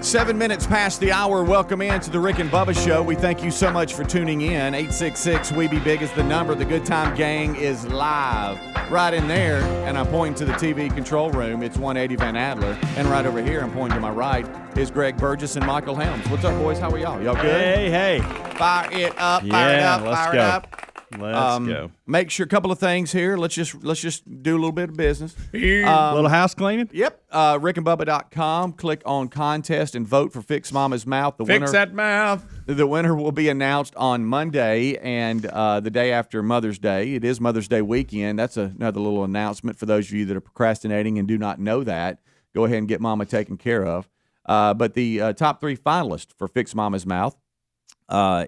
7 minutes past the hour. Welcome in to the Rick and Bubba Show. We thank you so much for tuning in. 866-WE-BE-BIG is the number. The Good Time Gang is live right in there. And I'm pointing to the TV control room. It's 180 Van Adler. And right over here, I'm pointing to my right, is Greg Burgess and Michael Helms. What's up, boys? How are y'all? Y'all good? Hey. Fire it up, fire it up, fire it up. Let's go. Make sure a couple of things here. Let's just do a little bit of business. A little house cleaning. Yep. rickandbubba.com. Click on contest and vote for Fix Mama's Mouth. Fix that mouth. The winner will be announced on Monday and the day after Mother's Day. It is Mother's Day weekend. That's another little announcement for those of you that are procrastinating and do not know that. Go ahead and get Mama taken care of. But the top three finalists for Fix Mama's Mouth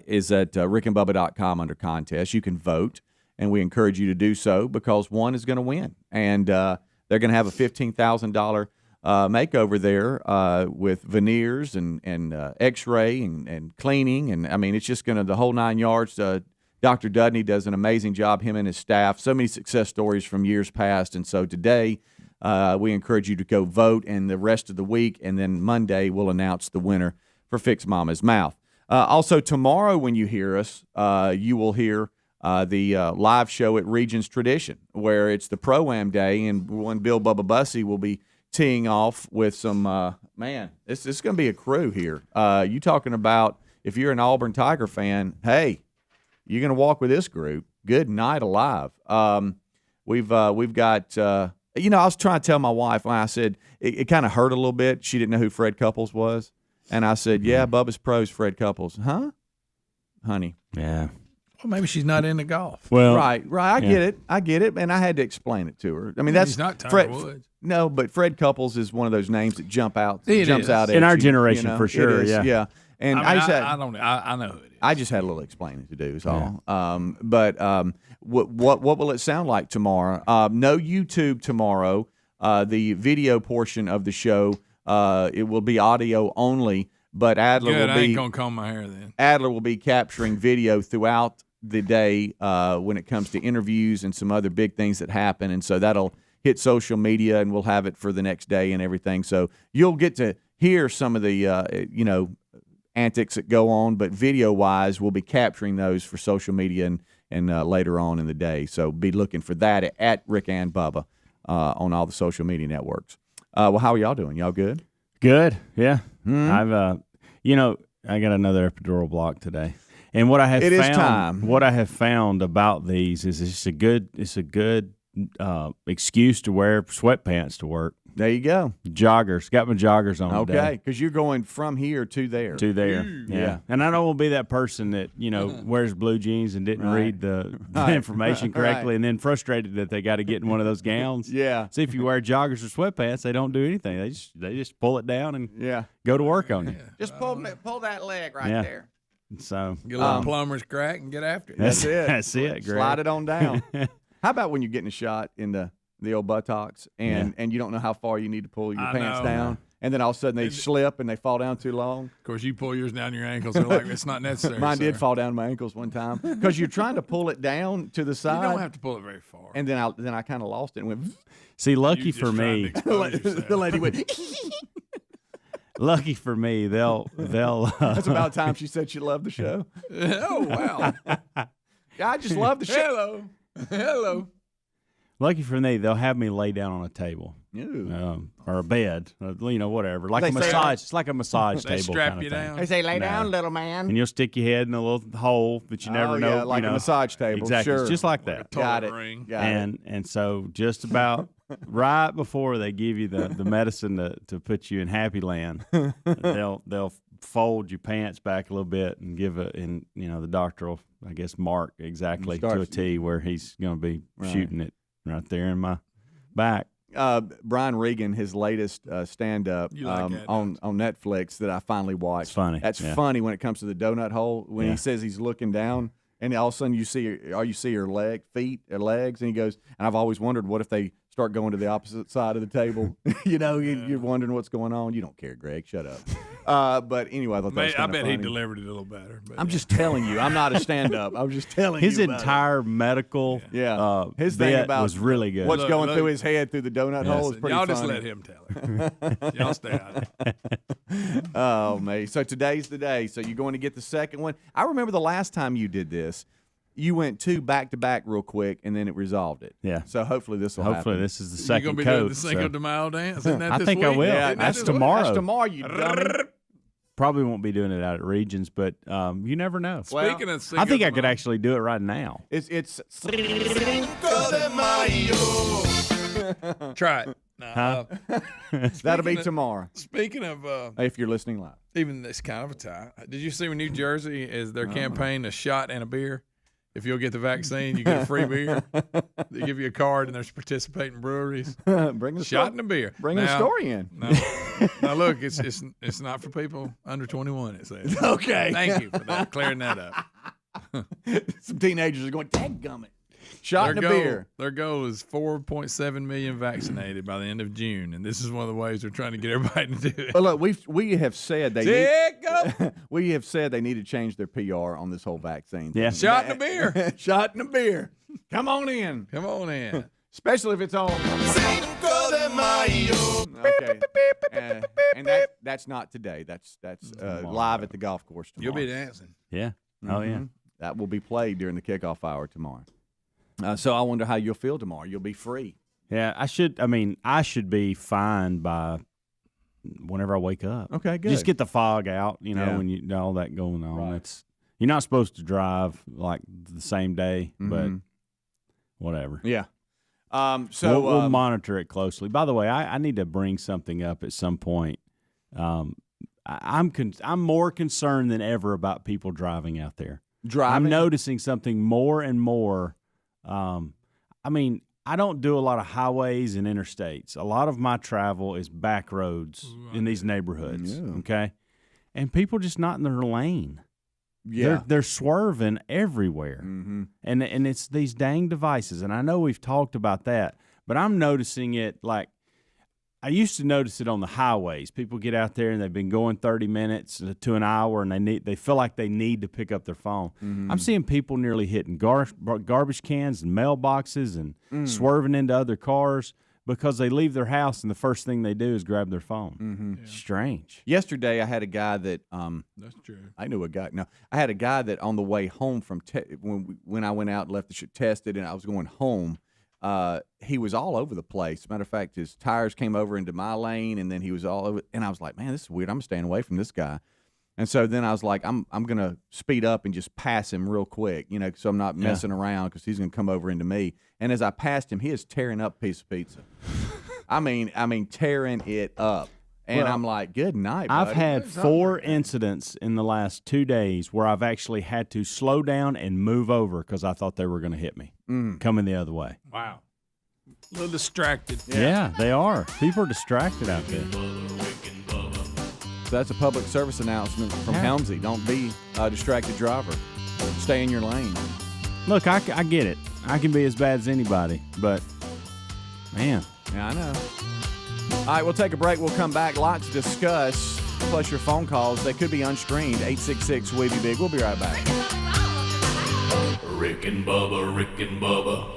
is at rickandbubba.com under contest. You can vote, and we encourage you to do so because one is going to win. And they're going to have a $15,000 makeover there with veneers and x-ray and cleaning. And, I mean, it's just going to, the whole 9 yards. Dr. Dudney does an amazing job, him and his staff. So many success stories from years past. And so today we encourage you to go vote, and the rest of the week, and then Monday we'll announce the winner for Fix Mama's Mouth. Also, tomorrow when you hear us, you will hear the live show at Regions Tradition, where it's the Pro-Am Day, and when Bill Bubba Bussey will be teeing off with some, it's going to be a crew here. You talking about, if you're an Auburn Tiger fan, hey, you're going to walk with this group. Good night alive. We've got, I was trying to tell my wife when I said, it kind of hurt a little bit. She didn't know who Fred Couples was. And I said, yeah, Bubba's Pros, Fred Couples. Huh? Honey. Yeah. Well, maybe she's not into golf. Well, right. I get it. And I had to explain it to her. I mean, that's he's not Tiger Fred Woods. No, but Fred Couples is one of those names that jumps out in our generation, for sure. Yeah. And I know who it is. I just had a little explaining to do, is all. What will it sound like tomorrow? No YouTube tomorrow. The video portion of the show, it will be audio only, but Adler will be. I ain't gonna comb my hair then. Adler will be capturing video throughout the day when it comes to interviews and some other big things that happen, and so that'll hit social media, and we'll have it for the next day and everything. So you'll get to hear some of the antics that go on, but video-wise, we'll be capturing those for social media and later on in the day. So be looking for that at Rick and Bubba on all the social media networks. Well, how are y'all doing? Y'all good? Good, yeah. I've, I got another epidural block today, and what I have found about these is it's a good excuse to wear sweatpants to work. There you go. Joggers. Got my joggers on today. Okay, because you're going from here to there. Yeah. And I don't want to be that person that, wears blue jeans and didn't read the information correctly and then frustrated that they got to get in one of those gowns. Yeah. See, if you wear joggers or sweatpants, they don't do anything. They just pull it down and go to work on you. Just pull that leg right there. So get a little plumber's crack and get after it. That's it. That's it, Greg. Slide it on down. How about when you're getting a shot in the old buttocks and you don't know how far you need to pull your pants down, and then all of a sudden they slip and they fall down too long? Of course, you pull yours down your ankles. They're like, it's not necessary. Mine did fall down my ankles one time because you're trying to pull it down to the side. You don't have to pull it very far. And then I kind of lost it and went. See, lucky for me, the lady went. Lucky for me, they'll. That's about time she said she loved the show. Oh wow! I just love the show. Hello. Lucky for me, they'll have me lay down on a table or a bed, whatever, like a massage. It's like a massage table. Strap kind of you thing. down. They say, "Lay down, little man," and you'll stick your head in a little hole that you never know. Like a massage table. Exactly, Sure. it's just like that. Got it. Ring. And so just about right before they give you the medicine to put you in happy land, they'll fold your pants back a little bit and give the doctor will, I guess, mark exactly to a T where he's going to be shooting it right there in my back. Brian Regan, his latest stand-up on Netflix that I finally watched. It's funny. That's funny when it comes to the donut hole. When he says he's looking down, and all of a sudden you see her feet or legs, and he goes, and I've always wondered, what if they start going to the opposite side of the table? You're wondering what's going on. You don't care, Greg. Shut up. But anyway, I thought that was I kinda bet he funny. delivered it a little better. But I'm just telling you, I'm not a stand-up. I was just telling His you about entire medical his thing bit about was really good. what's Look, going look. through his head through the donut hole is pretty y'all funny. just let him tell it. Y'all stay out of it. Oh, man. So today's the day. So you're going to get the second one. I remember the last time you did this, you went 2 back-to-back real quick, and then it resolved it. Yeah. So hopefully this will Hopefully happen. this is the You second gonna be code. doing the Cinco so de Mayo dance? Isn't that I this think I week? will. Isn't Yeah, that That's this week? tomorrow. That's tomorrow, you dummy. Probably won't be doing it out at Regions, but you never know. Well, Speaking of Cinco I think de I could Mayo, actually do it right now. It's try it. Huh? that'll be of- tomorrow Speaking of if you're listening live. even this kind of a tie, did you see when New Jersey is their campaign a shot and a beer? If you'll get the vaccine, you get a free beer. They give you a card, and there's participating breweries. Bring the Shot and a beer. Bring the story in. Now look, it's not for people under 21. It says. Okay. Thank you for that, clearing that up. Some teenagers are going, dadgummit. Shot and a beer. Their goal is 4.7 million vaccinated by the end of June, and this is one of the ways they're trying to get everybody to do it. Well, look, we have said they Sick we have said they need to change their PR on this whole vaccine thing. Yeah. Shot and a beer. Shot and a beer. Come on in. Come on in. Especially if it's on. Okay. And that's not today. That's live at the golf course tomorrow. You'll be dancing. Yeah. Oh, yeah. That will be played during the kickoff hour tomorrow. So I wonder how you'll feel tomorrow. You'll be free. Yeah, I should be fine by whenever I wake up. Okay, good. Just get the fog out, Yeah. when you all that going on. Right. You're not supposed to drive like the same day, but whatever. Yeah. So we'll monitor it closely. By the way, I need to bring something up at some point. I'm more concerned than ever about people driving out there. driving. I'm noticing something more and more. I don't do a lot of highways and interstates. A lot of my travel is back roads in these neighborhoods. Yeah. Okay, and people just not in their lane. Yeah. They're swerving everywhere, and it's these dang devices. And I know we've talked about that, but I'm noticing it like I used to notice it on the highways. People get out there and they've been going 30 minutes to an hour, and they feel like they need to pick up their phone. I'm seeing people nearly hitting garbage cans and mailboxes and swerving into other cars because they leave their house and the first thing they do is grab their phone. Strange. Yesterday, I had a guy that That's true. I knew a guy. No, I had a guy that on the way home from when I went out and left the tested, and I was going home. He was all over the place. Matter of fact, his tires came over into my lane, and then he was all over. And I was like, man, this is weird. I'm staying away from this guy. And so then I was like, I'm gonna speed up and just pass him real quick, so I'm not messing around because he's gonna come over into me. And as I passed him, he is tearing up a piece of pizza. I mean, tearing it up. And Well, I'm like, good night, buddy. I've had 4 incidents in the last 2 days where I've actually had to slow down and move over because I thought they were going to hit me coming the other way. Wow. A little distracted. Yeah, they are. People are distracted out there. So that's a public service announcement from Helmsy. Don't be a distracted driver. Stay in your lane. Look, I get it. I can be as bad as anybody, but man. Yeah, I know. All right, we'll take a break. We'll come back. Lots to discuss, plus your phone calls. They could be unscreened. 866-WEE-BE-BIG. We'll be right back. Rick and Bubba, Rick and Bubba.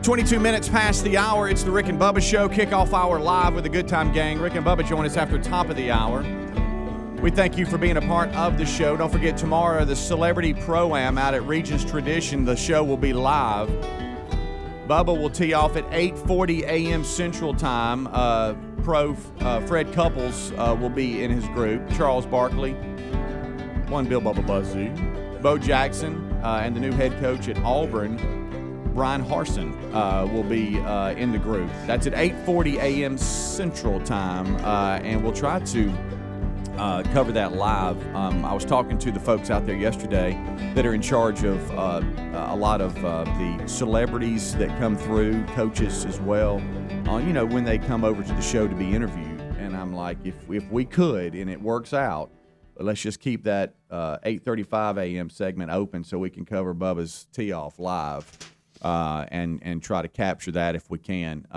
22 minutes past the hour. It's the Rick and Bubba Show. Kickoff hour live with the Good Time Gang. Rick and Bubba join us after top of the hour. We thank you for being a part of the show. Don't forget, tomorrow, the Celebrity Pro-Am out at Regents Tradition. The show will be live. Bubba will tee off at 8:40 a.m. Central Time. Fred Couples will be in his group. Charles Barkley, one Bill Bubba Buzzy, Bo Jackson, and the new head coach at Auburn, Brian Harsin, will be in the group. That's at 8:40 a.m. Central Time, and we'll try to cover that live. I was talking to the folks out there yesterday that are in charge of a lot of the celebrities that come through, coaches as well, when they come over to the show to be interviewed. And I'm like, if we could, and it works out, let's just keep that 8:35 a.m. segment open so we can cover Bubba's tee-off live and try to capture that if we can.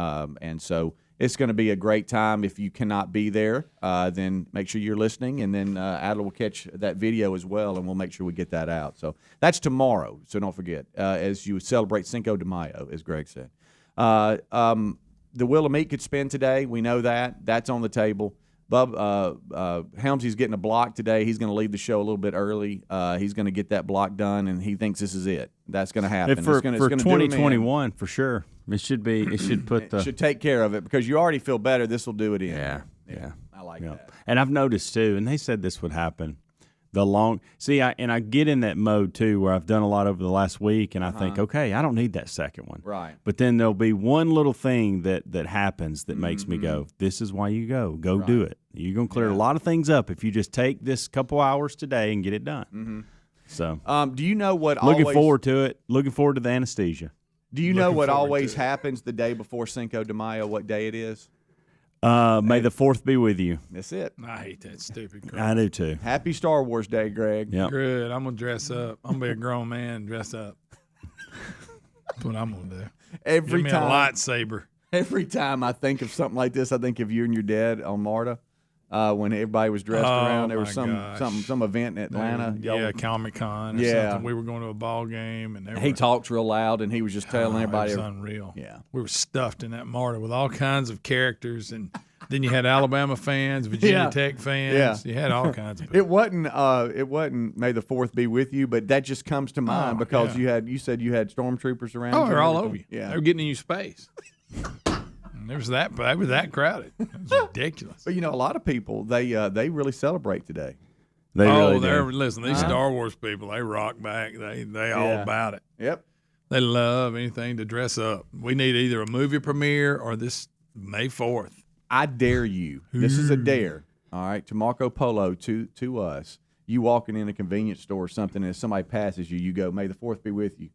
And so it's going to be a great time. If you cannot be there, then make sure you're listening, and then Adler will catch that video as well, and we'll make sure we get that out. So that's tomorrow, so don't forget, as you celebrate Cinco de Mayo, as Greg said. The Wheel of Meat could spin today. We know that. That's on the table. Helmsy's getting a block today. He's going to leave the show a little bit early. He's going to get that block done, and he thinks this is it. That's going to happen. For 2021, for sure. It should should take care of it, because you already feel better. This will do it in. Yeah. I like that. And I've noticed too, and they said this would happen. I get in that mode too, where I've done a lot over the last week, and I think, okay, I don't need that second one. Right. But then there'll be one little thing that happens that makes me go, this is why you go. Go do it. You're going to clear a lot of things up if you just take this couple hours today and get it done. Mm-hmm. So, do you know what? Looking forward to it. Looking forward to the anesthesia. Do you know what always happens the day before Cinco de Mayo? What day it is? May the 4th be with you. That's it. I hate that stupid crap. I do too. Happy Star Wars Day, Greg. Yep. Good. I'm going to dress up. I'm going to be a grown man and dress up. That's what I'm going to do. Every Give me time. a lightsaber. Every time I think of something like this, I think of you and your dad on Marta. When everybody was dressed around, there was some event in Atlanta. Yeah, Comic-Con or something. We were going to a ball game, and he talked real loud, and he was just telling everybody. It was unreal. Yeah, we were stuffed in that Marta with all kinds of characters, and then you had Alabama fans, Virginia Tech fans. You had all kinds of people. It wasn't May the 4th be with you, but that just comes to mind because you said you had stormtroopers around. Oh, they're all over you. Yeah, they were getting in you space. They was that crowded. It was ridiculous. But a lot of people they really celebrate today. Listen, these Star Wars people, they rock back. They all about it. Yep. They love anything to dress up. We need either a movie premiere or this May 4th. I dare you. This is a dare. All right, to Marco Polo, to us. You walking in a convenience store or something, and if somebody passes you, you go, "May the 4th be with you."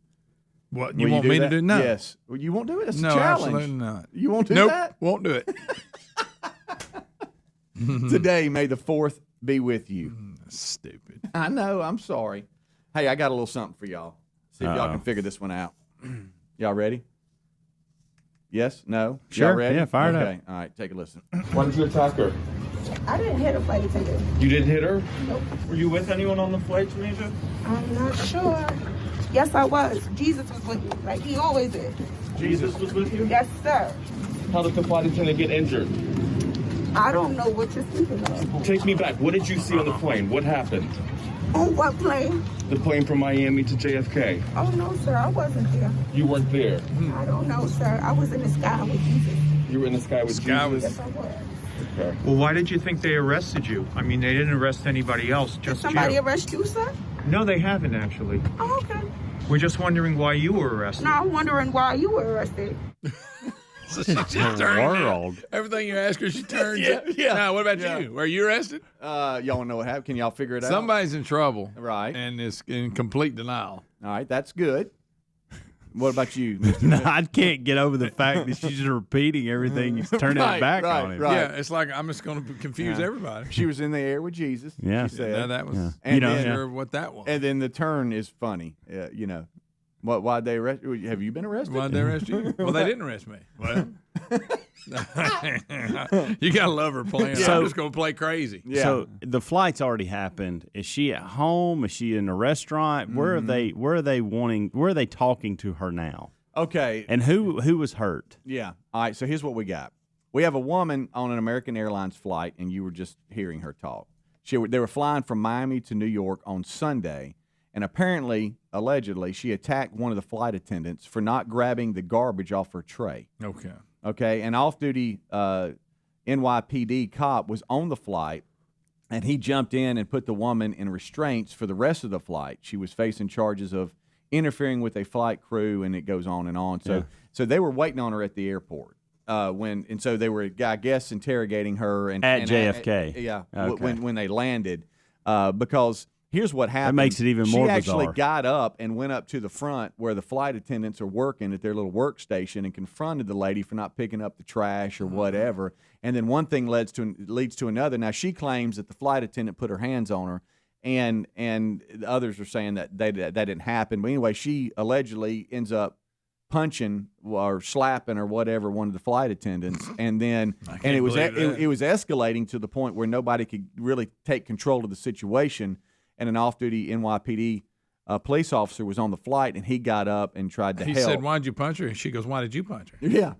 What, you want me to do? No. Yes. Well, you won't do it? It's a challenge. Absolutely not. You won't do that? Nope, won't do it. Today, may the 4th be with you. Stupid. I know. I'm sorry. Hey, I got a little something for y'all. See if y'all can figure this one out. Y'all ready? Yes? No? Sure. Y'all ready? Yeah, fire it up. Okay. All right, take a listen. Why did you attack her? I didn't hit a flight attendant. You didn't hit her? Nope. Were you with anyone on the flight, Tanisha? I'm not sure. Yes, I was. Jesus was with me, like he always is. Jesus was with you? Yes, sir. How did the flight attendant get injured? I don't know what you're speaking of. Take me back. What did you see on the plane? What happened? On what plane? The plane from Miami to JFK. Oh, no, sir. I wasn't there. You weren't there? I don't know, sir. I was in the sky with Jesus. You were in the sky with Jesus? Yes, I was. Okay. Well, why did you think they arrested you? I mean, they didn't arrest anybody else, just Somebody you. arrest you, sir? No, they haven't, actually. Oh, okay. We're just wondering why you were arrested. No, I'm wondering why you were arrested. So she just turned everything you ask her, she turns. Yeah. Now, what about you? Were you arrested? Y'all want to know what happened? Can y'all figure it out? Somebody's in trouble. Right. And is in complete denial. All right, that's good. What about you, Mr. No, I can't get over the fact that she's just repeating everything. He's turning it back on him. Right. Yeah, it's like I'm just going to confuse everybody. She was in the air with Jesus. Yeah. She said. Now that was, And I'm then, sure what that was. And then the turn is funny. Why'd they arrest you? Have you been arrested? Why'd they arrest you? Well, they didn't arrest me. Well, you got to love her playing. So- I'm just going to play crazy. Yeah. So the flight's already happened. Is she at home? Is she in a restaurant? Where are they? Where are they wanting? Where are they talking to her now? Okay. And who was hurt? Yeah. All right. So here's what we got. We have a woman on an American Airlines flight, and you were just hearing her talk. They were flying from Miami to New York on Sunday, and apparently, allegedly, she attacked one of the flight attendants for not grabbing the garbage off her tray. Okay. Okay. An off-duty NYPD cop was on the flight, and he jumped in and put the woman in restraints for the rest of the flight. She was facing charges of interfering with a flight crew, and it goes on and on. So they were waiting on her at the airport so they were, I guess, interrogating her and JFK. Okay. when they landed, because here's what happened. That makes it even more She actually bizarre. got up and went up to the front where the flight attendants are working at their little workstation and confronted the lady for not picking up the trash or whatever. And then one thing leads to another. Now, she claims that the flight attendant put her hands on her, and the others are saying that that didn't happen. But anyway, she allegedly ends up punching or slapping or whatever one of the flight attendants, and it was escalating to the point where nobody could really take control of the situation. And an off-duty NYPD police officer was on the flight, and he got up and tried to help. He said, "Why'd you punch her?" And she goes, "Why did you punch her?" Yeah.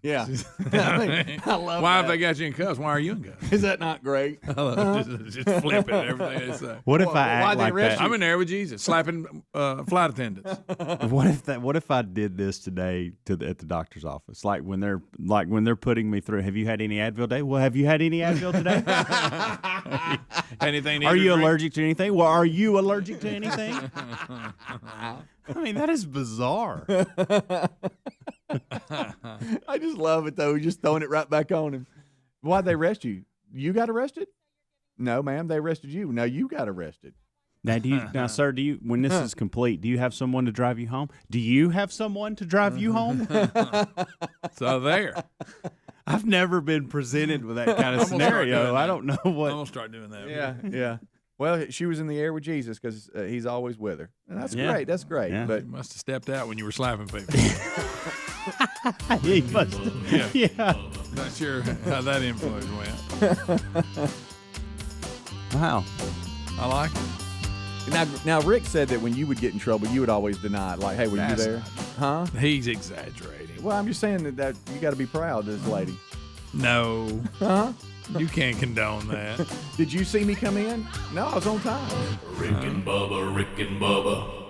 Yeah. I love Why that. have they got you in cuffs? Why are you in cuffs? Is that not great? just flipping everything they say. What if I act like that? I'm in there with Jesus, slapping flight attendants. What if I did this today at the doctor's office? Like when they're putting me through. Have you had any Advil today? Well, have you had any Advil today? Anything? Are you allergic to anything? Well, are you allergic to anything? I mean, that is bizarre. I just love it, though. Just throwing it right back on him. Why'd they arrest you? You got arrested? No, ma'am. They arrested you. No, you got arrested. Now, sir, when this is complete, do you have someone to drive you home? Do you have someone to drive you home? So there. I've never been presented with that kind of scenario. I don't know what. I'm gonna start doing that. Yeah. Well, she was in the air with Jesus because he's always with her. And that's great. That's great. Yeah. But You must have stepped out when you were slapping people. He must. Yeah. Not sure how that influence went. Wow. I like it. now, Rick said that when you would get in trouble, you would always deny it. Like, hey, were you That's there? Huh? He's exaggerating. Well, I'm just saying that you got to be proud of this lady. No. Huh? You can't condone that. Did you see me come in? No, I was on time. Rick and Bubba, Rick and Bubba.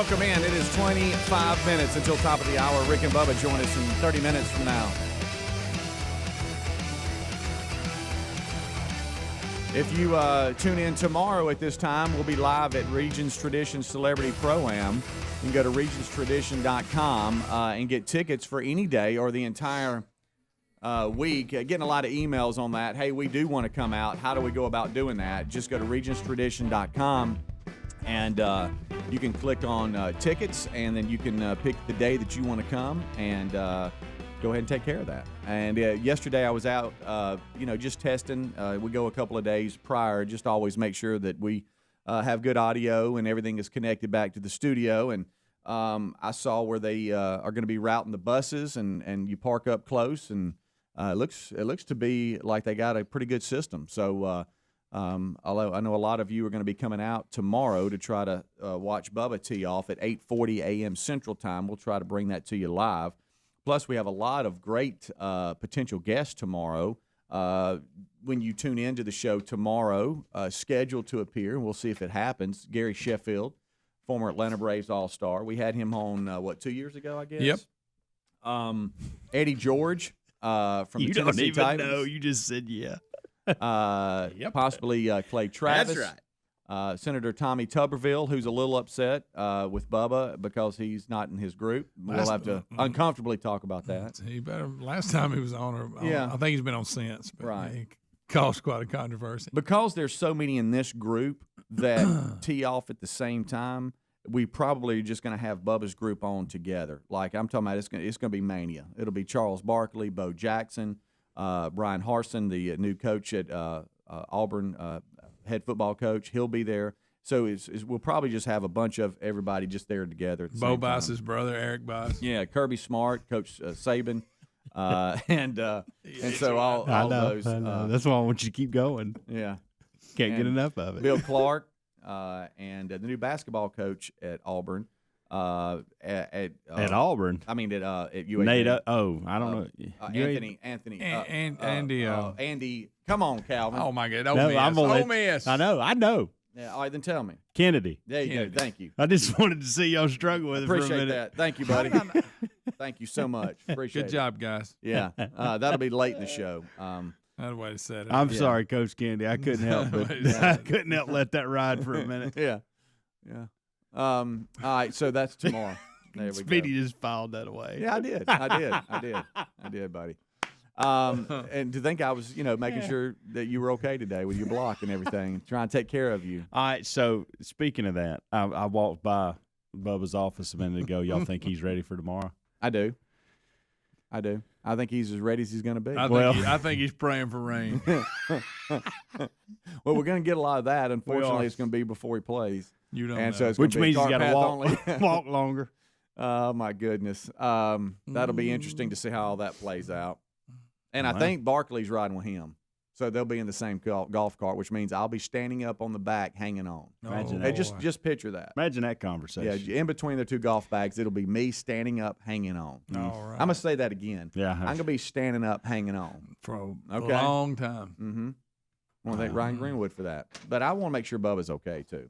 welcome in. It is 25 minutes until top of the hour. Rick and Bubba join us in 30 minutes from now. If you tune in tomorrow at this time, we'll be live at Regions Tradition Celebrity Pro-Am. You can go to regionstradition.com and get tickets for any day or the entire week. Getting a lot of emails on that. Hey, we do want to come out. How do we go about doing that? Just go to regionstradition.com and you can click on tickets, and then you can pick the day that you want to come and go ahead and take care of that. And yesterday I was out, just testing. We go a couple of days prior, just always make sure that we have good audio and everything is connected back to the studio. And I saw where they are going to be routing the buses, and you park up close, and it looks to be like they got a pretty good system. So although I know a lot of you are going to be coming out tomorrow to try to watch Bubba tee off at 8:40 a.m. Central Time, we'll try to bring that to you live. Plus, we have a lot of great potential guests tomorrow. When you tune into the show tomorrow, scheduled to appear, and we'll see if it happens, Gary Sheffield, former Atlanta Braves All-Star. We had him on, 2 years ago, I guess? Yep. Eddie George from the Tennessee Titans. You don't even know. You just said yeah. Possibly Clay Travis. That's right. Senator Tommy Tuberville, who's a little upset with Bubba because he's not in his group. We'll have to uncomfortably talk about that. He better. Last time he was on, I think he's been on since. But Right. He caused quite a controversy. Because there's so many in this group that tee off at the same time, we probably are just going to have Bubba's group on together. Like I'm talking about, it's going to be mania. It'll be Charles Barkley, Bo Jackson, Brian Harsin, the new coach at Auburn, head football coach. He'll be there. So we'll probably just have a bunch of everybody just there together. At the Bo same time. Boss's brother, Eric Boss. Yeah, Kirby Smart, Coach Saban, and so all those. I know. That's why I want you to keep going. Yeah, Can't get And enough of it. Bill Clark, and the new basketball coach at Auburn. At Auburn. I mean at UAB. Nate. I don't know. Anthony. Andy. Come on, Calvin. Oh my God! No, I'm gonna Ole Miss. I know. Yeah. All right, then tell me. Kennedy. There you Kennedy. go. Thank you. I just wanted to see y'all struggle with it for a Appreciate minute. that. Thank you, buddy. Thank you so much. Appreciate Good it. job, guys. Yeah, that'll be late in the show. That's the way to say it. I'm sorry, Coach Kennedy. I couldn't help but I couldn't help let that ride for a minute. Yeah. All right, so that's tomorrow. There we Speedy go. just filed that away. Yeah, I did, buddy. And to think I was, making sure that you were okay today with your block and everything, trying to take care of you. All right, so speaking of that, I walked by Bubba's office a minute ago. Y'all think he's ready for tomorrow? I do. I think he's as ready as he's going to be. I think he's praying for rain. Well, we're going to get a lot of that. Unfortunately, it's going to be before he plays. You don't And know. so it's Which gonna be means you cart got to path walk only. walk longer. Oh, my goodness. That'll be interesting to see how all that plays out. And I Wow. think Barkley's riding with him. So they'll be in the same golf cart, which means I'll be standing up on the back hanging on. Imagine Hey, that. just picture that. Imagine that conversation. Yeah, in between the two golf bags, it'll be me standing up hanging on. All right. I'm going to say that again. Yeah. I'm going to be standing up hanging on. For a Okay. long time. Mm-hmm. I want to thank Ryan Greenwood for that. But I want to make sure Bubba's okay, too.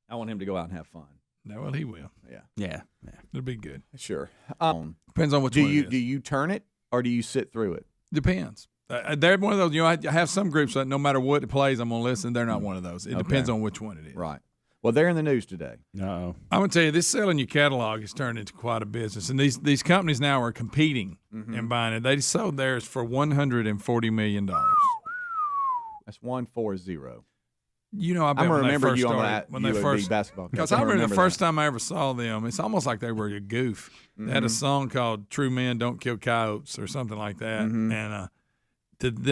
I want him to go out and have fun. No, well, he will. Yeah. It'll be good. Sure. Depends on which Do one you it is. do you turn it or do you sit through it? Depends. They're one of those. I have some groups that no matter what it plays, I'm gonna listen. They're not one of those. It depends on which one it is. Right. Well, they're in the news today. Uh-oh. I'm gonna tell you, this selling your catalog has turned into quite a business, and these companies now are competing and buying it. They sold theirs for $140 million. That's 140. I bet I'm gonna when they remember first you on started, that. when you they a first big basketball. because coach. I remember the that. first time I ever saw them. It's almost like they were a goof. They had a song called "True Men Don't Kill Coyotes" or something like that, and then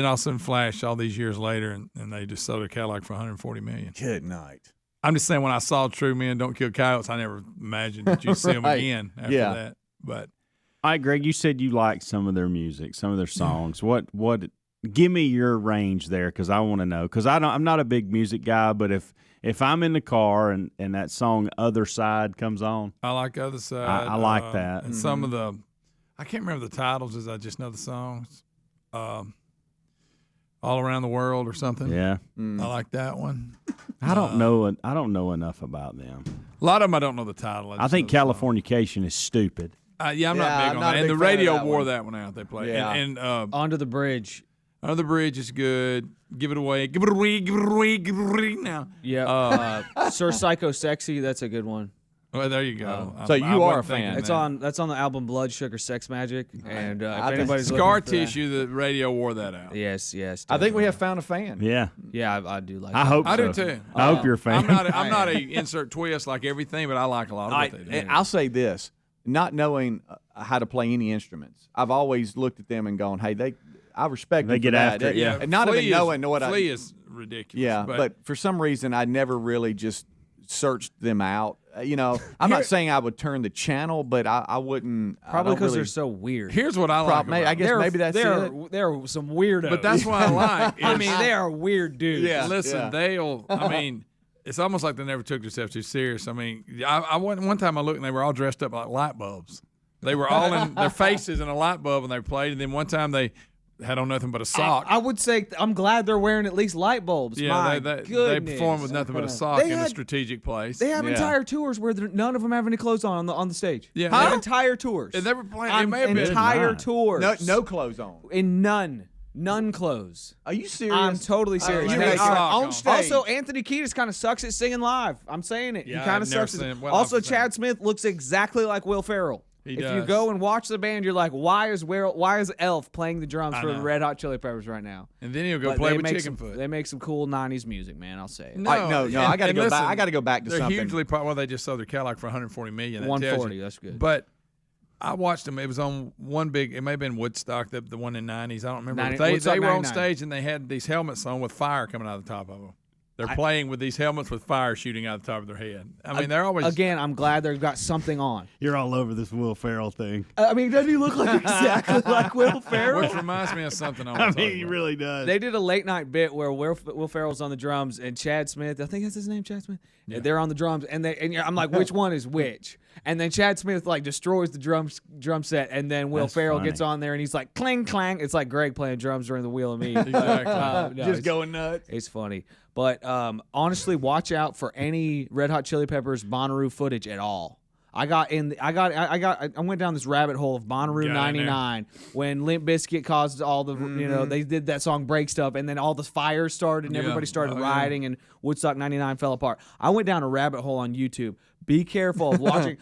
all of a sudden flash all these years later, and they just sold a catalog for $140 million. Good night. I'm just saying, when I saw "True Men Don't Kill Coyotes," I never imagined that you'd see them Right. again after Yeah. that. But All right, Greg, you said you liked some of their music, some of their songs. What give me your range there, because I want to know, because I'm not a big music guy, but if I'm in the car and that song "Other Side" comes on, I like Other Side. I like that. And some of the, I can't remember the titles, as I just know the songs. All Around the World or something. Yeah. I like that one. I don't know. I don't know enough about them. A lot of them I don't know the title. I think Californication is stupid. Yeah, I'm not Yeah, big I'm on not that. a And big the fan of radio that wore one. that one out. They played. Yeah. And Under the Bridge. Under the Bridge is good. Give it away. Give it away. Give it away. Give it away now. Yeah. Sir Psycho Sexy, that's a good one. Well, there you go. So you are a wasn't thinking fan. that. That's on the album Blood Sugar Sex Magic. And if think anybody's Scar looking for that- Tissue, the radio wore that out. Yes. I think we have found a fan. Yeah. Yeah, I do like I that. hope I so. do too. I hope you're a fan. I'm not a insert twist like everything, but I like a lot of what they do. I'll say this: not knowing how to play any instruments, I've always looked at them and gone, "Hey, I respect They them for get that." after it, yeah. and not Flea even knowing what Flea is ridiculous. Yeah, but for some reason, I never really just searched them out. I'm not saying I would turn the channel, but I wouldn't. Probably because because they're so weird. here's what I like. about I guess them. maybe that's it. They're some weirdos. But that's what I like. I mean, they are weird dudes. Yeah. Listen, they'll. I mean, it's almost like they never took themselves too serious. I mean, I went one time I looked and they were all dressed up like light bulbs. They were all in their faces in a light bulb when they played, and then one time they had on nothing but a sock. I would say I'm glad they're wearing at least light bulbs. Yeah, My they goodness. performed with nothing but a sock They in a had- strategic place. They have Yeah. entire tours where none of them have any clothes on the stage. Yeah. They have Huh? entire tours. And they were playing. It may have been. entire Good night. tours. No clothes on. In none clothes. Are you serious? I'm totally serious. you They had are- sock on. on stage. Also, Anthony Kiedis kind of sucks at singing live. I'm saying it. Yeah, he kind I've of never sucks. seen him. Well, Also, I've seen Chad Smith looks exactly like Will Ferrell. He If you does. go and watch the band, you're like, why is Elf playing the drums I for the know. Red Hot Chili Peppers right now? And then he'll go But play they with make Chicken some, Foot. They make some cool '90s music, man. I'll say it. No, I gotta and go back. listen, I gotta go back to they're something. hugely well, they just sold their Cadillac for 140 million. That tells 140. you. That's good. But I watched them. It was on one big. It may have been Woodstock, the one in '90s. I don't remember. 90 But they Woodstock were on 99. stage and they had these helmets on with fire coming out of the top of them. They're playing with these helmets with fire shooting out of the top of their head. I mean, they're always Again, I'm glad they've got something on. You're all over this Will Ferrell thing. I mean, doesn't he look like exactly like Will Ferrell? which reminds me of something I I want to mean, talk he about. really does. They did a late night bit where Will Ferrell's on the drums and Chad Smith, I think that's his name, Chad Smith. They're on the drums and I'm like, which one is which? And then Chad Smith like destroys the drum set, and then Will That's Ferrell funny. gets on there and he's like clang clang. It's like Greg playing drums during the Wheel of Me. Exactly. No, Just it's- going nuts. It's funny, but honestly, watch out for any Red Hot Chili Peppers Bonnaroo footage at all. I went down this rabbit hole of Bonnaroo Got in there. '99 when Limp Bizkit caused all the they did that song Break Stuff, and then all the fires started and Yeah. everybody started Oh, yeah. rioting and Woodstock '99 fell apart. I went down a rabbit hole on YouTube. Be careful of watching.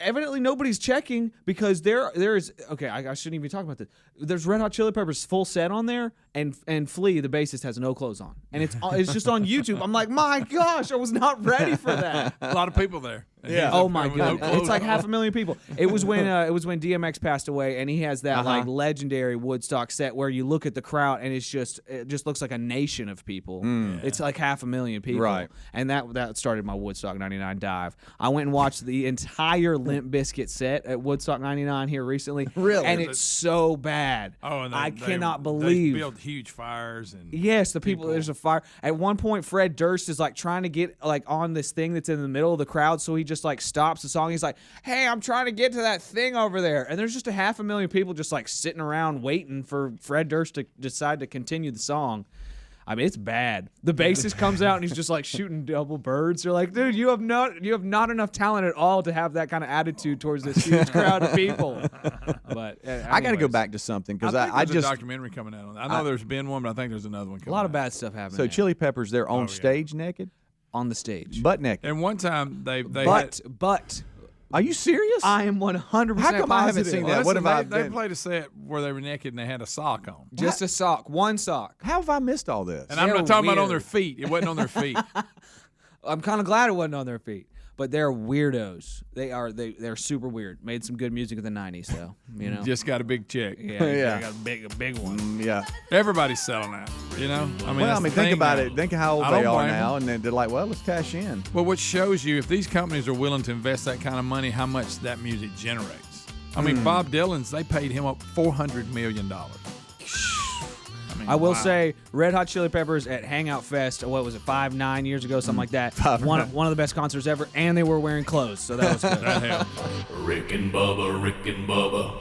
Evidently nobody's checking because there is I shouldn't even talk about this. There's Red Hot Chili Peppers full set on there, and Flea, the bassist, has no clothes on, and it's just on YouTube. I'm like, my gosh, I was not ready for that. A lot of people there. And he's Oh up my there with no god, clothes it's like on. 500,000 people. It was when DMX passed away, and he has that like legendary Woodstock set where you look at the crowd and it just looks like a nation of people. It's like 500,000 people, Right. And that started my Woodstock '99 dive. I went and watched the entire Limp Bizkit set at Woodstock '99 here recently, Really? and it's so bad. Oh, and I they cannot believe. they built huge fires and Yes, the people. There's a fire. At one point, Fred Durst is like trying to get like on this thing that's in the middle of the crowd, so he just like stops the song. He's like, "Hey, I'm trying to get to that thing over there," and there's just 500,000 people just like sitting around waiting for Fred Durst to decide to continue the song. I mean, it's bad. The bassist comes out and he's just like shooting double birds. They're like, dude, you have not enough talent at all to have that kind of attitude towards this huge crowd of people. But I got to go anyways, back to something because I think I there's just a documentary coming out on that. I know there's been one, but I think there's another one a coming lot of out. bad stuff happening. so there. Chili Peppers they're on yeah. stage naked, on the stage. butt naked. And one time they But Are you serious? I am 100% How come I haven't positive. seen Well, that? What listen, have I they been- played a set where they were naked and they had a sock on. Just a sock, one sock. How have I missed all this? And I'm They're not talking about on their weird. feet. It wasn't on their feet. I'm kind of glad it wasn't on their feet, but they're weirdos. They're super weird. Made some good music in the '90s, though. You know. Just got a big check. yeah, Yeah. they got a big one. Yeah. Everybody's selling out. You know. I mean, Well, that's I mean, the think thing about now. it. Think of how old I they don't are blame now, them. and then they're like, "Well, let's cash in." Well, what shows you if these companies are willing to invest that kind of money, how much that music generates. I mean, Bob Dylan's, they paid him up $400 million. I will wow. say, Red Hot Chili Peppers at Hangout Fest. What was it, 9 years ago, something like that. One of the best concerts ever, and they were wearing clothes, so that was good. That helped. Rick and Bubba, Rick and Bubba.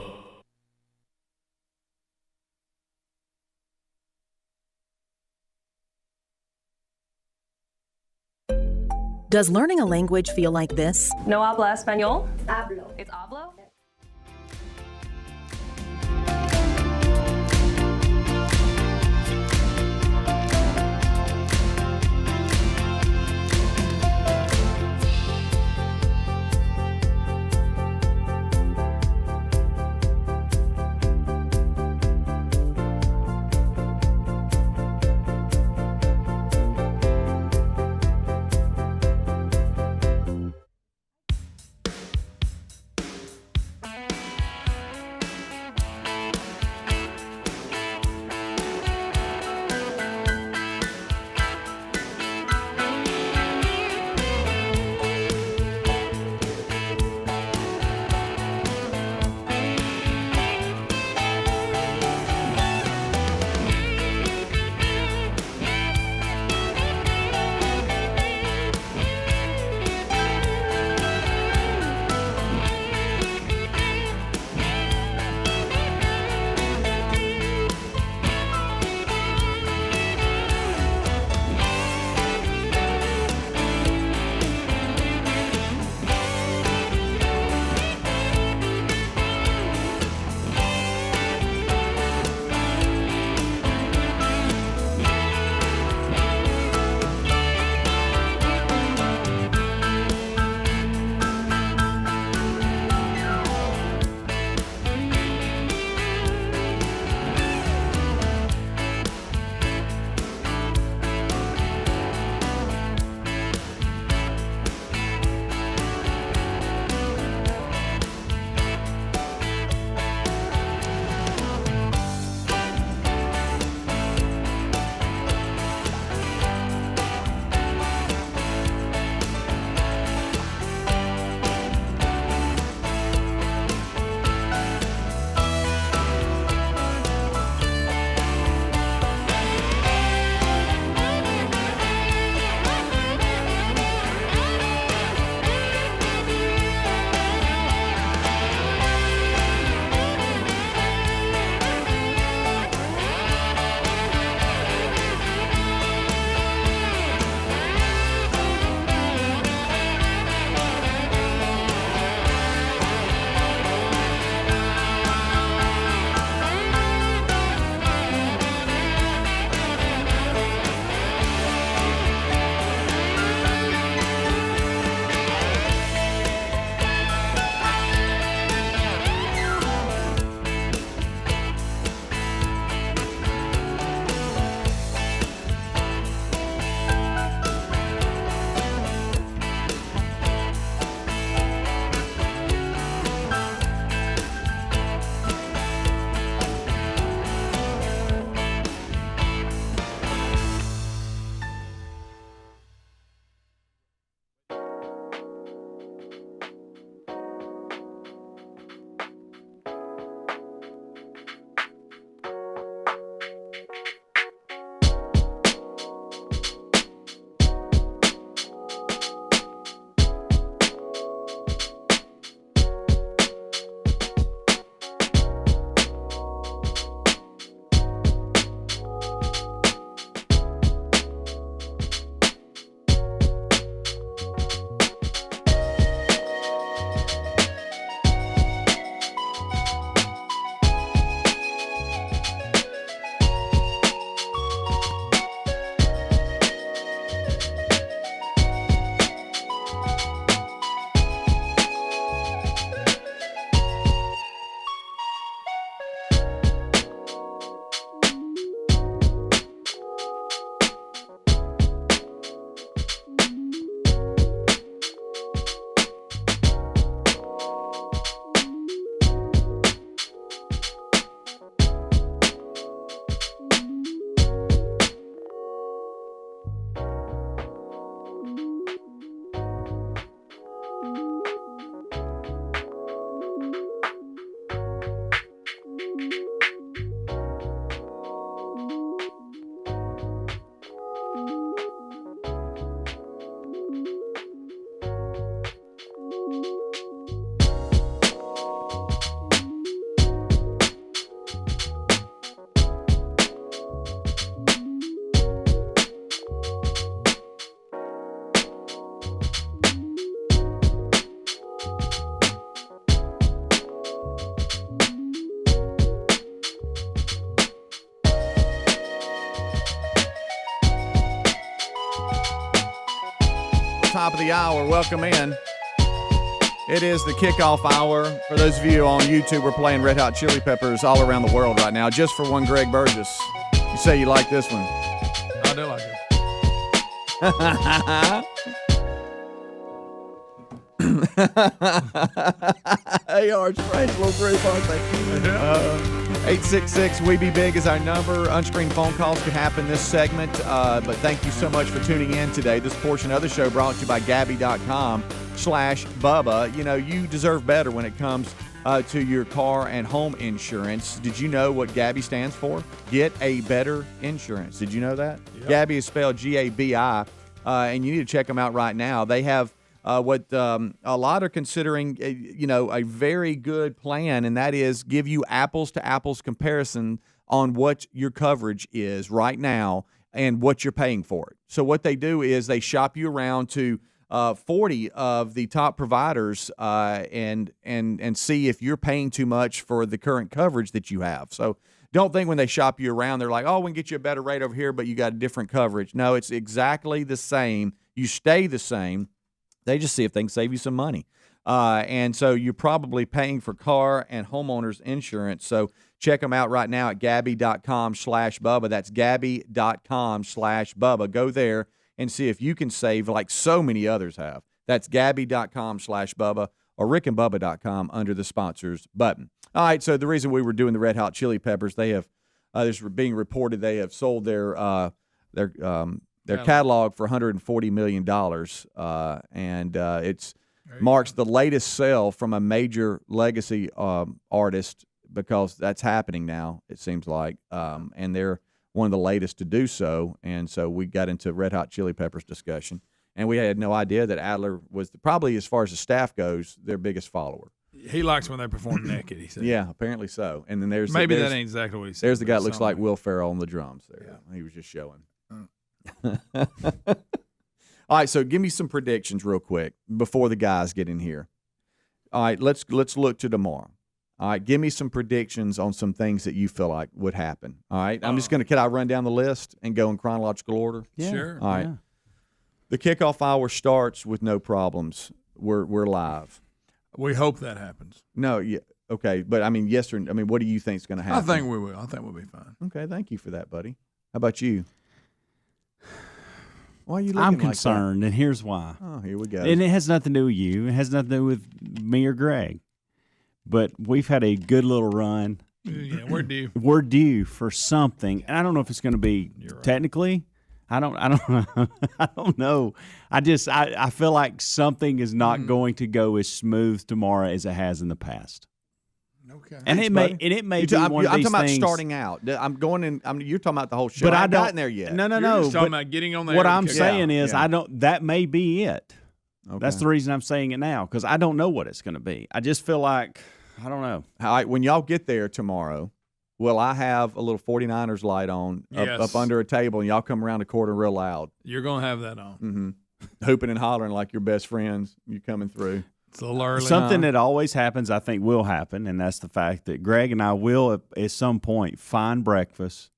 Does learning a language feel like this? No habla español? Hablo. It's hablo? top of the hour. Welcome in. It is the kickoff hour. For those of you on YouTube, we're playing Red Hot Chili Peppers all around the world right now, just for one Greg Burgess. You say you like this one. I do like it. They are a strange little group, aren't they? 866-WE-BE-BIG is our number. Unscreened phone calls can happen this segment, but thank you so much for tuning in today. This portion of the show brought to you by Gabby.com/Bubba. You know, you deserve better when it comes to your car and home insurance. Did you know what Gabby stands for? Get a better insurance. Did you know that? Yep. Gabby is spelled G-A-B-I, and you need to check them out right now. They have what a lot are considering, a very good plan, and that is give you apples-to-apples comparison on what your coverage is right now and what you're paying for it. So what they do is they shop you around to 40 of the top providers and see if you're paying too much for the current coverage that you have. So don't think when they shop you around, they're like, oh, we can get you a better rate over here, but you got a different coverage. No, it's exactly the same. You stay the same. They just see if they can save you some money. And so you're probably paying for car and homeowners insurance. So check them out right now at Gabby.com/Bubba. That's Gabby.com/Bubba. Go there and see if you can save like so many others have. That's Gabby.com/Bubba or RickandBubba.com under the sponsors button. All right, so the reason we were doing the Red Hot Chili Peppers, they have, there's being reported they have sold their catalog for $140 million, and it's marks the latest sale from a major legacy artist because that's happening now, it seems like, and they're one of the latest to do so, and so we got into Red Hot Chili Peppers discussion, and we had no idea that Adler was probably, as far as the staff goes, their biggest follower. He likes when they perform naked, he said. Yeah, apparently so. And then there's that ain't exactly what he said. There's the guy that looks like Will Ferrell on the drums there. Yeah. He was just showing. All right, so give me some predictions real quick before the guys get in here. All right, let's look to tomorrow. All right, give me some predictions on some things that you feel like would happen. All right, I'm just going to, can I run down the list and go in chronological order? Yeah. Sure. All right. Yeah. The kickoff hour starts with no problems. We're live. We hope that happens. No, yeah, okay, but I mean, yes or I mean, what do you think is going to happen? I think we will. I think we'll be fine. Okay, thank you for that, buddy. How about you? Why are you looking I'm like concerned, that? and here's why. Oh, here we go. And it has nothing to do with you. It has nothing to do with me or Greg. But we've had a good little run. Yeah, we're due. We're due for something, and I don't know if it's going to be technically. I don't know. I feel like something is not going to go as smooth tomorrow as it has in the past. Okay. And it may be one of these I'm talking about things. starting out. I'm going in. You're talking about the whole show. But I I haven't don't gotten there yet. No. You're just talking about getting on there. What I'm saying is, Yeah. That may be it. Okay. That's the reason I'm saying it now, because I don't know what it's going to be. I just feel like I don't know. All right, when y'all get there tomorrow, will I have a little 49ers light on up under a table, and y'all come around the corner real loud? You're going to have that on. Mm-hmm. Hooping and hollering like your best friends. You coming through. It's a little early. Something that always happens, I think, will happen, and that's the fact that Greg and I will, at some point, find breakfast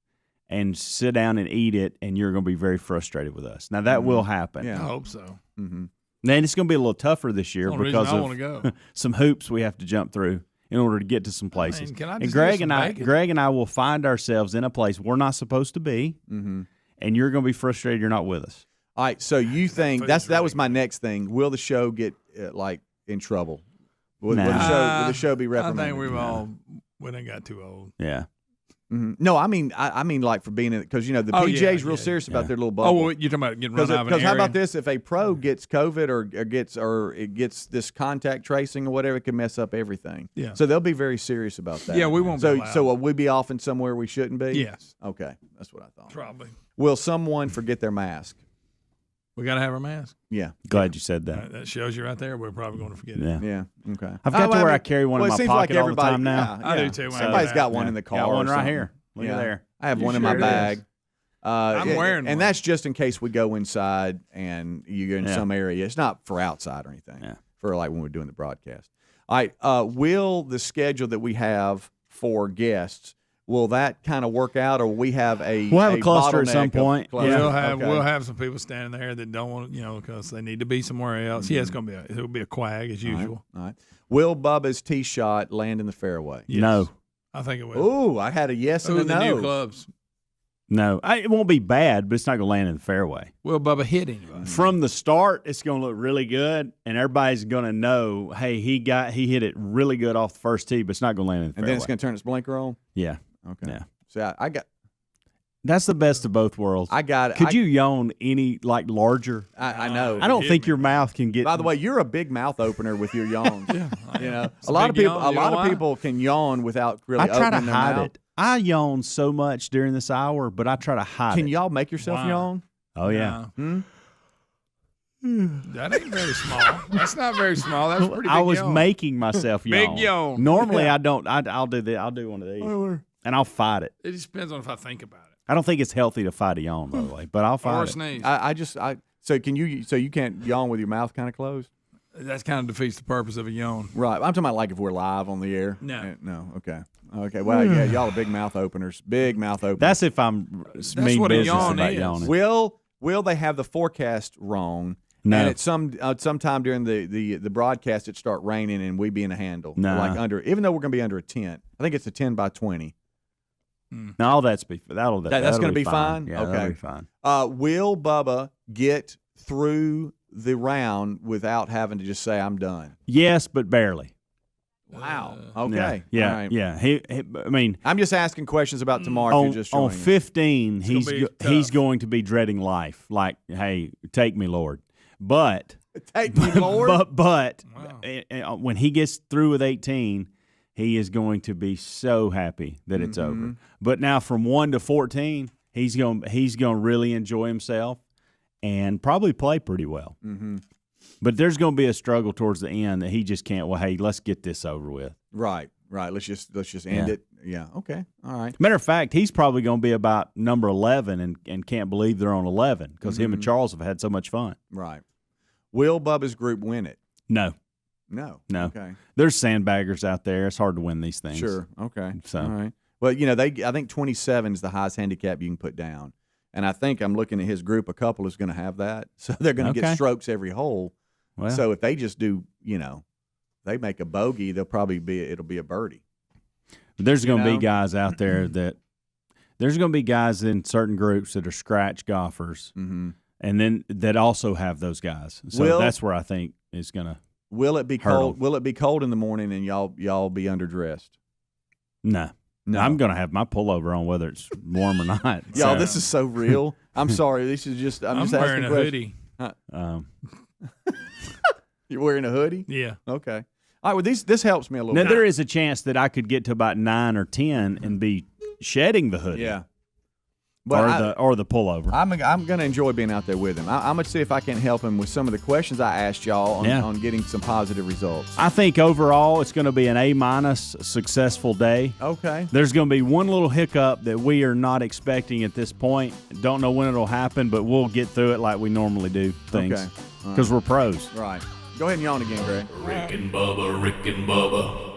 and sit down and eat it, and you're going to be very frustrated with us. Now, that will happen. I hope so. Mm-hmm. And it's going to be a little tougher this year because I want to go. some hoops we have to jump through in order to get to some places. Can I And just Greg do and some I, bacon? Greg and I will find ourselves in a place we're not supposed to be, and you're going to be frustrated you're not with us. All right, so you think that was my next thing. Will the show get in trouble? Will the show be reprimanded? I think we done got too old. Yeah. Mm-hmm. No, I mean like for being in it, because the PGA's real serious about their little bubble. Oh, well, you're talking about getting run out of an Because how area? about this? If a pro gets COVID or it gets this contact tracing or whatever, it can mess up everything. Yeah. So they'll be very serious about that. Yeah, we won't be allowed. So will we be off in somewhere we shouldn't be? Yes. Okay, that's what I thought. Probably. Will someone forget their mask? We got to have our mask. Yeah. Glad you said that. That shows you right there. We're probably going to forget it. Yeah. Yeah. Okay. I've got to where I carry one in my it seems pocket like all the time now. Yeah, I do too. Everybody's got one in the car. Got one or right something. here. Look at there. I have You one in my sure bag. I'm wearing and one. that's just in case we go inside and you're in some area. It's not for outside or anything. Yeah. For like when we're doing the broadcast. All right. Will the schedule that we have for guests, will that kind of work out, or we have We'll have a cluster at bottleneck some of point. cluster? We'll have some people standing there that don't want because they need to be somewhere else. Yeah, it'll be a quag as usual. All right. Will Bubba's tee shot land in the fairway? Yes. No. I think it will. Ooh, I had a yes and a the no. new clubs. No, it won't be bad, but it's not going to land in the fairway. Will Bubba hit anybody? From the start, it's going to look really good, and everybody's going to know, hey, he hit it really good off the first tee, but it's not going to land in the fairway. And then it's going to turn its blinker on? Yeah. Okay. Yeah. So I got. That's the best of both worlds. I got it. Could you yawn any larger? I know. I don't think your mouth can get. By the way, you're a big mouth opener with your yawns. Yeah, you know, It's a lot of big people. yawn. A You know lot of why? people can yawn without really. I try to opening their hide mouth. it. I yawn so much during this hour, but I try to hide it. Can y'all make yourself Wow. yawn? Oh yeah. No. That ain't very small. That's not very small. That's pretty big I was yawn. making myself yawn. Big yawn. Normally I don't. I'll do that. I'll do one of these, and I'll fight it. It just depends on if I think about it. I don't think it's healthy to fight a yawn, by the way, but I'll Or fight it. sneeze. So can you? So you can't yawn with your mouth kind of closed? That kind of defeats the purpose of a yawn. Right. I'm talking about like if we're live on the air. No. No. Okay. Okay. Well, yeah, y'all are big mouth openers. Big mouth openers. That's if I'm mean what a business yawn about is. yawning. Will they have the forecast wrong? No. And at sometime during the broadcast it start raining and we be in a handle. No. Like even though we're going to be under a tent. I think it's a 10 by 20. No, that's going to be fine? Yeah, Okay. that'll be fine. Will Bubba get through the round without having to just say I'm done? Yes, but barely. Wow. Okay. Yeah. All right. Yeah. I mean, I'm just asking questions about tomorrow. If on, you're just on joining us. 15, gonna be he's tough. going to be dreading life. Like, hey, take me, Lord. But Take me, Lord. but Wow. when he gets through with 18, he is going to be so happy that it's Mm-hmm. over. But now from 1 to 14, he's going to really enjoy himself and probably play pretty well. Mm-hmm. But there's going to be a struggle towards the end that he just can't. Well, hey, let's get this over with. Right. Let's just end Yeah. it. Yeah. Okay. All right. Matter of fact, he's probably going to be about number 11 and can't believe they're on 11 because him and Charles have had so much fun. Right. Will Bubba's group win it? No. No. No. Okay. There's sandbaggers out there. It's hard to win these things. Sure. Okay. So- all right. Well, I think 27 is the highest handicap you can put down, and I think I'm looking at his group. A couple is going to have that, so they're going to Okay. get strokes every hole. Well, So if they just do, they make a bogey, it'll be a birdie. there's going to know? be guys out there that there's going to be guys in certain groups that are scratch golfers, Mm-hmm. and then that also have those guys. So Will- that's where I think is going to. Will it be Hurdle. cold? Will it be cold in the morning and y'all be underdressed? No. I'm going to have my pullover on whether it's warm or not. Y'all, So, this is so real. I'm sorry. This is just I'm just wearing asking a questions. hoodie. You're wearing a hoodie? Yeah. Okay. All right. Well, this helps me a little now bit. there is a chance that I could get to about 9 or 10 and be shedding the hoodie. Yeah. But or the pullover. I'm going to enjoy being out there with him. I'm going to see if I can help him with some of the questions I asked y'all on getting some positive results. I think overall it's going to be an A- successful day. Okay. There's going to be one little hiccup that we are not expecting at this point. Don't know when it'll happen, but we'll get through it like we normally do things Okay. because we're pros. Right. Go ahead and yawn again, Greg. Rick and Bubba.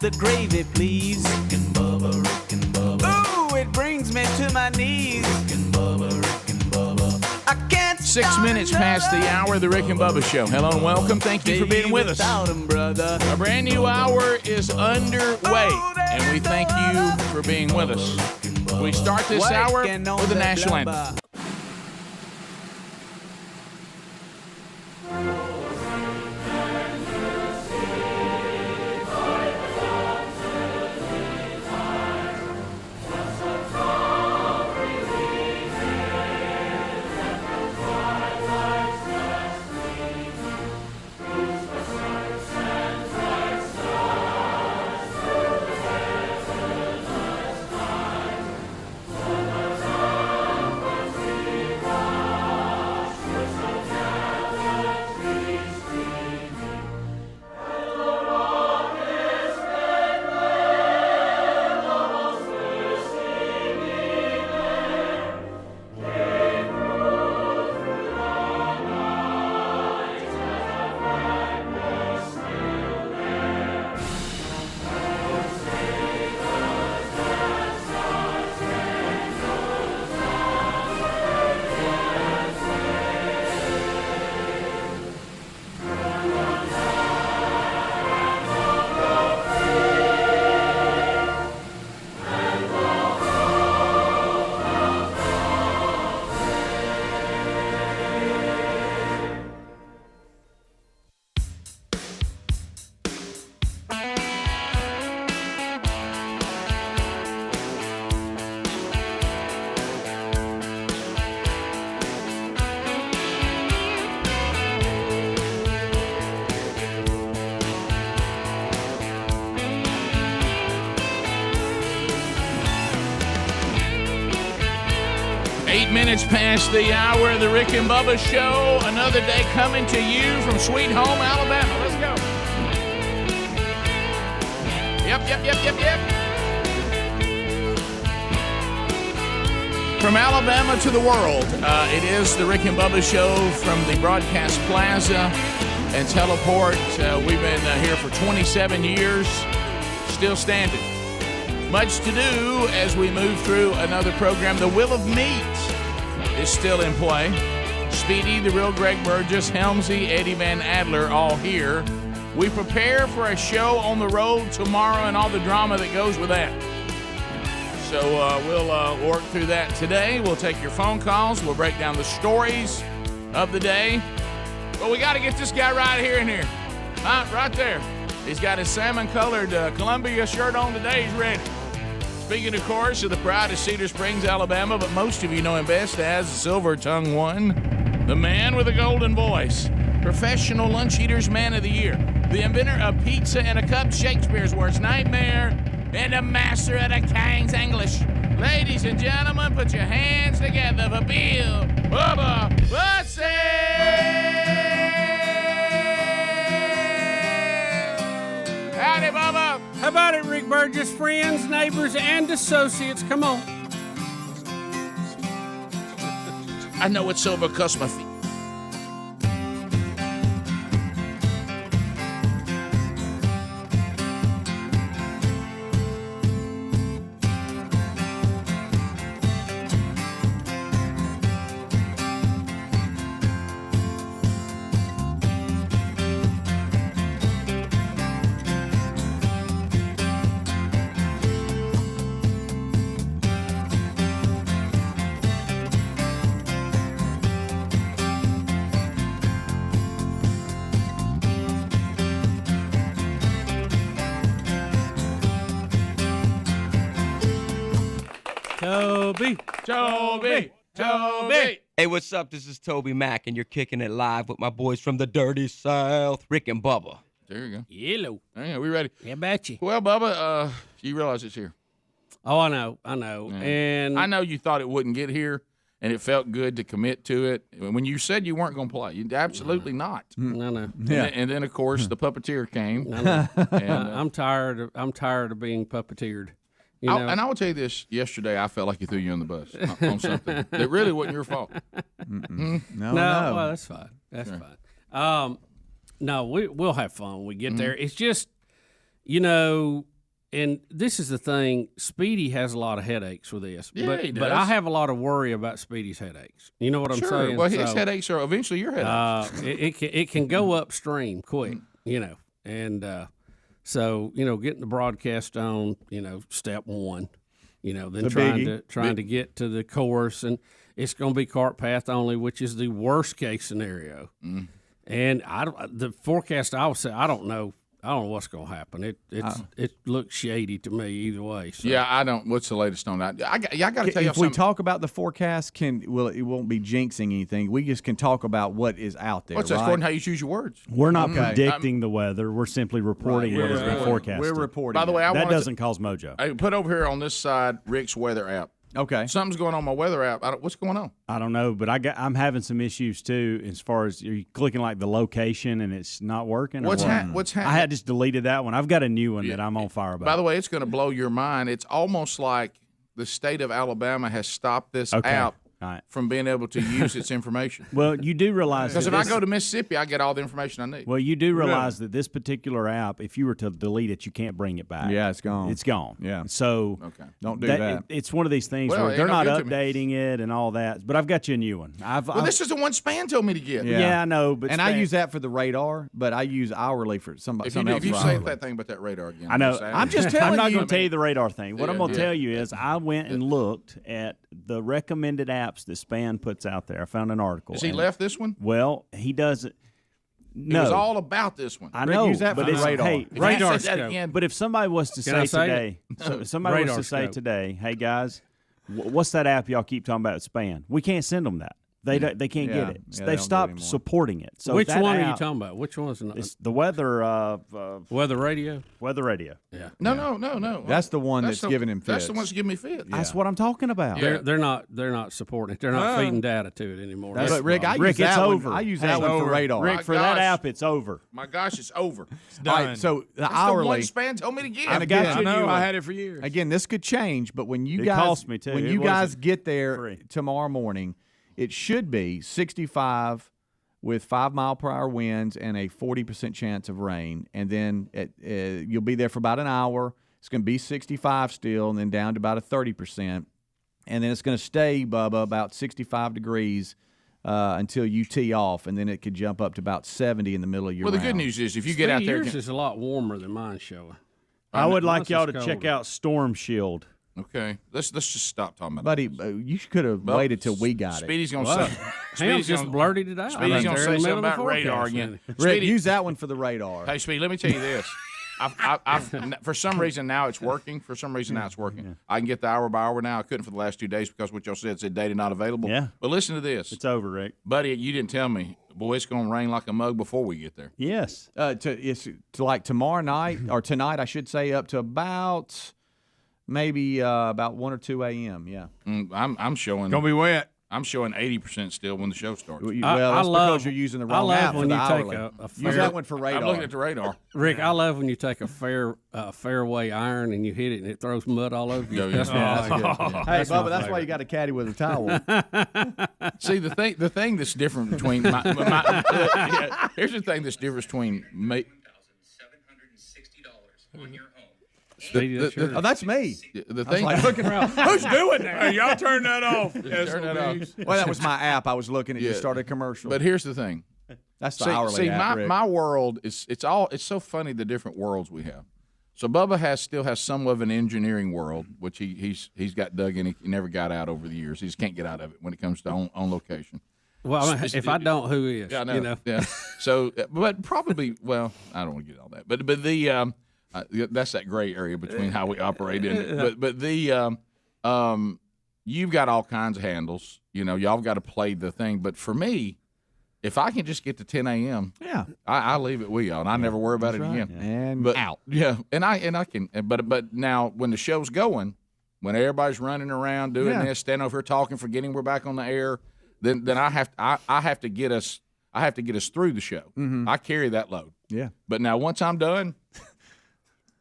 the gravy, please. Rick and Bubba, Rick and Bubba. Ooh, it brings me to my knees. Rick and Bubba, Rick and Bubba. I can't 6 minutes past the hour of the Rick and Bubba Show. Hello and welcome. Thank you for being with us. A brand new hour is underway, and we thank you for being with us. We start this hour with the national anthem. 8 minutes past the hour of the Rick and Bubba Show. Another day coming to you from Sweet Home, Alabama. Let's go. Yep. From Alabama to the world, it is the Rick and Bubba Show from the Broadcast Plaza and Teleport. We've been here for 27 years, still standing. Much to do as we move through another program. The Wheel of Meat is still in play. Speedy, the real Greg Burgess, Helmsy, Eddie Van Adler, all here. We prepare for a show on the road tomorrow and all the drama that goes with that. So we'll work through that today. We'll take your phone calls. We'll break down the stories of the day. But we got to get this guy right here and here. Right there. He's got his salmon-colored Columbia shirt on today. He's ready. Speaking, of course, of the pride of Cedar Springs, Alabama, but most of you know him best as the Silver-Tongue One, the man with a golden voice, Professional Lunch Eaters Man of the Year, the inventor of pizza in a cup, Shakespeare's worst nightmare, and the master of the King's English. Ladies and gentlemen, put your hands together for Bill Bubba Bussey! Howdy, Bubba. How about it, Rick Burgess? Friends, neighbors, and associates, come on. I know it's over because my feet. Toby. Hey, what's up? This is TobyMac, and you're kicking it live with my boys from the Dirty South, Rick and Bubba. There you go. Yellow. Yeah, we ready? How about you? Well, Bubba, you realize it's here. Oh, I know. Yeah. And I know you thought it wouldn't get here, and it felt good to commit to it. When you said you weren't going to play, you absolutely not. I know. And then, of course, the puppeteer came. I know. And, I'm tired of being puppeteered. You know? And I will tell you this: yesterday, I felt like you threw you on the bus on something that really wasn't your fault. No. Well, that's fine. That's fine. No, we'll have fun when we get there. It's just, you know, and this is the thing. Speedy has a lot of headaches with this, Yeah, but he but I does. have a lot of worry about Speedy's headaches. You know what I'm Sure. saying? Well, his So, headaches are eventually your headaches. it can go upstream quick, you know, and so you know, getting the broadcast on, you know, step one, you know, then trying to get to the course, and it's going to be cart path only, which is the worst case scenario. And the forecast I would say, I don't know what's going to happen. It looks shady to me either way. So. Yeah, I don't. What's the latest on that? I got to tell you If we something. talk about the forecast, it won't be jinxing anything. We just can talk about what is out there. What's right? according to how you choose your words? We're not predicting the weather. We're simply reporting what has been forecasted. We're reporting. By the way, that doesn't cause mojo. I put over here on this side Rick's weather app. Okay. Something's going on my weather app. What's going on? I don't know, but I'm having some issues too as far as you're clicking like the location and it's not working. What's what? happening? I had just deleted that one. I've got a new one that I'm on fire about. By the way, it's going to blow your mind. It's almost like the state of Alabama has stopped this app from being able to use its information. Well, you do realize because if I go to Mississippi, I get all the information I need. Well, you do realize that this particular app, if you were to delete it, you can't bring it back. Yeah, it's gone. It's gone. Yeah. So don't do that. It's one of these things Well, where it they're ain't not no good to me. updating it and all that. But I've got you a new one. This is the one Spann told me to get. Yeah, I know. But I use that for the radar, but I use hourly for somebody. If you say that thing about that radar again, I know. I'm just telling you. I'm not going to tell you you the radar thing. What I'm going to tell you is I went and looked at the recommended apps that Spann puts out there. I found an article. Has he left this one? Well, he doesn't. No. It was all about this one. I know, use that but for it's radar. Hey, Radar say that scope. again. But if somebody was to Can I say say today, if somebody was Radar to say scope. today, hey guys, what's that app y'all keep talking about at Spann? We can't send them that. They can't get it. Yeah, they don't do They've it stopped anymore. supporting it. So Which that one are you app- talking about? Which one's It's the weather. weather radio? Weather radio. Yeah. No. That's the one that's giving him That's fits. the one that's giving me fits. That's what I'm talking about. They're not supporting it. They're not feeding data to it anymore. But That's Rick, the I problem. use Rick, it's that one. over. I use Hey, that one for over. radar. Rick, for that app, it's over. My gosh, it's over. All right, so the That's hourly. the one Spann told me to get. And again, I know. I had it for years. Again, this could change, but when you It guys cost me, too. when It you guys wasn't get there free. tomorrow morning, it should be 65 with 5 mile per hour winds and a 40% chance of rain. And then you'll be there for about an hour. It's going to be 65 still, and then down to about a 30%. And then it's going to stay, Bubba, about 65 degrees until you tee off, and then it could jump up to about 70 in the middle of your Well, the round. good news is if you get out there, yours is a lot warmer than mine's showing. I would like Mine's y'all to is check colder. out Storm Shield. okay, let's just stop talking about Buddy, that. you could have waited till we got it. Speedy's gonna What? say. Ham just blurted it out. Speedy's Right gonna there say in the something middle of about the radar forecast, again. Rick, Speedy, use that one for the radar. hey, Speedy, let me tell you this. I've for some reason now it's working. For some reason now it's working. I can get the hour by hour now. I couldn't for the last 2 days because what y'all said data not available. Yeah. But listen to this, It's over, Rick. buddy. You didn't tell me, boy. It's gonna rain like a mug before we get there. Yes. It's to like tomorrow night or tonight, I should say, up to about maybe about 1 or 2 a.m. Yeah. I'm showing. Gonna be wet. I'm showing 80% still when the show starts. Well, I that's love- because you're using the I wrong love app for when the you take hourly. a Use fair- that one for radar. I'm looking at the radar. Rick, I love when you take a fairway iron and you hit it and it throws mud all over you. Yeah, yeah. That's Yeah, what that's I good. like. Hey, That's my Bubba, that's why favorite. you got a caddy with a towel. See the thing that's different between here's the thing that's different between me. Oh, that's me. The I was thing. like looking around. Who's doing that? Hey, y'all turn that off. Turn that off. Well, that was my app. I was looking at. Yeah. You started a commercial. But here's the thing. That's the hourly app, Rick. my world is it's so funny the different worlds we have. So Bubba still has some of an engineering world, which he's got dug in. He never got out over the years. He just can't get out of it when it comes to on location. Well, I mean, if I don't, who is? Yeah, I know. You know? Yeah. So, but probably, well, I don't want to get all that. But the that's that gray area between how we operate in it. But the you've got all kinds of handles. You know, y'all got to play the thing. But for me, if I can just get to 10 a.m., yeah, I leave it with y'all, and I never worry about it again. And But out. Yeah, and I can. But now when the show's going, when everybody's running around doing this, standing over here talking, forgetting we're back on the air, then I have to get us through the show. I carry that load. Yeah. But now once I'm done,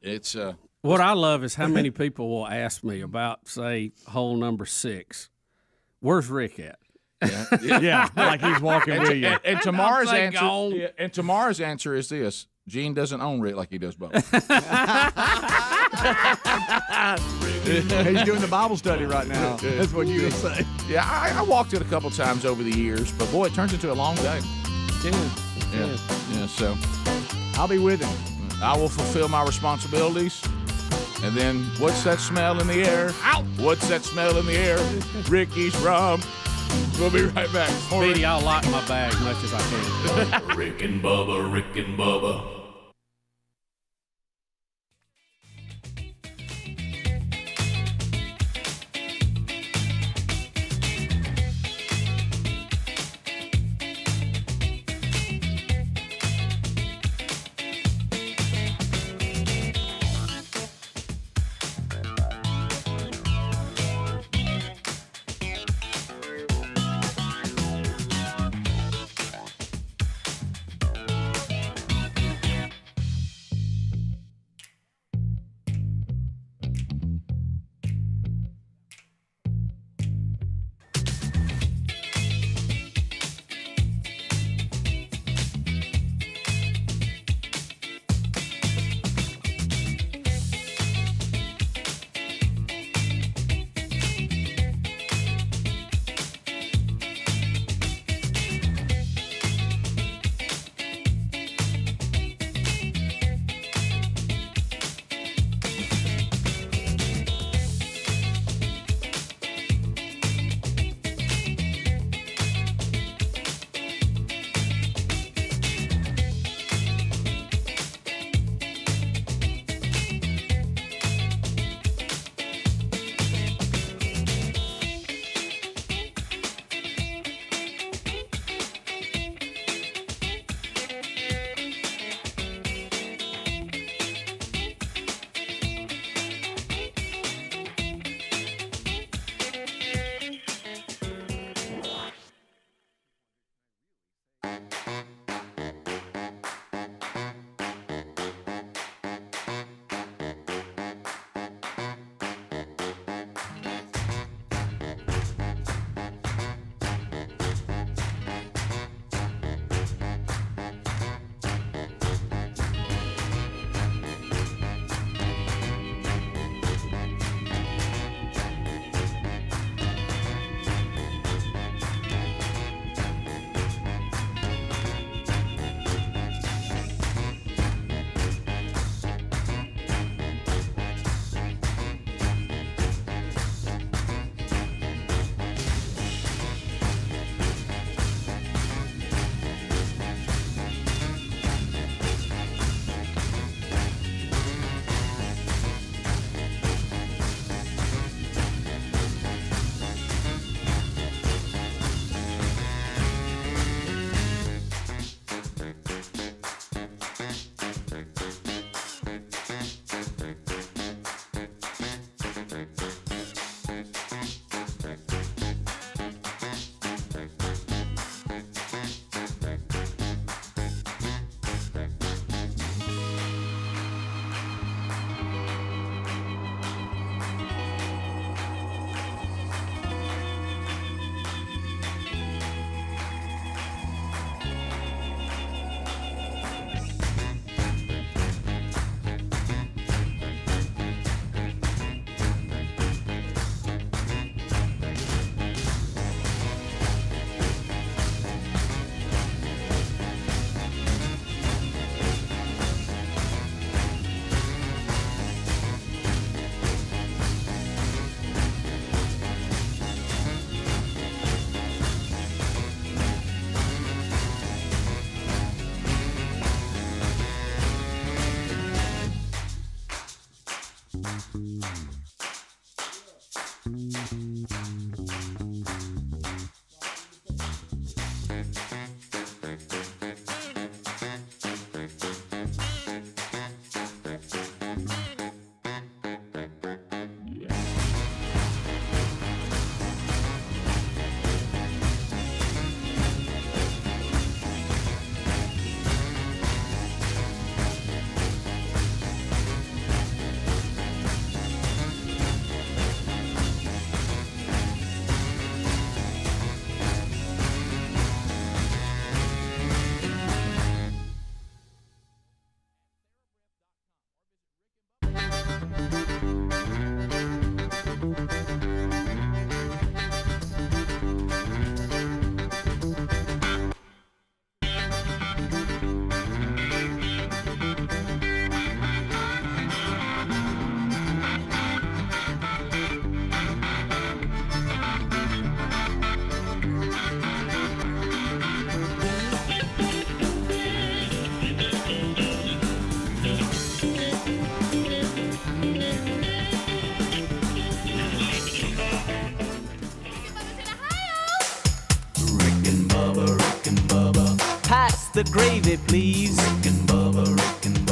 it's What I love is how many people will ask me about, say, hole number 6. Where's Rick at? Yeah, like he's walking with you. and tomorrow's Don't say answer. gone. And tomorrow's answer is this: Gene doesn't own Rick like he does Bubba. He's doing the Bible study right now. That's what you would say. Yeah, I walked it a couple times over the years, but boy, it turns into a long day. Yeah. So I'll be with him. I will fulfill my responsibilities. And then, what's that smell in the air? Ow! What's that smell in the air? Ricky's rum. We'll be right back. Speedy, I'll lock my bag as much as I can. Rick and Bubba, Rick and Bubba. the gravy, please.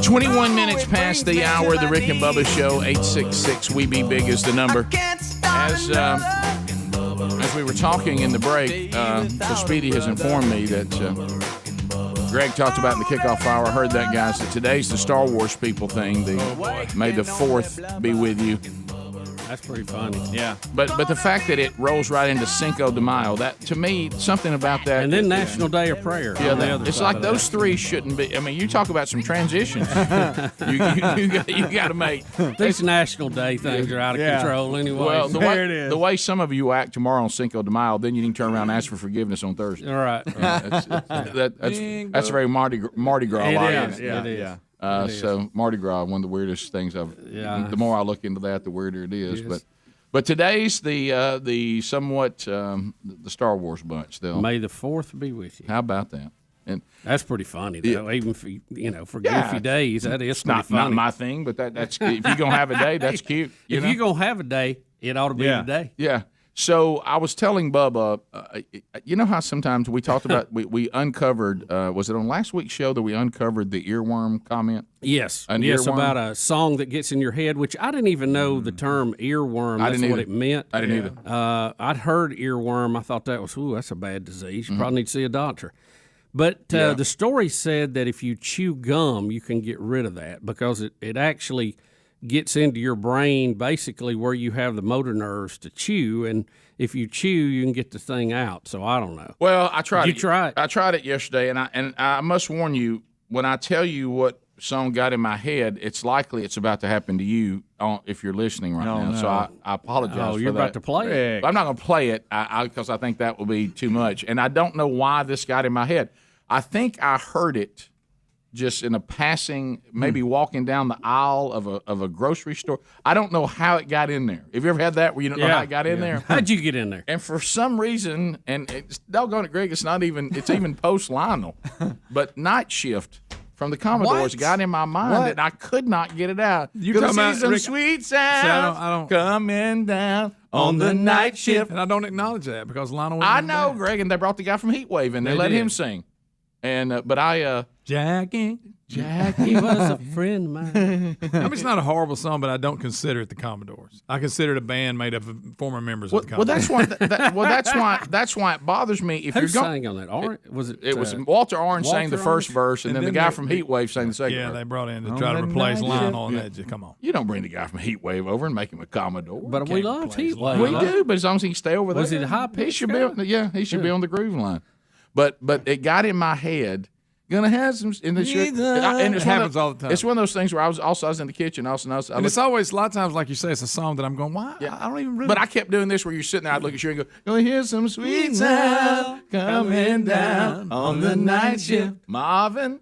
21 minutes past the hour of the Rick and Bubba Show. 866-WE-BE-BIG is the number. As we were talking in the break, so Speedy has informed me that Greg talked about in the kickoff hour. I heard that, guys, that today's the Star Wars people thing. May the 4th be with you. That's pretty funny. Yeah. But the fact that it rolls right into Cinco de Mayo, that to me, something about that. And then National Day of Prayer. Yeah, it's like those three shouldn't be. I mean, you talk about some transitions. you got to make. These National Day things are out of control anyway. Well, the way some of you act tomorrow on Cinco de Mayo, then you can turn around and ask for forgiveness on Thursday. All right. That's very Mardi Gras. It is. So Mardi Gras, one of the weirdest things I've. Yeah. The more I look into that, the weirder it is. But today's the somewhat the Star Wars bunch. May the 4th be with you. How about that? And that's pretty funny, though. Even for goofy days, that is pretty funny. Not my thing, but that's if you're gonna have a day, that's cute. If you're gonna have a day, it ought to be today. Yeah. So I was telling Bubba, you know how sometimes we talked about we uncovered. Was it on last week's show that we uncovered the earworm comment? Yes, earworm? About a song that gets in your head, which I didn't even know the term earworm. That's what it meant. I didn't either. I'd heard earworm. I thought that was that's a bad disease. You probably need to see a doctor. But the story said that if you chew gum, you can get rid of that because it actually gets into your brain basically where you have the motor nerves to chew, and if you chew, you can get the thing out. So I don't know. Well, I tried. You tried? I tried it yesterday, and I must warn you, when I tell you what song got in my head, it's likely it's about to happen to you if you're listening right now. No. So I apologize. Oh, you're about to play it. I'm not going to play it because I think that will be too much, and I don't know why this got in my head. I think I heard it just in a passing, maybe walking down the aisle of a grocery store. I don't know how it got in there. Have you ever had that where you don't know how it got in there? How'd you get in there? And for some reason, and it's doggone it, Greg, it's even post Lionel, but Night Shift from the Commodores got in my mind and I could not get it out. You talking about some sweet sound I don't coming down on the night shift. And I don't acknowledge that because Lionel was I know, Greg, and they brought the guy from Heatwave and they let him sing. And but Jackie was a friend of mine. I mean, it's not a horrible song, but I don't consider it the Commodores. I consider it a band made up of former members of the Commodores. That's why it bothers me. If Who you're sang on that? It was Walter Orange sang the first verse, and then the guy from Heatwave sang the second. Yeah, verse. they brought in to try to replace Lionel. And that come on, you don't bring the guy from Heatwave over and make him a Commodore. But we love Heatwave. We do, but as long as he can stay over there, was it high pitch? He should be. He should be on the groove line. But it got in my head. Gonna have some in the shirt. And it happens all the time. It's one of those things where I was in the kitchen. And it's always a lot of times, like you say, it's a song that I'm going, why? Yeah. I don't even really. But I kept doing this where you're sitting there. I'd look at you and go, "Gonna hear some sweet sound coming down on the night shift." Marvin.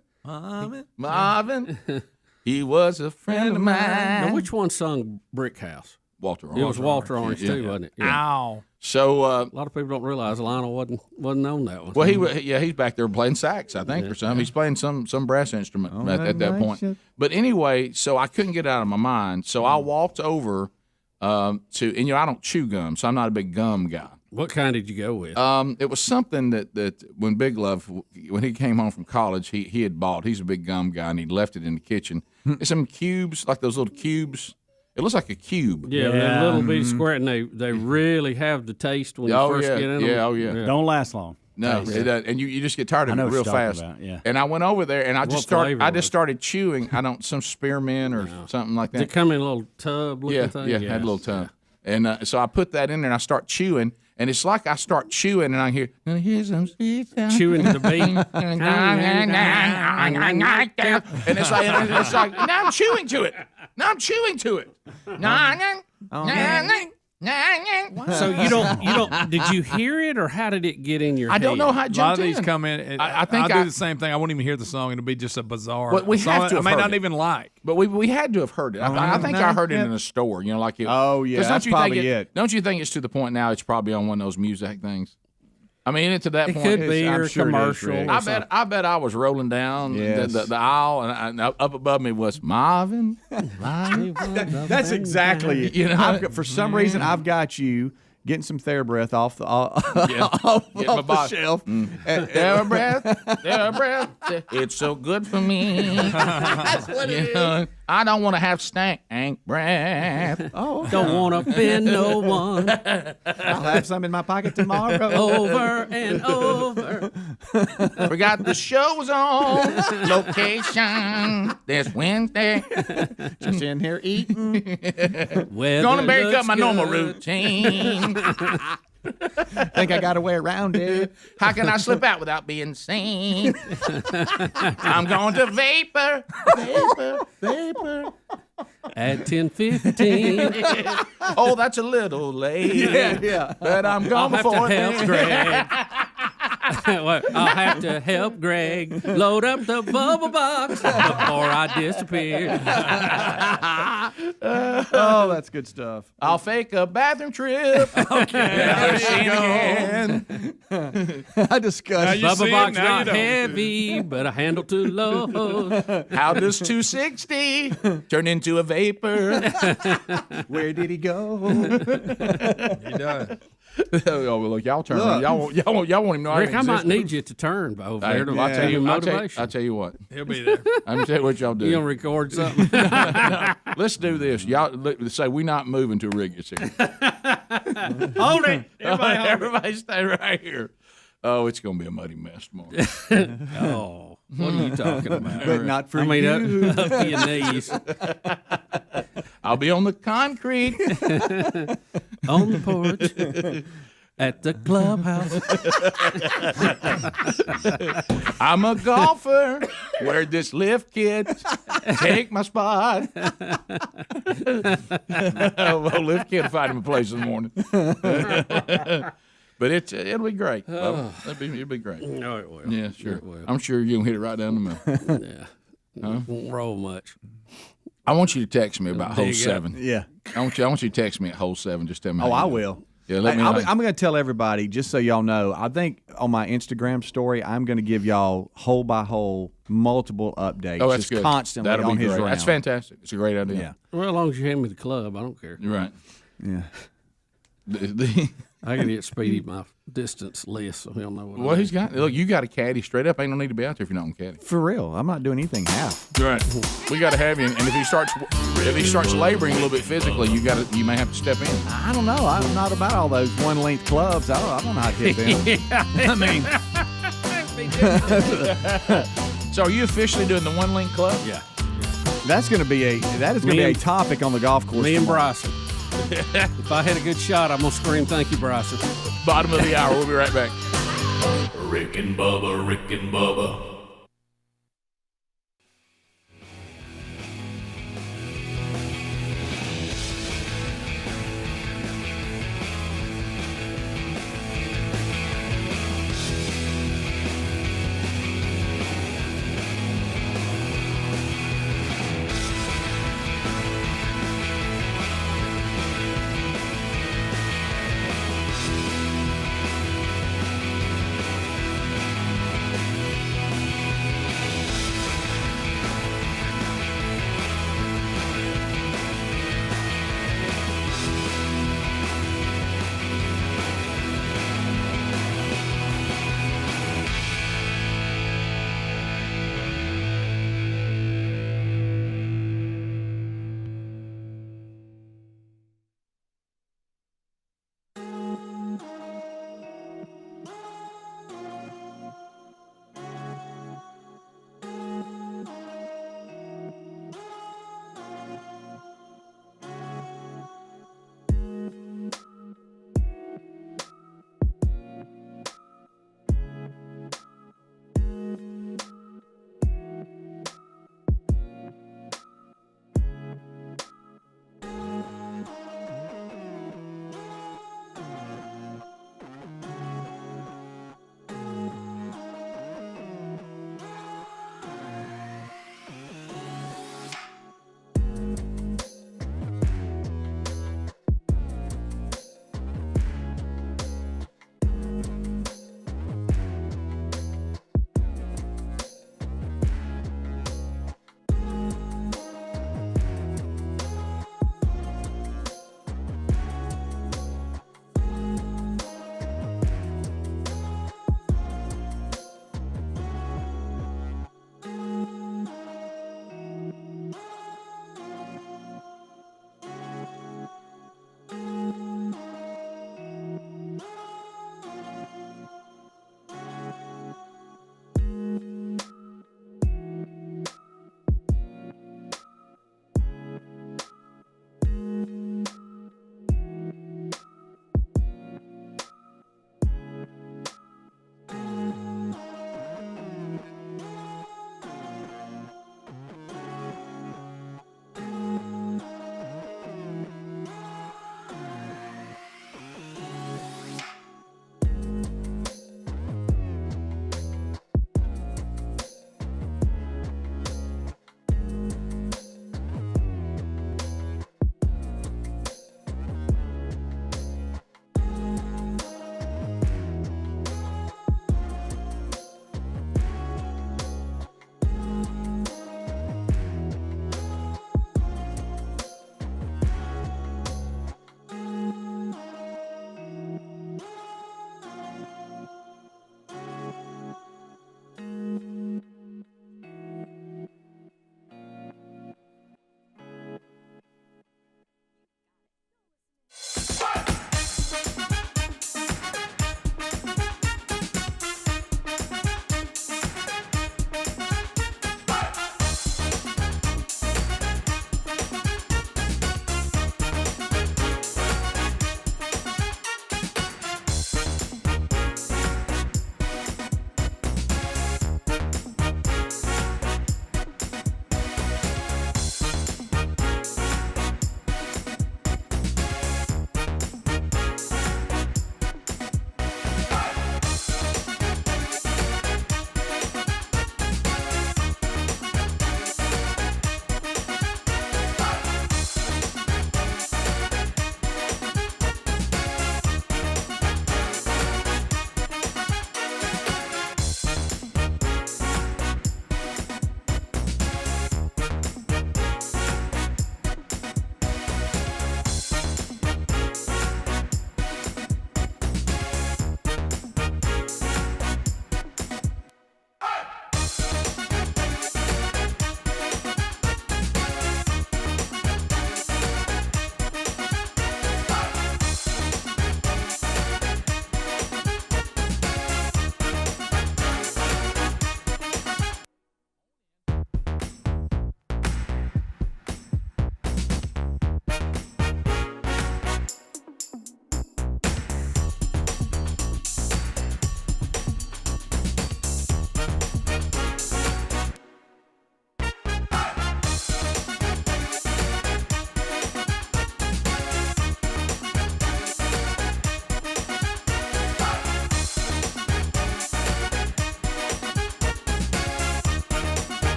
He was a friend of mine. Now, which one sung Brick House? Walter Orange. It was Walter Orange too, wasn't it? Yeah. Ow. So a lot of people don't realize Lionel wasn't on that one. Well, he's back there playing sax, I think, or something. He's playing some brass instrument at that point. But anyway, so I couldn't get it out of my mind. So I walked over I don't chew gum, so I'm not a big gum guy. What kind did you go with? It was something that when Big Love, when he came home from college, he had bought. He's a big gum guy, and he left it in the kitchen. It's some cubes, like those little cubes. It looks like a cube. Yeah, they're little bitty square, and they really have the taste when you first get in them. Yeah. Don't last long. No, it does, and you just get tired of it real fast. About, And I went over there, and I just started chewing. Some spearmint or something like that. Did it come in a little tub looking thing? Yeah, had a little tub. And so I put that in there, and I start chewing. And it's like I start chewing, and I hear some sweet sound. Chewing to the beat. And it's like now I'm chewing to it. So you don't. Did you hear it, or how did it get in your head? I don't know how it jumped in. A lot of these come in. I think I'll do the same thing. I won't even hear the song. It'll be just a bizarre But we song have to I may have not heard it. even like. But we had to have heard it. I think I heard it in a store. Like it. Oh yeah, that's probably it. Don't you think it's to the point now? It's probably on one of those music things. I mean, to that point, it could be or commercial. I bet I was rolling down the aisle, and up above me was Marvin. That's exactly it. For some reason, I've got you. getting some TheraBreath off the Yeah. off Get my the box. shelf. TheraBreath. It's so good for me. That's what it is. I don't want to have stank breath. Oh, Don't want to offend no one. I'll have some in my pocket tomorrow. Over and over. Forgot the show was on location this Wednesday. Just in here eating. Gonna break up my normal routine. Think I got a way around it. How can I slip out without being seen? I'm going to vapor. At 10:15. Oh, that's a little late. Yeah. But I'm I'll going have before to help then. Greg. I'll have to help Greg load up the bubble box before I disappear. Oh, that's good stuff. I'll fake a bathroom trip. There you go. I discussed. Bubble box not heavy, but a handle too low. How does 260 turn into a vapor? Where did he go? He does. Oh, well, look, y'all turn. Y'all won't even know. Rick, I might need you to turn over there to I'll tell you. motivation. I'll tell you what. He'll be there. I'm gonna tell you what y'all do. You gonna record something? No, let's do this. Y'all say we're not moving till Rick gets here. Hold it. Everybody stay right here. Oh, it's gonna be a muddy mess tomorrow. Oh, what are you talking about? But not for I mean, you. up to your knees. I'll be on the concrete. On the porch. At the clubhouse. I'm a golfer. Where'd this lift, kids? Take my spot. Well, lift kid will find him a place in the morning. But it'll be great. It'll be great. No, it will. Yeah, sure. It will. I'm sure you're gonna hit it right down the middle. Yeah. Huh? Won't roll much. I want you to text me about hole 7. Yeah. I want you to text me at hole 7. Just tell me. Oh, how I you do. will. Yeah, let me know. I'm going to tell everybody, just so y'all know, I think on my Instagram story, I'm going to give y'all hole by hole multiple updates. Oh, that's just good. constantly That'll on be his great. round. That's fantastic. It's a great idea. Yeah. Well, as long as you hand me the club, I don't care. You're right. Yeah. I can get Speedy my distance list, so he'll know what. Well, he's got. Look, you got a caddy straight up. Ain't no need to be out there if you're not on caddy. For real. I'm not doing anything half. Right. We got to have you. And if he starts laboring a little bit physically, you may have to step in. I don't know. I'm not about all those one-length clubs. I don't know how to hit them. I mean, So are you officially doing the one link club? Yeah. that is going to be a topic on the golf course. Me and tomorrow. Bryson. If I hit a good shot, I'm gonna scream, "Thank you, Bryson." Bottom of the hour. We'll be right back. Rick and Bubba, Rick and Bubba.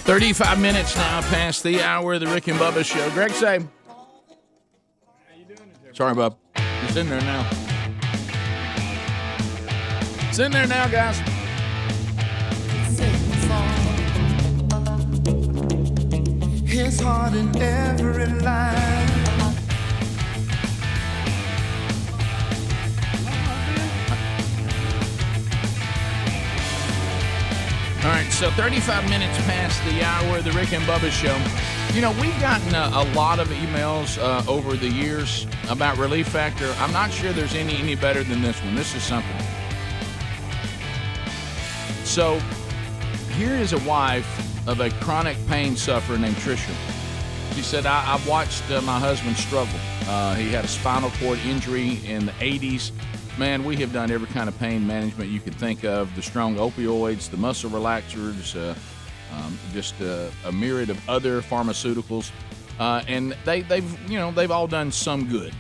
35 minutes now past the hour of the Rick and Bubba Show. Greg, say. Sorry, Bub. It's in there now. It's in there now, guys. His heart in every line. All right, so 35 minutes past the hour of the Rick and Bubba Show. You know, we've gotten a lot of emails over the years about Relief Factor. I'm not sure there's any better than this one. This is something. So, here is a wife of a chronic pain sufferer named Trisha. She said, I've watched my husband struggle. He had a spinal cord injury in the 80s. Man, we have done every kind of pain management you can think of, the strong opioids, the muscle relaxers, just a myriad of other pharmaceuticals. And they've all done some good,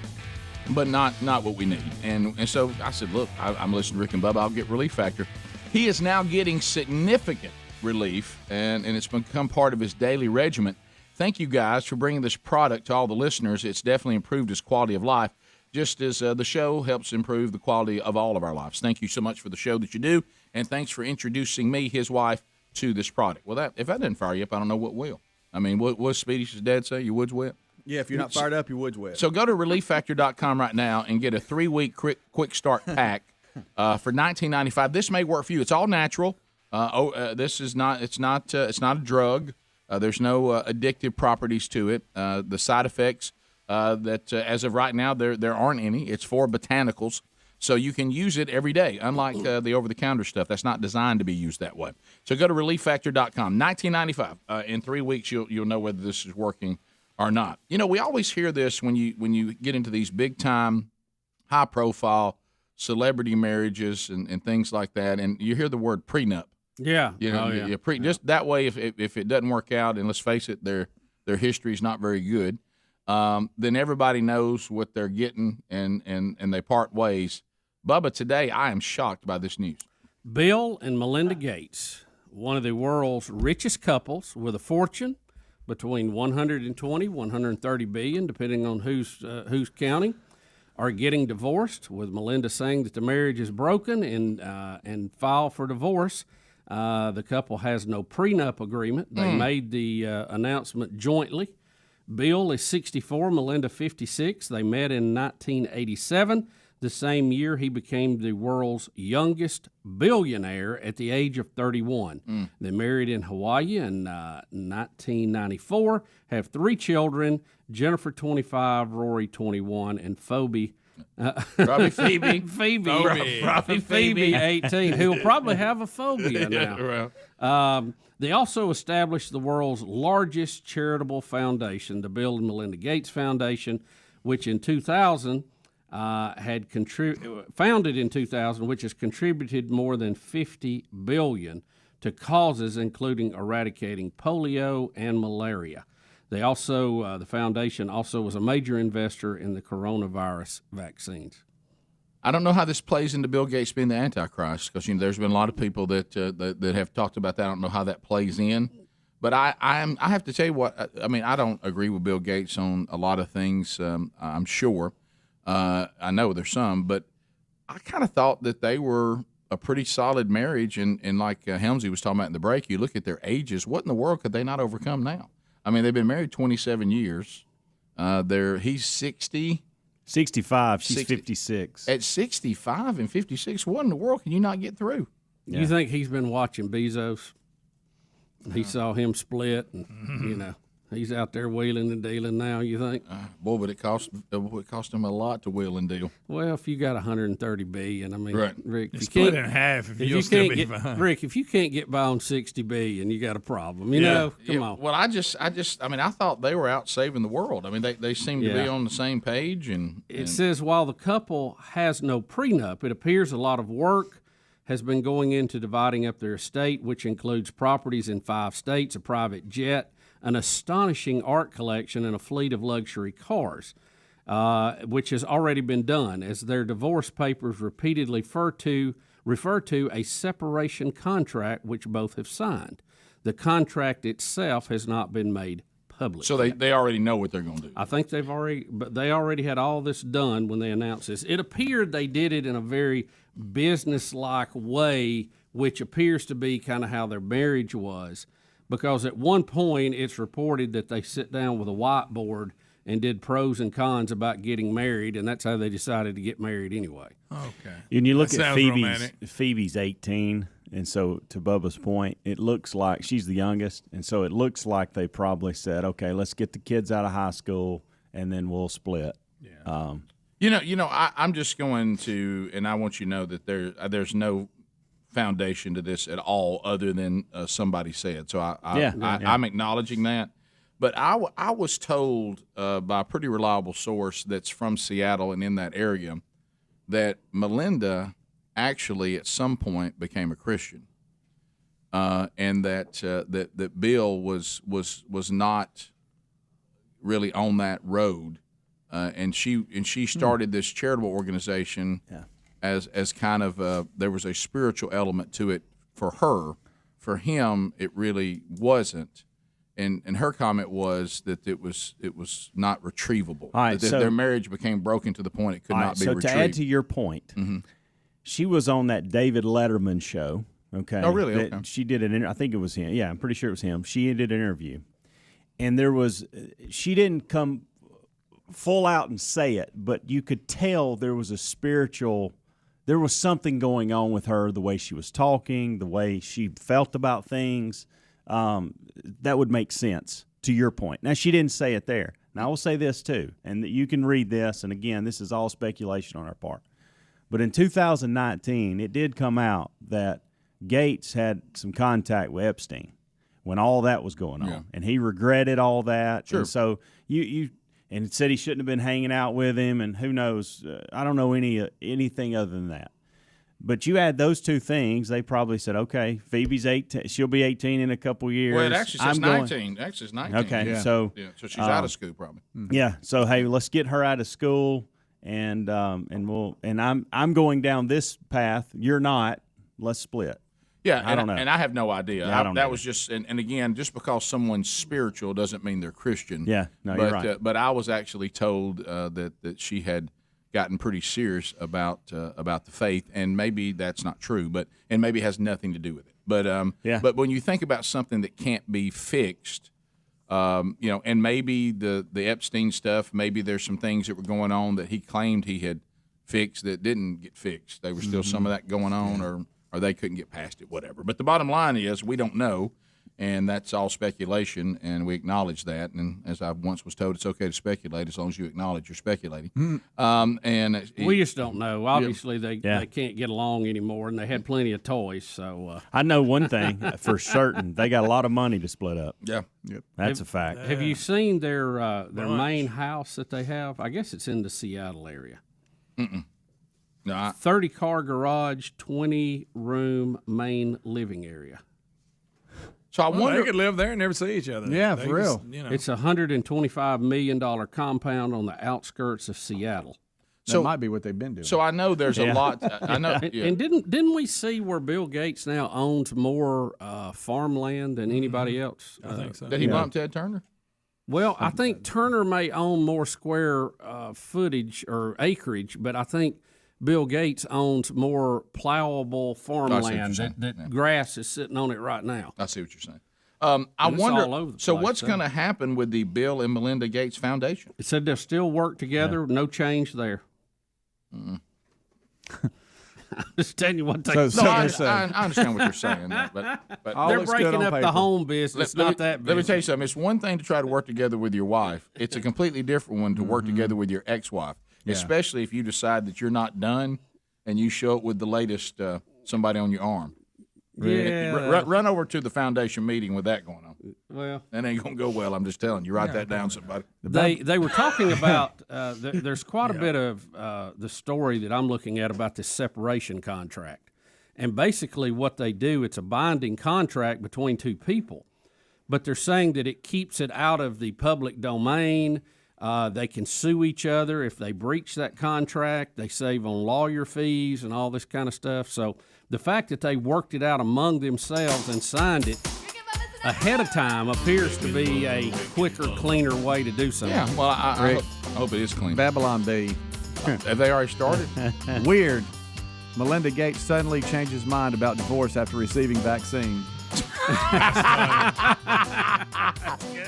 but not what we need. And so I said, look, I'm listening to Rick and Bubba. I'll get Relief Factor. He is now getting significant relief, and it's become part of his daily regimen. Thank you guys for bringing this product to all the listeners. It's definitely improved his quality of life, just as the show helps improve the quality of all of our lives. Thank you so much for the show that you do, and thanks for introducing me, his wife, to this product. Well, if that didn't fire you up, I don't know what will. I mean, what Speedy's dad say? Your wood's wet? Yeah, if you're not fired up, your wood's wet. So go to ReliefFactor.com right now and get a 3-week quick start pack for $19.95. This may work for you. It's all natural. This is not. It's not a drug. There's no addictive properties to it. The side effects that as of right now there aren't any. It's for botanicals, so you can use it every day. Unlike the over-the-counter stuff, that's not designed to be used that way. So go to ReliefFactor.com. $19.95. In 3 weeks, you'll know whether this is working or not. You know, we always hear this when you get into these big-time, high-profile celebrity marriages and things like that, and you hear the word prenup. Yeah. You know, just that way, if it doesn't work out, and let's face it, their history is not very good, then everybody knows what they're getting, and they part ways. Bubba, today I am shocked by this news. Bill and Melinda Gates, one of the world's richest couples with a fortune between 120, 130 billion, depending on who's counting, are getting divorced, with Melinda saying that the marriage is broken and file for divorce. The couple has no prenup agreement. They made the announcement jointly. Bill is 64, Melinda 56. They met in 1987. The same year, he became the world's youngest billionaire at the age of 31. They married in Hawaii in 1994, have 3 children, Jennifer 25, Rory 21, and Phoebe. Probably Phoebe. Phoebe 18, who will probably have a phobia now. They also established the world's largest charitable foundation, the Bill and Melinda Gates Foundation, which in 2000 founded in 2000, which has contributed more than $50 billion to causes including eradicating polio and malaria. They also, the foundation also was a major investor in the coronavirus vaccines. I don't know how this plays into Bill Gates being the Antichrist, because there's been a lot of people that have talked about that. I don't know how that plays in, but I have to tell you what. I mean, I don't agree with Bill Gates on a lot of things. I'm sure. I know there's some, but I kind of thought that they were a pretty solid marriage. And like Helmsy was talking about in the break, you look at their ages. What in the world could they not overcome now? I mean, they've been married 27 years. He's 60. 65. She's 56. At 65 and 56, what in the world can you not get through? Yeah. You think he's been watching Bezos? He saw him split, and he's out there wheeling and dealing now. You think? Boy, but it cost him a lot to wheel and deal. Well, if you got 130 billion, I mean, right. Rick, you split it in half. If you still be fine. Rick, if you can't get by on 60 billion, you got a problem. You know, come on. Well, I thought they were out saving the world. I mean, they seem to be on the same page. And it says while the couple has no prenup, it appears a lot of work has been going into dividing up their estate, which includes properties in 5 states, a private jet, an astonishing art collection, and a fleet of luxury cars, which has already been done, as their divorce papers repeatedly refer to a separation contract which both have signed. The contract itself has not been made public. So they already know what they're going to do. I think they already had all this done when they announced this. It appeared they did it in a very business-like way, which appears to be kind of how their marriage was, because at one point it's reported that they sit down with a whiteboard and did pros and cons about getting married, and that's how they decided to get married anyway. Okay. And you look That at sounds romantic. Phoebe's 18, and so to Bubba's point, it looks like she's the youngest, and so it looks like they probably said, okay, let's get the kids out of high school, and then we'll split. Yeah. I'm just going to, and I want you to know that there's no foundation to this at all, other than somebody said. So I'm acknowledging that. But I was told by a pretty reliable source that's from Seattle and in that area that Melinda actually at some point became a Christian, and that Bill was not really on that road, and she started this charitable organization as kind of there was a spiritual element to it for her. For him, it really wasn't. And her comment was that it was not retrievable. All right, that their marriage became broken to the point it could not be retrieved. So to add to your point, she was on that David Letterman show. Okay. Oh, really? Okay. She did an I think it was him. Yeah, I'm pretty sure it was him. She did an interview, and she didn't come full out and say it, but you could tell there was there was something going on with her, the way she was talking, the way she felt about things. That would make sense to your point. Now, she didn't say it there. Now, I will say this too, and you can read this, and again, this is all speculation on our part. But in 2019, it did come out that Gates had some contact with Epstein when all that was going on, and he regretted all that. Sure. And so and said he shouldn't have been hanging out with him, and who knows? I don't know anything other than that. But you add those two things, they probably said, okay, Phoebe's 18. She'll be 18 in a couple years. Well, it actually says 19. Actually, it's 19. Okay, yeah. so she's out of school probably. Yeah, so hey, let's get her out of school, and I'm going down this path. You're not. Let's split. Yeah, I don't know, and I have no idea. Yeah, I don't know. That was just, and again, just because someone's spiritual doesn't mean they're Christian. Yeah, no, you're right. But I was actually told that she had gotten pretty serious about the faith, and maybe that's not true, and maybe it has nothing to do with it. But when you think about something that can't be fixed, and maybe the Epstein stuff, maybe there's some things that were going on that he claimed he had fixed that didn't get fixed. There was still some of that going on, or they couldn't get past it, whatever. But the bottom line is we don't know. And that's all speculation, and we acknowledge that. And as I once was told, it's okay to speculate as long as you acknowledge you're speculating. We just don't know. Obviously, they can't get along anymore, and they had plenty of toys. So I know one thing for certain: they got a lot of money to split up. Yeah, that's a fact. Have you seen their main house that they have? I guess it's in the Seattle area. No, 30-car garage, 20-room main living area. So I wonder, they could live there and never see each other. Yeah, They for real. just, It's a $125 million compound on the outskirts of Seattle. That might be what they've been doing. So I know there's a lot. I know. Yeah. And didn't we see where Bill Gates now owns more farmland than anybody else? I think so. Did he bump Ted Turner? Well, I think Turner may own more square footage or acreage, but I think Bill Gates owns more plowable farmland that grass is sitting on it right now. I see what you're saying. I wonder. So what's going to happen with the Bill and Melinda Gates Foundation? It said they'll still work together. Yeah. No change there. I'm just telling you what they I understand what you're saying, but they're breaking up the home business, not that business. Let me tell you something. It's one thing to try to work together with your wife. It's a completely different one to work together with your ex-wife. Yeah. Especially if you decide that you're not done and you show up with the latest somebody on your arm. Yeah. Run over to the foundation meeting with that going on. Well, that ain't going to go well. I'm just telling you. Write that down, somebody. They were talking about, there's quite a bit of the story that I'm looking at about this separation contract. And basically what they do, it's a binding contract between two people. But they're saying that it keeps it out of the public domain. They can sue each other if they breach that contract. They save on lawyer fees and all this kind of stuff. So the fact that they worked it out among themselves and signed it, ahead of time appears to be a quicker, cleaner way to do something. Yeah, well, I Rick. hope it is clean. Babylon Bee. Have they already started? Weird. Melinda Gates suddenly changes mind about divorce after receiving vaccine.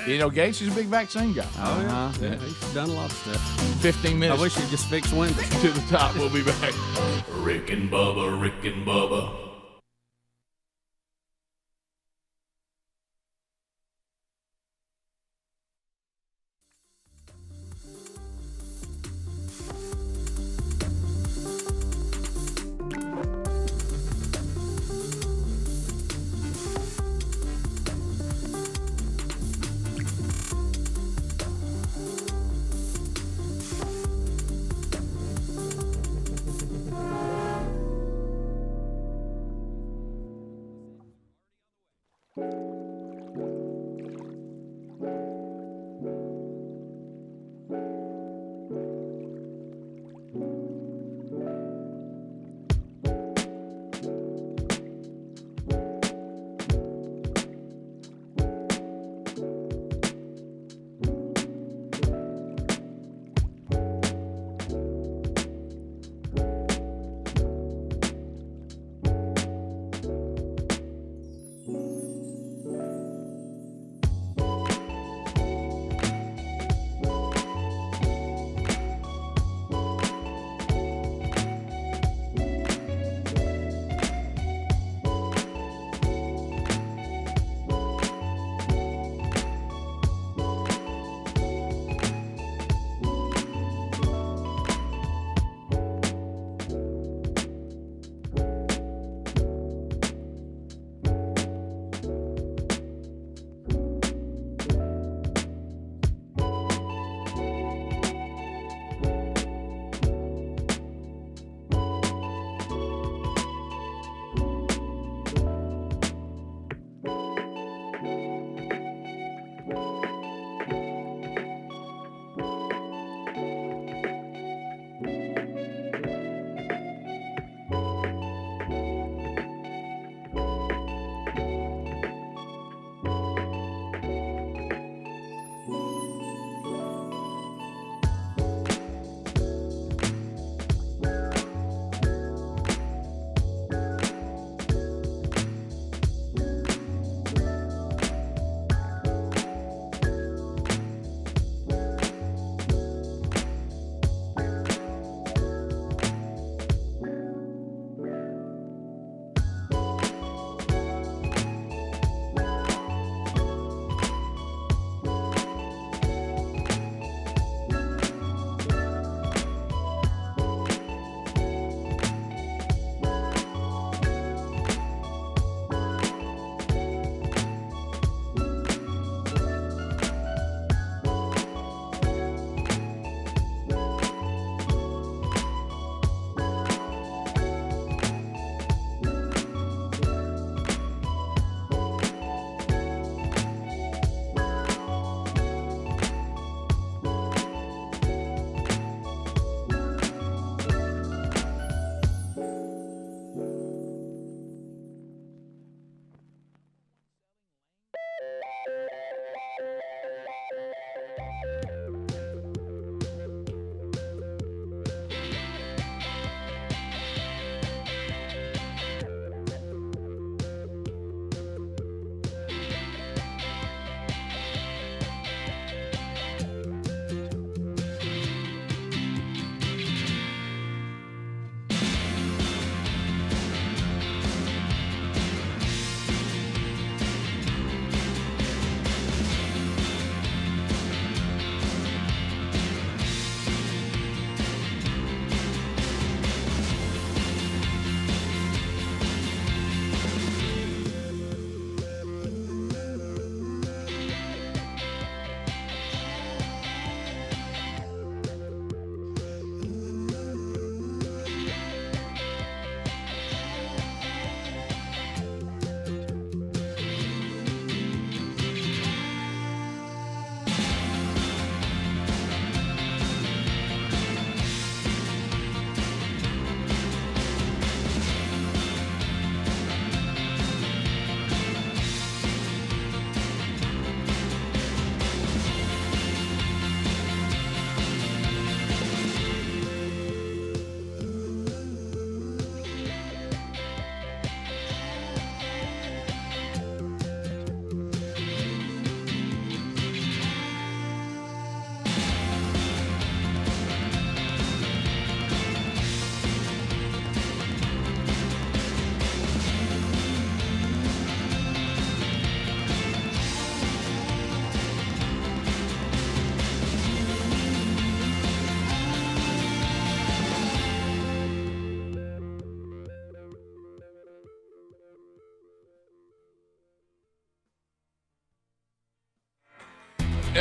You know, Gates is a big vaccine guy. Oh, yeah. He's done a lot of stuff. 15 minutes. I wish he'd just fix windows. To the top. We'll be back. Rick and Bubba, Rick and Bubba.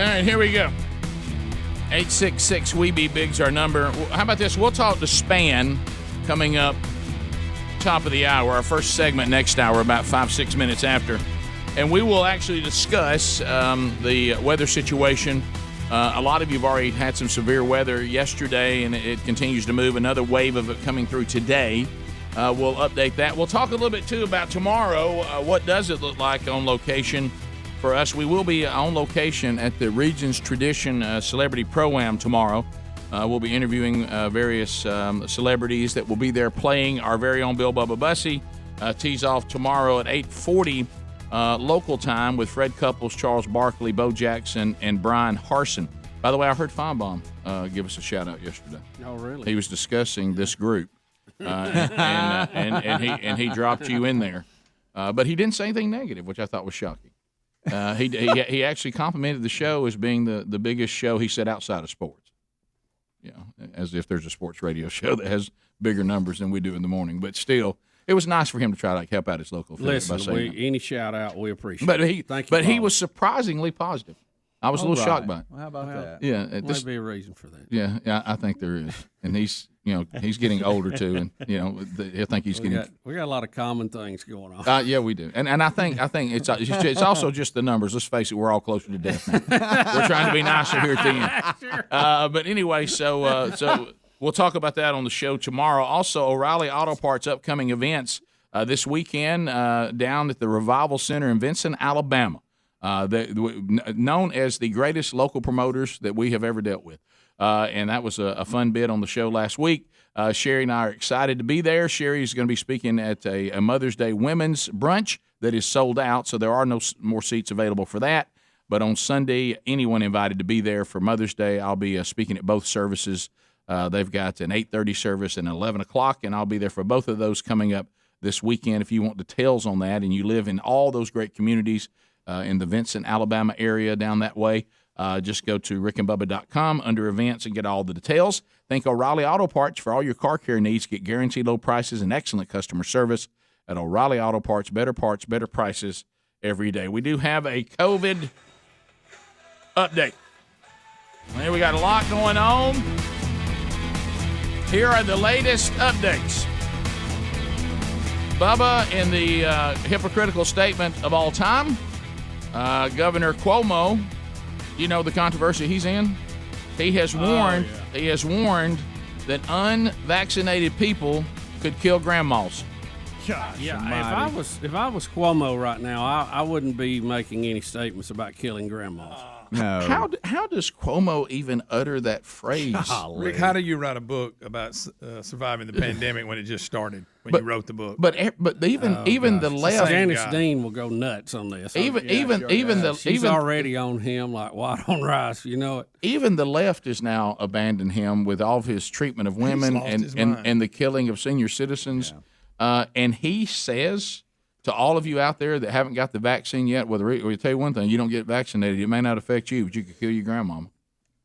right, here we go. 866 We Be Big's our number. How about this? We'll talk to Spann coming up top of the hour, our first segment next hour, about 5-6 minutes after. And we will actually discuss the weather situation. A lot of you have already had some severe weather yesterday, and it continues to move. Another wave of it coming through today. We'll update that. We'll talk a little bit, too, about tomorrow. What does it look like on location for us? We will be on location at the Regions Tradition Celebrity Pro-Am tomorrow. We'll be interviewing various celebrities that will be there playing. Our very own Bill Bubba Bussey tees off tomorrow at 8:40 local time with Fred Couples, Charles Barkley, Bo Jackson, and Brian Harson. By the way, I heard Feinbaum give us a shout-out yesterday. Oh, really? He was discussing this group, and he dropped you in there. But he didn't say anything negative, which I thought was shocking. He actually complimented the show as being the biggest show, he said, outside of sports. You know, as if there's a sports radio show that has bigger numbers than we do in the morning. But still, it was nice for him to try to help out his local affiliate. Listen, any shout out we appreciate. But he was surprisingly positive. I was a little shocked by it. Well, how about that? Yeah, might be a reason for that. Yeah, I think there is, and he's getting older too, and I think he's getting. We got a lot of common things going on. Yeah, we do, and I think it's also just the numbers. Let's face it, we're all closer to death now. We're trying to be nicer here at the end. Sure. But anyway, so we'll talk about that on the show tomorrow. Also, O'Reilly Auto Parts upcoming events this weekend down at the Revival Center in Vincent, Alabama. Known as the greatest local promoters that we have ever dealt with. And that was a fun bit on the show last week. Sherry and I are excited to be there. Sherry is going to be speaking at a Mother's Day women's brunch that is sold out, so there are no more seats available for that. But on Sunday, anyone invited to be there for Mother's Day. I'll be speaking at both services. They've got an 8:30 service and an 11 o'clock, and I'll be there for both of those coming up this weekend. If you want details on that and you live in all those great communities, in the Vincent, Alabama area down that way, just go to rickandbubba.com under events and get all the details. Think O'Reilly Auto Parts for all your car care needs. Get guaranteed low prices and excellent customer service at O'Reilly Auto Parts. Better parts, better prices every day. We do have a COVID update. Here we got a lot going on. Here are the latest updates. Bubba, in the hypocritical statement of all time, Governor Cuomo, you know the controversy he's in. He has warned. He has warned that unvaccinated people could kill grandmas. Gosh, yeah, if I was Cuomo right now, I wouldn't be making any statements about killing grandmas. No. How does Cuomo even utter that phrase? Rick, how do you write a book about surviving the pandemic when it just started? You wrote the book, but even the left, Janice Dean will go nuts on this. She's already on him like white on rice. You know it. Even the left has now abandoned him with all of his treatment of women and the killing of senior citizens. Yeah. And he says to all of you out there that haven't got the vaccine yet, we'll tell you one thing: you don't get vaccinated, it may not affect you, but you could kill your grandmama.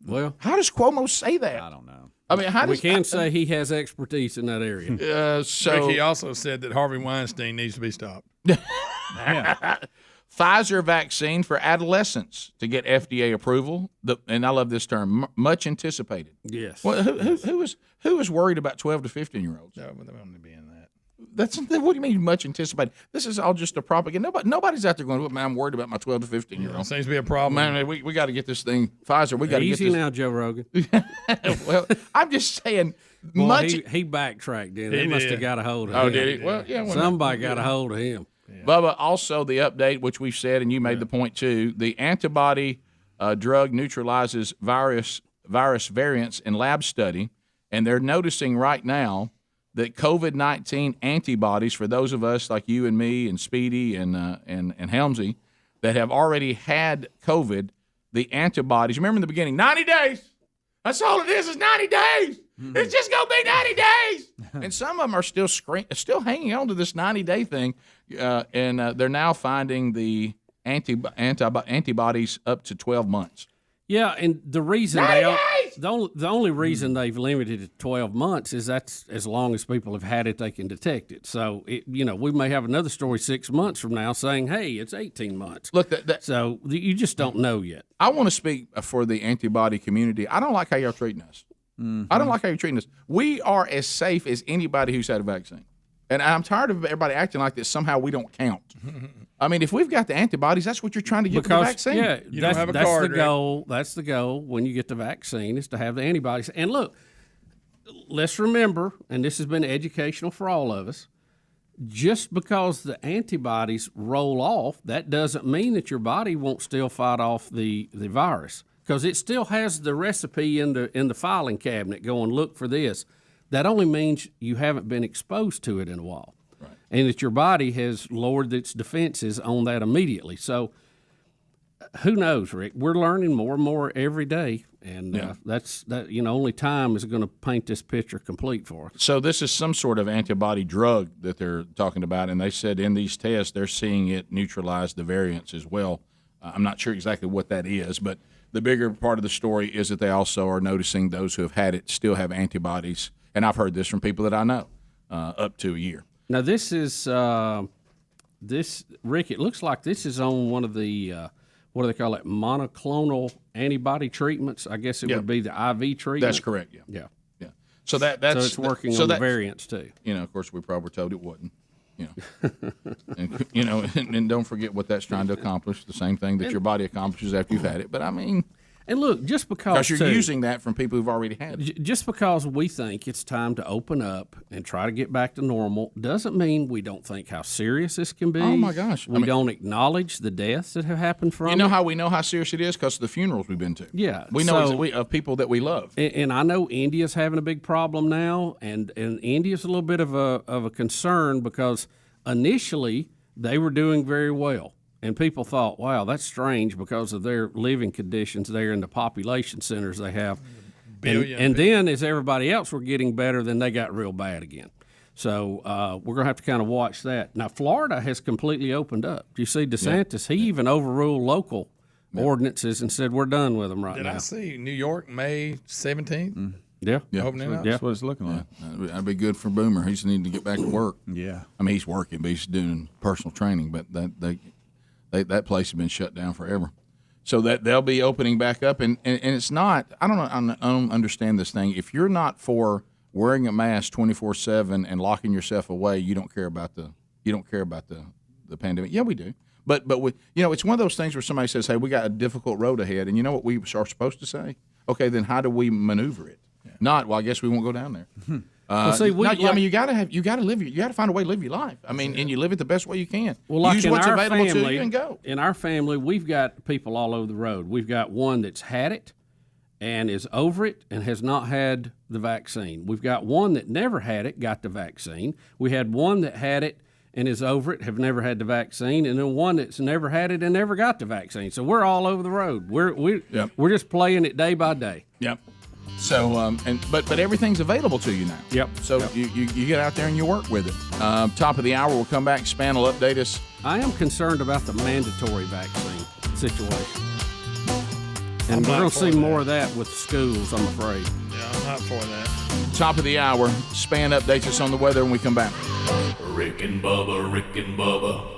Well, how does Cuomo say that? I don't know. I mean, we can say he has expertise in that area. So Rick, he also said that Harvey Weinstein needs to be stopped. Pfizer vaccine for adolescents to get FDA approval, and I love this term, much anticipated. Yes. Well, who is worried about 12 to 15-year-olds? No, but they want to be in that. What do you mean much anticipated? This is all just a propaganda. Nobody's out there going, man, I'm worried about my 12 to 15-year-old. Seems to be a problem. Man, we got to get this thing, Pfizer. We got to get this. Easy now, Joe Rogan. Well, I'm just saying. He backtracked, didn't he? He must have got a hold of him. Oh, did he? Well, yeah. Somebody got a hold of him. Yeah. Bubba, also the update, which we've said, and you made the point too, the antibody drug neutralizes virus variants in lab study, and they're noticing right now that COVID-19 antibodies, for those of us like you and me and Speedy and Helmsy that have already had COVID, the antibodies, remember in the beginning, 90 days. That's all it is 90 days. Mm-hmm. It's just going to be 90 days. And some of them are still hanging on to this 90-day thing, and they're now finding the antibodies up to 12 months. Yeah, and the reason The only reason they've limited it to 12 months is that's as long as people have had it, they can detect it. So, we may have another story 6 months from now saying, hey, it's 18 months. Look, so you just don't know yet. I want to speak for the antibody community. I don't like how y'all treating us. I don't like how you're treating us. We are as safe as anybody who's had a vaccine. And I'm tired of everybody acting like this. Somehow we don't count. I mean, if we've got the antibodies, that's what you're trying to get with the vaccine. Yeah, that's the goal. That's the goal when you get the vaccine is to have the antibodies. And look, let's remember, and this has been educational for all of us, just because the antibodies roll off, that doesn't mean that your body won't still fight off the virus, because it still has the recipe in the filing cabinet going, look for this. That only means you haven't been exposed to it in a while, right, and that your body has lowered its defenses on that immediately. So who knows, Rick? We're learning more and more every day, and that's only time is going to paint this picture complete for us. So this is some sort of antibody drug that they're talking about, and they said in these tests they're seeing it neutralize the variants as well. I'm not sure exactly what that is, but the bigger part of the story is that they also are noticing those who have had it still have antibodies. And I've heard this from people that I know, up to a year. Now, this is, Rick, it looks like this is on one of the, what do they call it, monoclonal antibody treatments. I guess it would be the IV treatment. That's correct, Yeah. So that's so it's working on the variants, too. Of course, we probably were told it wasn't. And don't forget what that's trying to accomplish, the same thing that your body accomplishes after you've had it. But, I mean... And look, just because you're using that from people who've already had it. Just because we think it's time to open up and try to get back to normal doesn't mean we don't think how serious this can be. Oh, my gosh. We don't acknowledge the deaths that have happened from it. You know how we know how serious it is? Because of the funerals we've been to. Yeah. We know of people that we love. And I know India's having a big problem now, and India's a little bit of a concern because initially they were doing very well. And people thought, wow, that's strange because of their living conditions there in the population centers they have. And then as everybody else were getting better, then they got real bad again. So we're going to have to kind of watch that. Now, Florida has completely opened up. Do you see DeSantis? He even overruled local ordinances and said we're done with them right now. Did I see New York, May 17th? Yeah. Opening up. That's what it's looking like. That'd be good for Boomer. He's needing to get back to work. Yeah. I mean, he's working, but he's doing personal training. But that place has been shut down forever. So that they'll be opening back up. And it's not, I don't understand this thing. If you're not for wearing a mask 24/7 and locking yourself away, you don't care about the pandemic. Yeah, we do. But we, it's one of those things where somebody says, hey, we got a difficult road ahead. And you know what we are supposed to say? Okay, then how do we maneuver it? Yeah. Not, well, I guess we won't go down there. Well, see, you got to find a way to live your life. I mean, and you live it the best way you can. Well, like use what's available to you and go. In our family, we've got people all over the road. We've got one that's had it and is over it and has not had the vaccine. We've got one that never had it, got the vaccine. We had one that had it and is over it, have never had the vaccine, and then one that's never had it and never got the vaccine. So we're all over the road. We're just playing it day by day. Yep. So, but everything's available to you now. Yep. So you get out there and you work with it. Top of the hour, we'll come back. Spann will update us. I am concerned about the mandatory vaccine situation. And we're going to see more of that with schools, I'm afraid. Yeah, I'm not for that. Top of the hour, Spann updates us on the weather when we come back. Rick and Bubba, Rick and Bubba.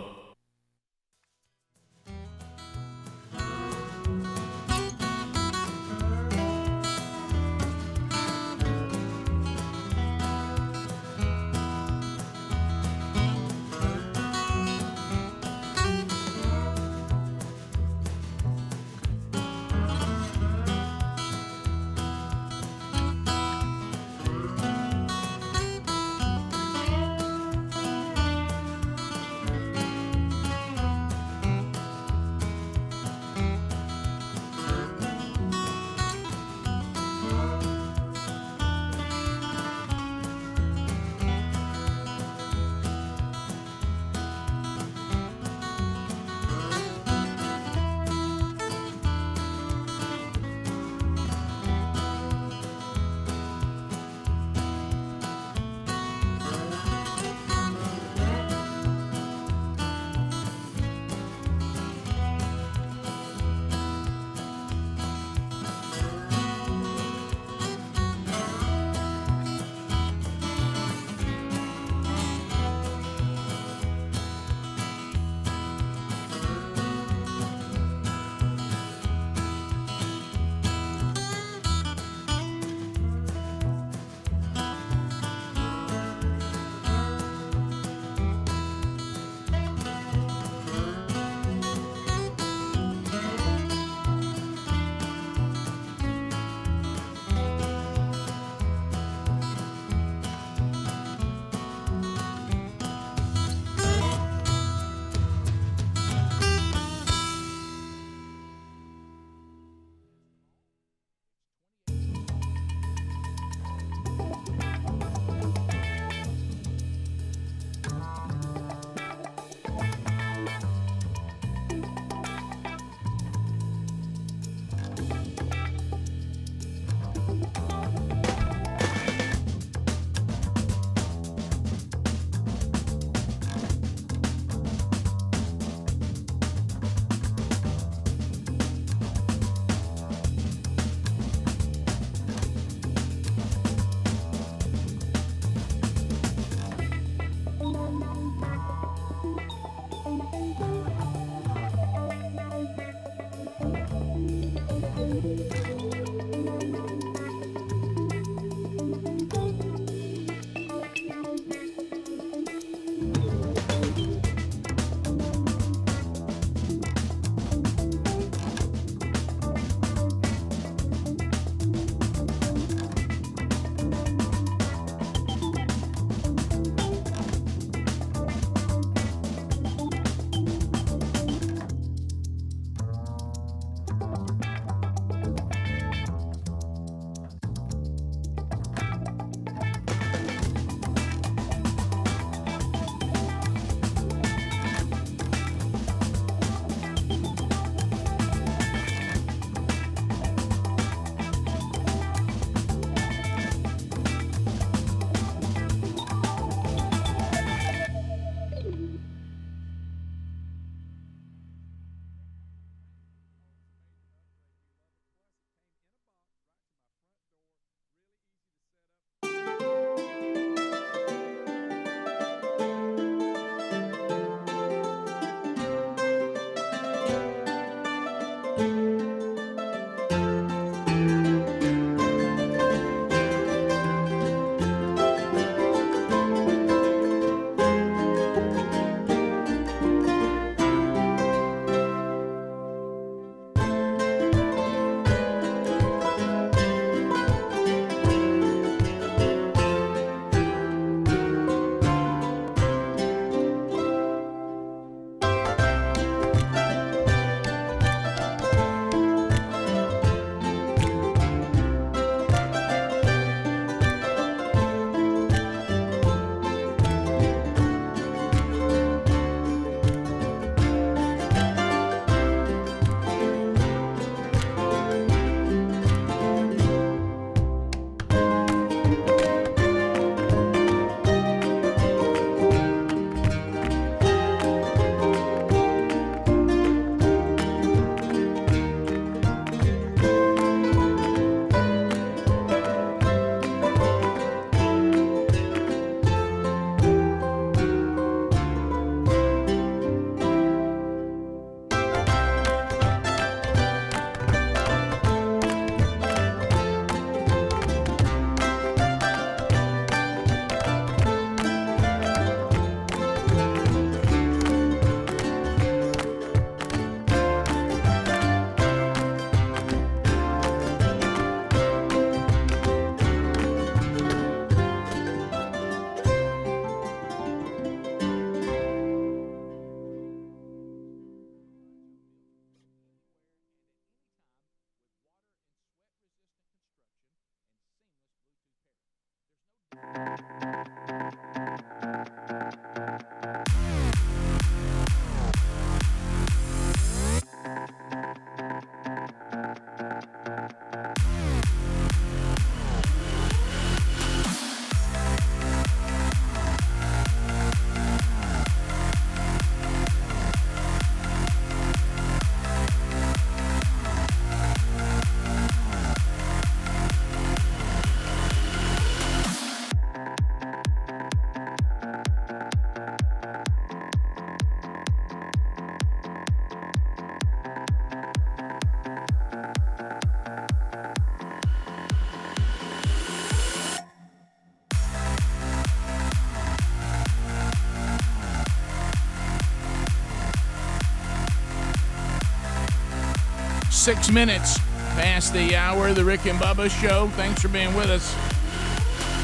6 minutes past the hour of the Rick and Bubba Show. Thanks for being with us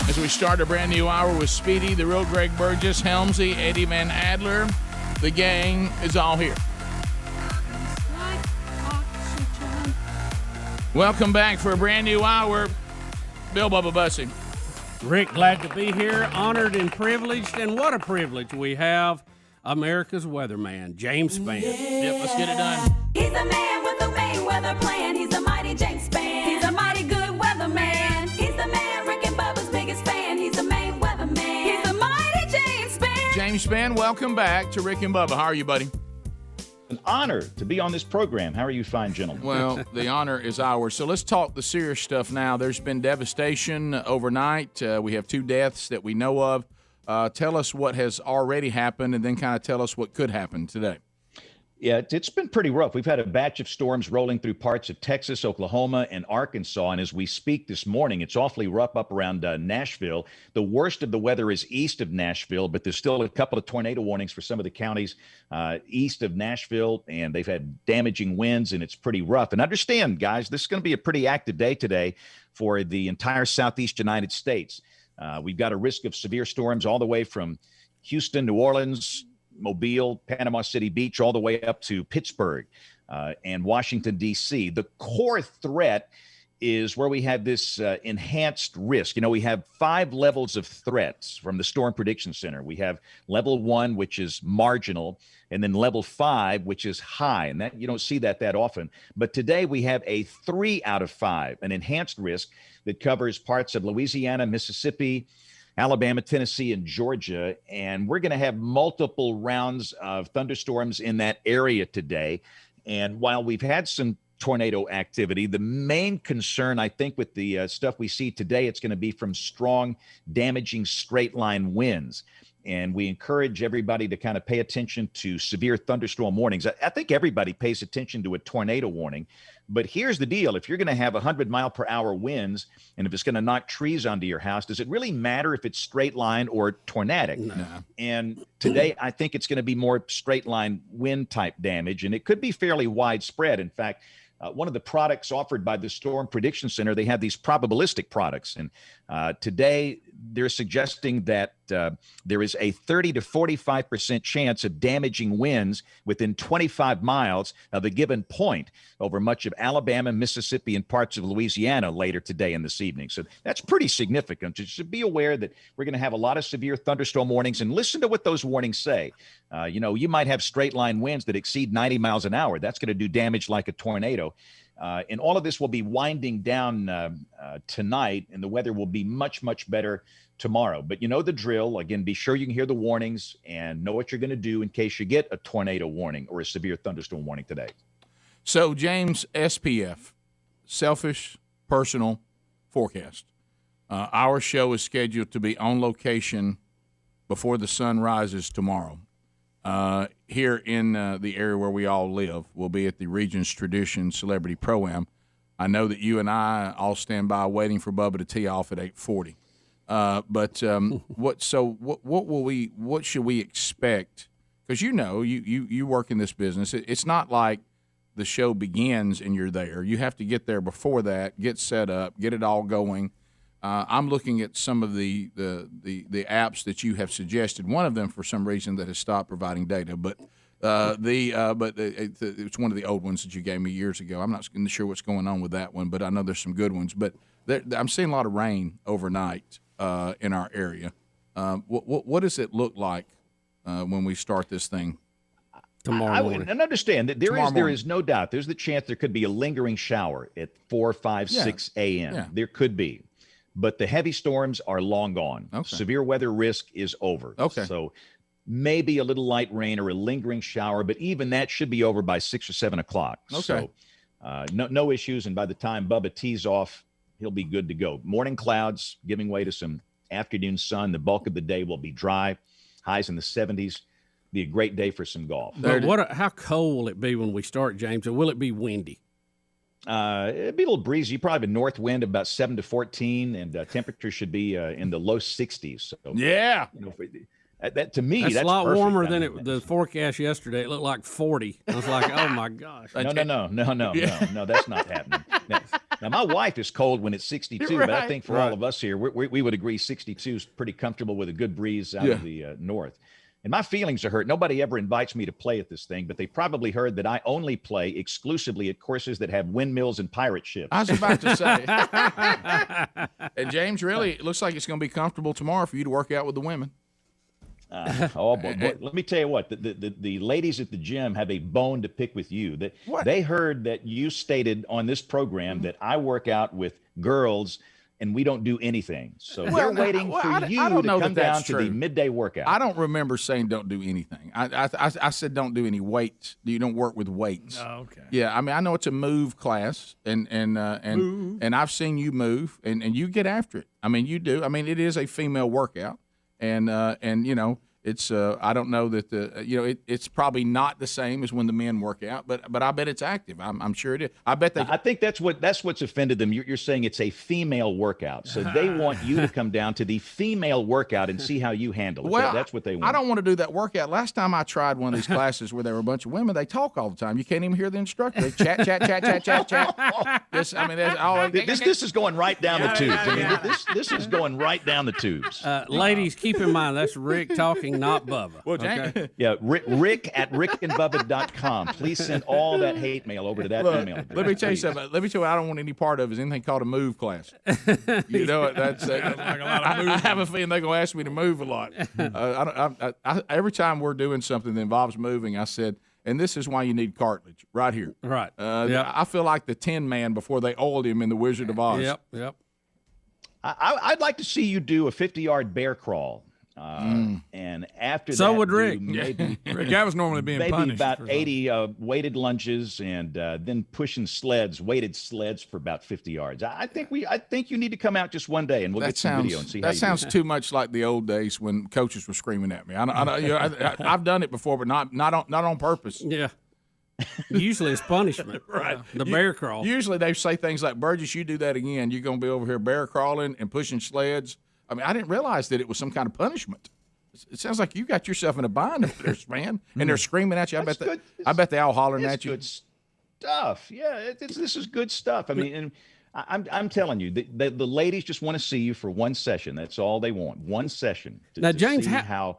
as we start a brand new hour with Speedy, the real Greg Burgess, Helmsy, Eddie Van Adler. The gang is all here. Welcome back for a brand new hour. Bill Bubba Bussy. Rick, glad to be here, honored and privileged, and what a privilege we have. America's weatherman, James Spann. Yep, let's get it done. He's a man with a Mayweather plan. He's a mighty James Spann. He's a mighty good weatherman. He's the man, Rick and Bubba's biggest fan. He's a Maine weatherman. He's the mighty James Spann. James Spann, welcome back to Rick and Bubba. How are you, buddy? An honor to be on this program. How are you fine gentlemen? Well, the honor is ours. So let's talk the serious stuff now. There's been devastation overnight. We have 2 deaths that we know of. Tell us what has already happened and then kind of tell us what could happen today. Yeah, it's been pretty rough. We've had a batch of storms rolling through parts of Texas, Oklahoma, and Arkansas. And as we speak this morning, it's awfully rough up around Nashville. The worst of the weather is east of Nashville, but there's still a couple of tornado warnings for some of the counties east of Nashville, and they've had damaging winds, and it's pretty rough. And understand, guys, this is going to be a pretty active day today for the entire southeast United States. We've got a risk of severe storms all the way from Houston, New Orleans, Mobile, Panama City Beach, all the way up to Pittsburgh and Washington, D.C. The core threat is where we have this enhanced risk. You know, we have 5 levels of threats from the Storm Prediction Center. We have level 1, which is marginal, and then level 5, which is high. And that you don't see that often. But today we have a 3 out of 5, an enhanced risk that covers parts of Louisiana, Mississippi, Alabama, Tennessee, and Georgia. And we're going to have multiple rounds of thunderstorms in that area today. And while we've had some tornado activity, the main concern, I think, with the stuff we see today, it's going to be from strong, damaging straight line winds. And we encourage everybody to kind of pay attention to severe thunderstorm warnings. I think everybody pays attention to a tornado warning. But here's the deal. If you're going to have 100-mile-per-hour winds, and if it's going to knock trees onto your house, does it really matter if it's straight line or tornadic? No. And today, I think it's going to be more straight line wind type damage, and it could be fairly widespread. In fact, one of the products offered by the Storm Prediction Center, they have these probabilistic products. And today, they're suggesting that there is a 30 to 45% chance of damaging winds within 25 miles of a given point over much of Alabama, Mississippi, and parts of Louisiana later today and this evening. So that's pretty significant. You should be aware that we're going to have a lot of severe thunderstorm warnings, and listen to what those warnings say. You might have straight line winds that exceed 90 miles an hour. That's going to do damage like a tornado. And all of this will be winding down tonight, and the weather will be much, much better tomorrow. But you know the drill. Again, be sure you can hear the warnings and know what you're going to do in case you get a tornado warning or a severe thunderstorm warning today. So, James, SPF, selfish, personal forecast. Our show is scheduled to be on location before the sun rises tomorrow. Here in the area where we all live, we'll be at the Regions Tradition Celebrity Pro-Am. I know that you and I all stand by waiting for Bubba to tee off at 8:40. What should we expect? Because you work in this business. It's not like the show begins and you're there. You have to get there before that, get set up, get it all going. I'm looking at some of the apps that you have suggested. One of them, for some reason, that has stopped providing data, but it's one of the old ones that you gave me years ago. I'm not sure what's going on with that one, but I know there's some good ones. But I'm seeing a lot of rain overnight in our area. What does it look like when we start this thing? Tomorrow morning. And understand that there is no doubt. There's the chance there could be a lingering shower at 4, 5, 6 a.m. Yeah. There could be. But the heavy storms are long gone. Okay. Severe weather risk is over. Okay. So maybe a little light rain or a lingering shower, but even that should be over by 6 or 7 o'clock. Okay. So no issues. And by the time Bubba tees off, he'll be good to go. Morning clouds giving way to some afternoon sun. The bulk of the day will be dry. Highs in the 70s. Be a great day for some golf. But how cold will it be when we start, James? Or will it be windy? It'd be a little breezy. Probably have a north wind about 7 to 14, and temperature should be in the low 60s. So, yeah. That to me, that's that's a lot perfect. warmer than the forecast yesterday. It looked like 40. I was like, oh my gosh. No, that's not happening. Now, my wife is cold when it's 62, right. But I think for all of us here, we would agree 62 is pretty comfortable with a good breeze out of the north. And my feelings are hurt. Nobody ever invites me to play at this thing, but they probably heard that I only play exclusively at courses that have windmills and pirate ships. I was about to say. And James, really, it looks like it's going to be comfortable tomorrow for you to work out with the women. Boy, let me tell you what, the ladies at the gym have a bone to pick with you. They heard that you stated on this program that I work out with girls and we don't do anything. So they're waiting for you to come down to the midday workout. I don't remember saying don't do anything. I said don't do any weights. You don't work with weights. Oh, okay. Yeah, I mean, I know it's a move class, and I've seen you move, and you get after it. I mean, you do. I mean, it is a female workout, and It's I don't know that it's probably not the same as when the men work out, but I bet it's active. I'm sure it is. I bet they. I think that's what's offended them. You're saying it's a female workout, so they want you to come down to the female workout and see how you handle it. Well, that's what they want. I don't want to do that workout. Last time I tried one of these classes where there were a bunch of women, they talk all the time. You can't even hear the instructor. They chat. This is going right down the tubes. I mean, this is going right down the tubes. Ladies, keep in mind that's Rick talking, not Bubba. Well, okay? Yeah, Rick at rickandbubba.com. Please send all that hate mail over to that email address. Let me tell you something. Let me tell you what I don't want any part of is anything called a move class. You know, that's I have a feeling they're going to ask me to move a lot. Every time we're doing something that involves moving, I said, and this is why you need cartilage right here. Right. I feel like the Tin Man before they oiled him in The Wizard of Oz. Yep. I'd like to see you do a 50-yard bear crawl. And after so that, would Rick. Maybe, Rick, I was normally being maybe punished. About 80 weighted lunges and then pushing weighted sleds for about 50 yards. I think you need to come out just one day and we'll get some video and see how you do. That sounds too much like the old days when coaches were screaming at me. I've done it before, but not on purpose. Yeah. Usually it's punishment. Right. The bear crawl. Usually they say things like, Burgess, you do that again, you're going to be over here bear crawling and pushing sleds. I mean, I didn't realize that it was some kind of punishment. It sounds like you got yourself in a bind over there, man. And they're screaming at you. I bet they all hollering at you. Good stuff. Yeah, this is good stuff. I mean, and I'm telling you, the ladies just want to see you for one session. That's all they want. One session. Now, James, see how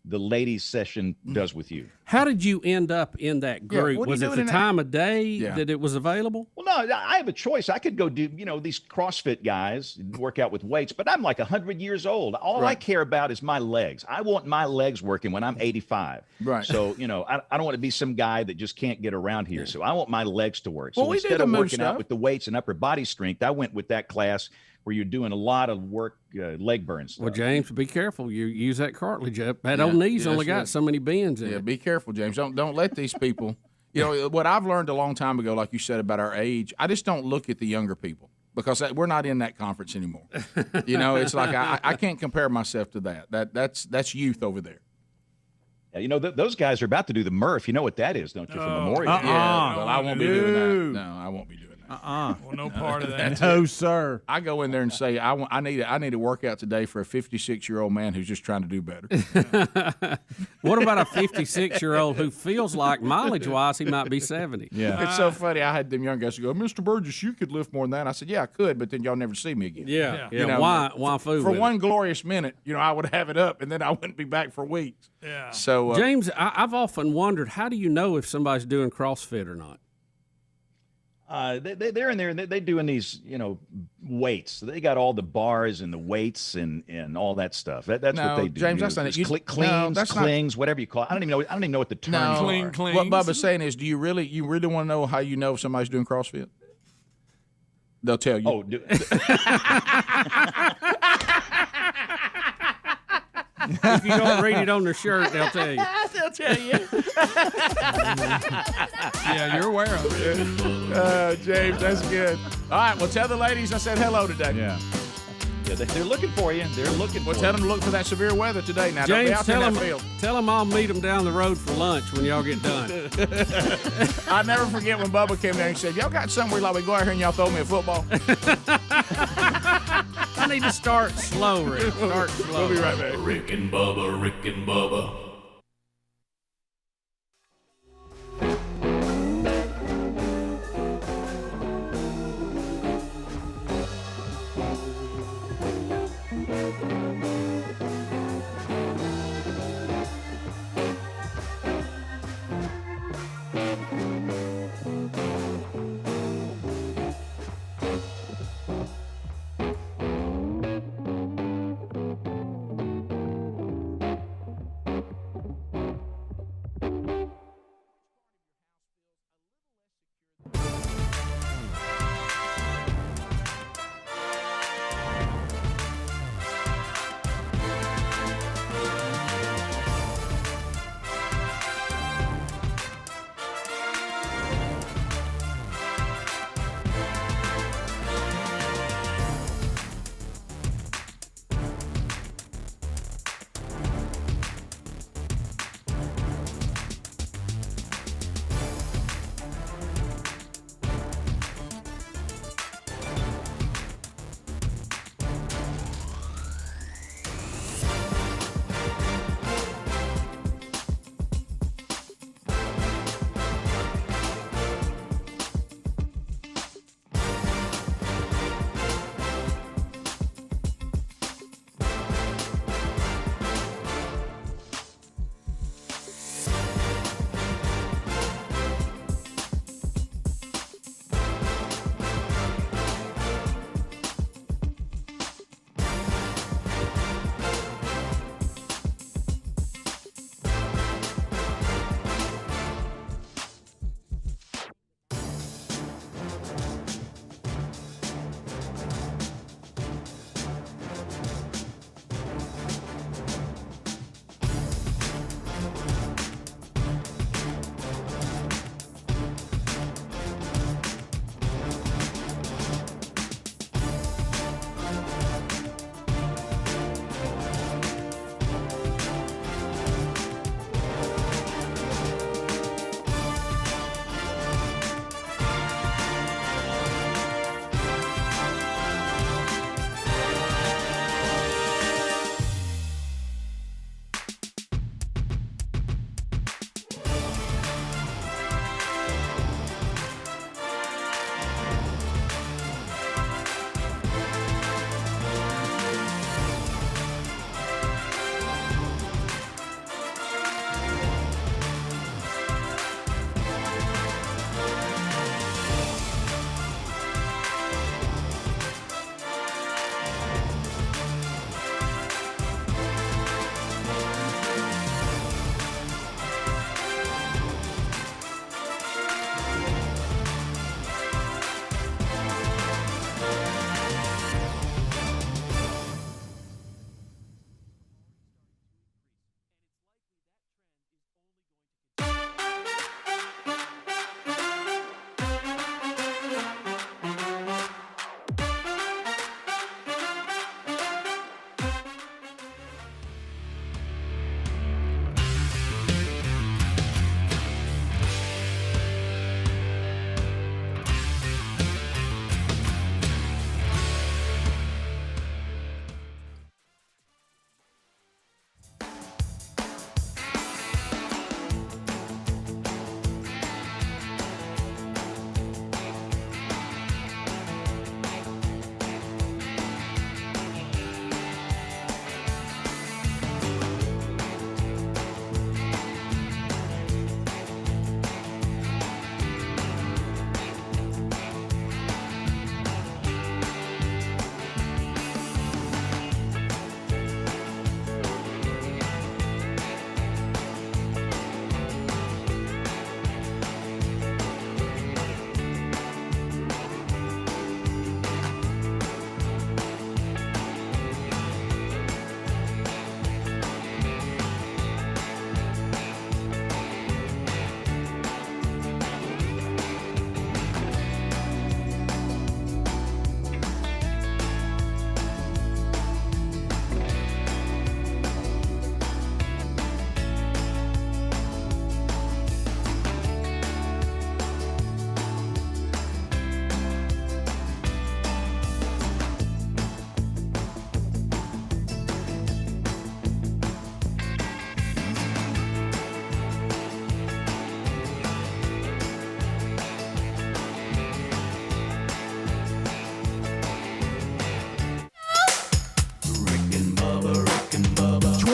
the ladies' session does with you. How did you end up in that group? Was it the time of day that it was available? Well, no, I have a choice. I could go do, these CrossFit guys work out with weights, but I'm like 100 years old. All I care about is my legs. I want my legs working when I'm 85. Right. So, I don't want to be some guy that just can't get around here. So I want my legs to work. Well, so instead of working out with the weights and upper body strength, I went with that class where you're doing a lot of work, leg burn stuff. Well, James, be careful. You use that cartilage up. That old knee's only got so many bends in it. Yeah, be careful, James. Don't let these people. What I've learned a long time ago, like you said about our age, I just don't look at the younger people because we're not in that conference anymore. It's like I can't compare myself to that. That's youth over there. Yeah, those guys are about to do the Murph. You know what that is, don't you? For Memorial. Yeah, well, I won't be doing that. No, I won't be doing that. Well, no part of that. No, sir. I go in there and say, I need a workout today for a 56-year-old man who's just trying to do better. What about a 56-year-old who feels like mileage-wise he might be 70? Yeah. It's so funny. I had them young guys who go, Mr. Burgess, you could lift more than that. I said, yeah, I could, but then y'all never see me again. Yeah. Why fool for with one it? glorious minute, I would have it up, and then I wouldn't be back for weeks. Yeah. So, James, I've often wondered, how do you know if somebody's doing CrossFit or not? They're in there and they're doing these, weights. So they got all the bars and the weights and all that stuff. That's what they do. James, that's not it. Clings, whatever you call it. I don't even know what the terms are. What Bubba's saying is, do you really want to know how you know if somebody's doing CrossFit? They'll tell you. Oh, If you don't read it on their shirt, they'll tell you. They'll tell you. Yeah, you're aware of it. James, that's good. All right, well, tell the ladies I said hello today. Yeah. Yeah, they're looking for you. They're looking for you. Tell them to look for that severe weather today. Now, James, don't be out in that field. Tell them I'll meet them down the road for lunch when y'all get done. I'll never forget when Bubba came there and said, y'all got somewhere like we go out here and y'all throw me a football? I need to start slow, Rick. Start slow. We'll be right back. Rick and Bubba.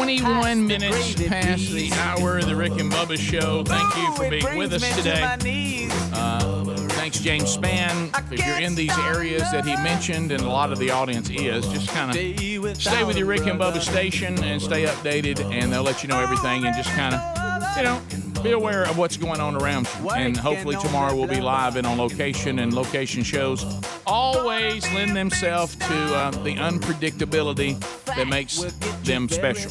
21 minutes past the hour of the Rick and Bubba Show. Thank you for being with us today. Thanks, James Spann. If you're in these areas that he mentioned, and a lot of the audience is, just kind of stay with your Rick and Bubba station and stay updated, and they'll let you know everything, and just kind of, be aware of what's going on around you. And hopefully tomorrow we'll be live and on location, and location shows always lend themselves to the unpredictability that makes them special.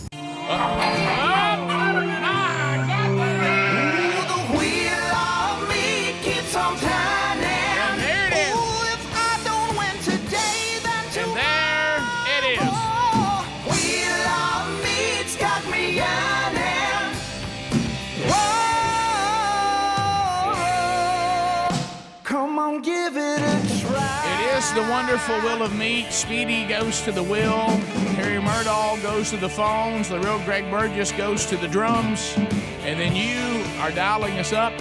The wonderful Wheel of Meat. Speedy goes to the wheel. Harry Murdahl goes to the phones. The real Greg Burgess goes to the drums. And then you are dialing us up.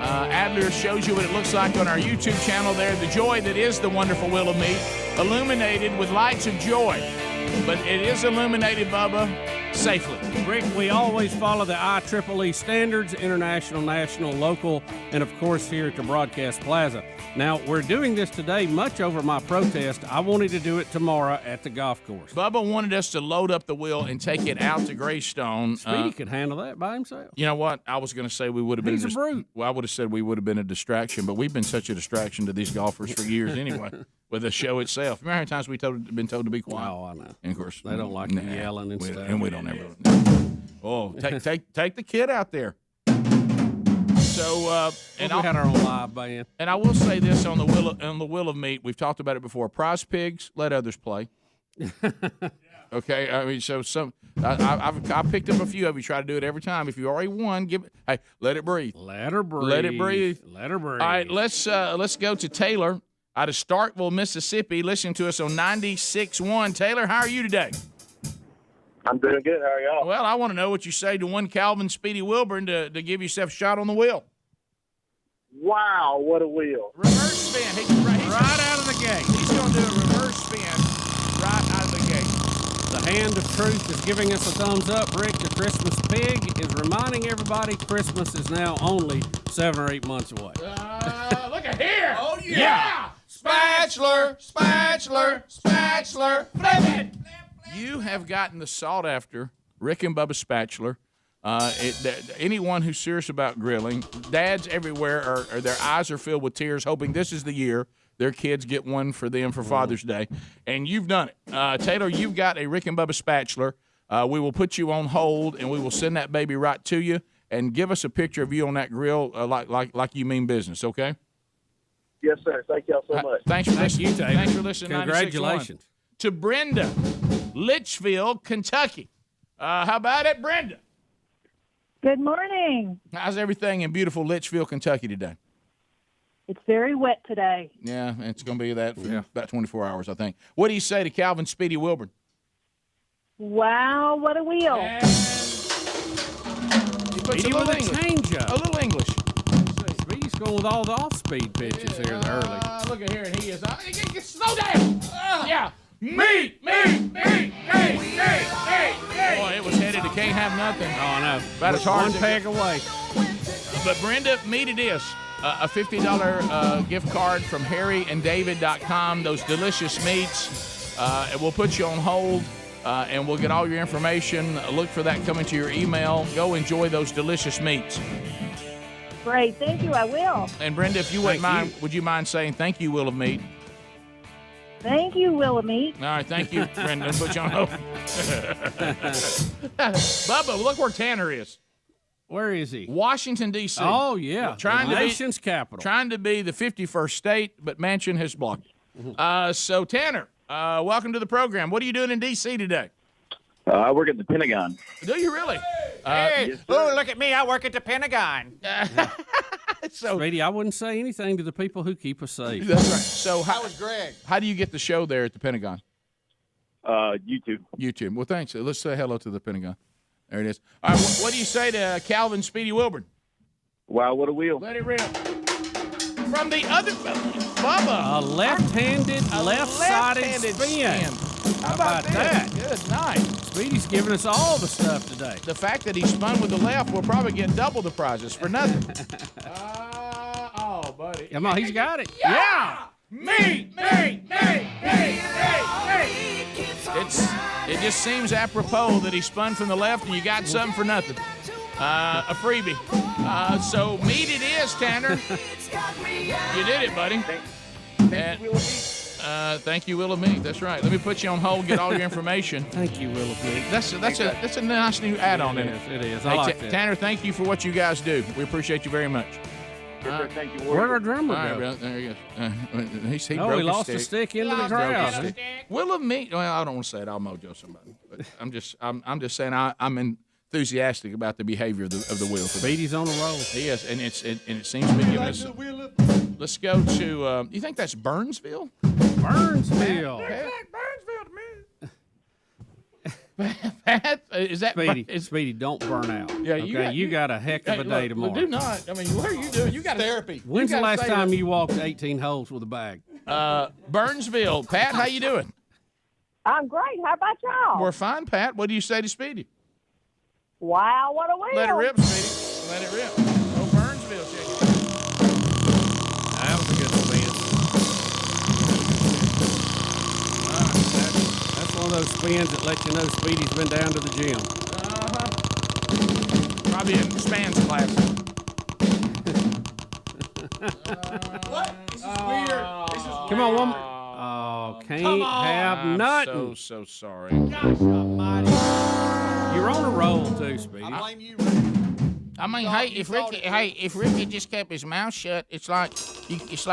Adler shows you what it looks like on our YouTube channel there. The joy that is the wonderful Wheel of Meat, illuminated with lights of joy. But it is illuminated, Bubba, safely. Rick, we always follow the IEEE standards, international, national, local, and of course here at the Broadcast Plaza. Now, we're doing this today much over my protest. I wanted to do it tomorrow at the golf course. Bubba wanted us to load up the wheel and take it out to Greystone. Speedy could handle that by himself. You know what? I was going to say we would have been. He's a brute. Well, I would have said we would have been a distraction, but we've been such a distraction to these golfers for years anyway. With the show itself. Remember how many times we've been told to be quiet? Oh, I know. And of course, they don't like the yelling and stuff. And we don't ever. Oh, take the kid out there. So, and we had our own live band. And I will say this on the Wheel of Meat. We've talked about it before. Prize pigs, let others play. Okay, I mean, so I picked up a few of you. Try to do it every time. If you already won, let it breathe. Let her breathe. Let it breathe. Let her breathe. All right, let's go to Taylor out of Starkville, Mississippi, listening to us on 96.1. Taylor, how are you today? I'm doing good. How are y'all? Well, I want to know what you say to one Calvin Speedy Wilburn to give yourself a shot on the wheel. Wow, what a wheel. Reverse spin. He's right out of the gate. He's going to do a reverse spin right out of the gate. The hand of truth is giving us a thumbs up. Rick, the Christmas pig, is reminding everybody Christmas is now only 7 or 8 months away. Look at here. Oh, yeah. Spatula, flip it. You have gotten the sought-after Rick and Bubba spatula. Anyone who's serious about grilling, dads everywhere their eyes are filled with tears, hoping this is the year their kids get one for them for Father's Day, and you've done it. Taylor, you've got a Rick and Bubba spatula. We will put you on hold, and we will send that baby right to you. And give us a picture of you on that grill, like you mean business. Okay? Yes, sir. Thank y'all so much. Thanks for listening. Thanks for listening. Congratulations. 96.1. To Brenda, Litchfield, Kentucky. How about it, Brenda? Good morning. How's everything in beautiful Litchfield, Kentucky today? It's very wet today. Yeah, it's going to be that for about 24 hours, I think. What do you say to Calvin Speedy Wilburn? Wow, what a wheel. Speedy with a changeup. A little English. Speedy's going with all the off-speed pitches here early. Look at here, and he is. Slow down. Yeah. Me. Boy, it was headed to can't have nothing. Oh, no. About as hard one peg away. But Brenda, meat it is. A $50 gift card from harryanddavid.com. Those delicious meats. We'll put you on hold, and we'll get all your information. Look for that coming to your email. Go enjoy those delicious meats. Great. Thank you. I will. And Brenda, if you wouldn't mind, would you mind saying thank you, Will of Meat? Thank you, Will of Meat. All right, thank you, Brenda. Put you on hold. Bubba, look where Tanner is. Where is he? Washington, D.C. Oh, yeah. Trying the to nation's capital. Trying to be the 51st state, but Manchin has blocked it. So, Tanner, welcome to the program. What are you doing in D.C. today? I work at the Pentagon. Do you really? Hey, yes, look at me. I work at the Pentagon. So, Speedy, I wouldn't say anything to the people who keep us safe. That's right. So, That was Greg. How do you get the show there at the Pentagon? YouTube. Well, thanks. Let's say hello to the Pentagon. There it is. All right, what do you say to Calvin Speedy Wilburn? Wow, what a wheel. Let it rip. From the other, Bubba. A left-handed, left-sided spin. How about that? Good night. Speedy's giving us all the stuff today. The fact that he spun with the left, we'll probably get double the prizes for nothing. Oh, buddy. Come on, he's got it. Yeah! Me. It just seems apropos that he spun from the left and you got something for nothing. A freebie. So meat it is, Tanner. You did it, buddy. Thank you, Will of Meat. That's right. Let me put you on hold, get all your information. Thank you, Will of Meat. That's a nice new add-on, isn't it? It is. Hey, I like that. Tanner, thank you for what you guys do. We appreciate you very much. Thank you. Where'd our drummer All right, go? brother, there he goes. He Oh, broke he lost his a stick into the Broke his crowd. stick. Will of Meat. Well, I don't want to say it. I'll mojo somebody. But I'm just saying I'm enthusiastic about the behavior of the wheel. Speedy's on a roll. He is, and it seems to be giving us. Let's go to. You think that's Burnsville? Burnsville. Burnsville to me. Pat, is that Speedy, don't burn out. Yeah, you got a heck of a day tomorrow. Do not. I mean, what are you doing? You got therapy. When's the last time you walked 18 holes with a bag? Burnsville. Pat, how you doing? I'm great. How about y'all? We're fine, Pat. What do you say to Speedy? Wow, what a wheel. Let it rip, Speedy. Let it rip. Oh, Burnsville, chicken. That was a good spin. That's one of those spins that let you know Speedy's been down to the gym. Probably in Spann's class. What? This is weird. This is Come on, woman. Oh, can't have nothing. I'm so sorry. Gosh almighty. You're on a roll too, Speedy. I blame you. I mean, if Ricky just kept his mouth shut, it's like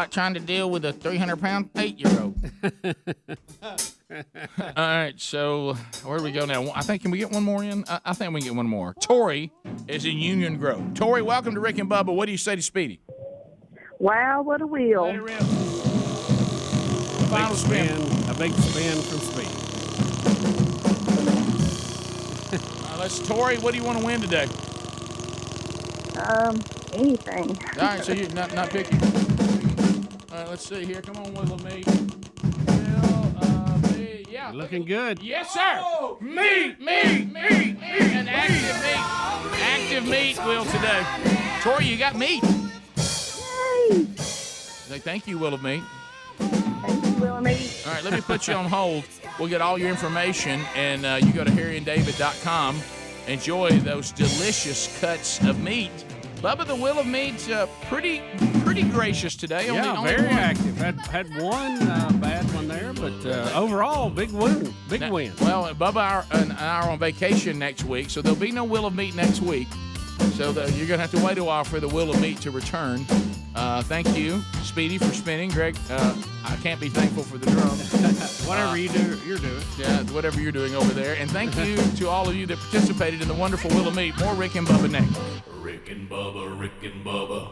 trying to deal with a 300-pound 8-year-old. All right, so where do we go now? I think, can we get one more in? I think we can get one more. Tori is in Union Grove. Tori, welcome to Rick and Bubba. What do you say to Speedy? Wow, what a wheel. Let it rip. Final spin. A big spin from Speedy. Let's, Tori, what do you want to win today? Anything. All right, so you're not picky. All right, let's see here. Come on, Will of Meat. Yeah. Looking good. Yes, sir. Meat. An active meat. Active meat, Will, today. Tori, you got meat. Yay. Thank you, Will of Meat. Thank you, Will of Meat. All right, let me put you on hold. We'll get all your information, and you go to harryanddavid.com. Enjoy those delicious cuts of meat. Bubba, the Will of Meat's pretty gracious today. Yeah, only very one. active. Had one bad one there, but overall, big win. Big win. Well, Bubba and I are on vacation next week, so there'll be no Will of Meat next week. So you're going to have to wait a while for the Will of Meat to return. Thank you, Speedy, for spinning. Greg, I can't be thankful for the drum. Whatever you do, you're doing. Yeah, whatever you're doing over there. And thank you to all of you that participated in the wonderful Will of Meat. More Rick and Bubba next. Rick and Bubba, Rick and Bubba.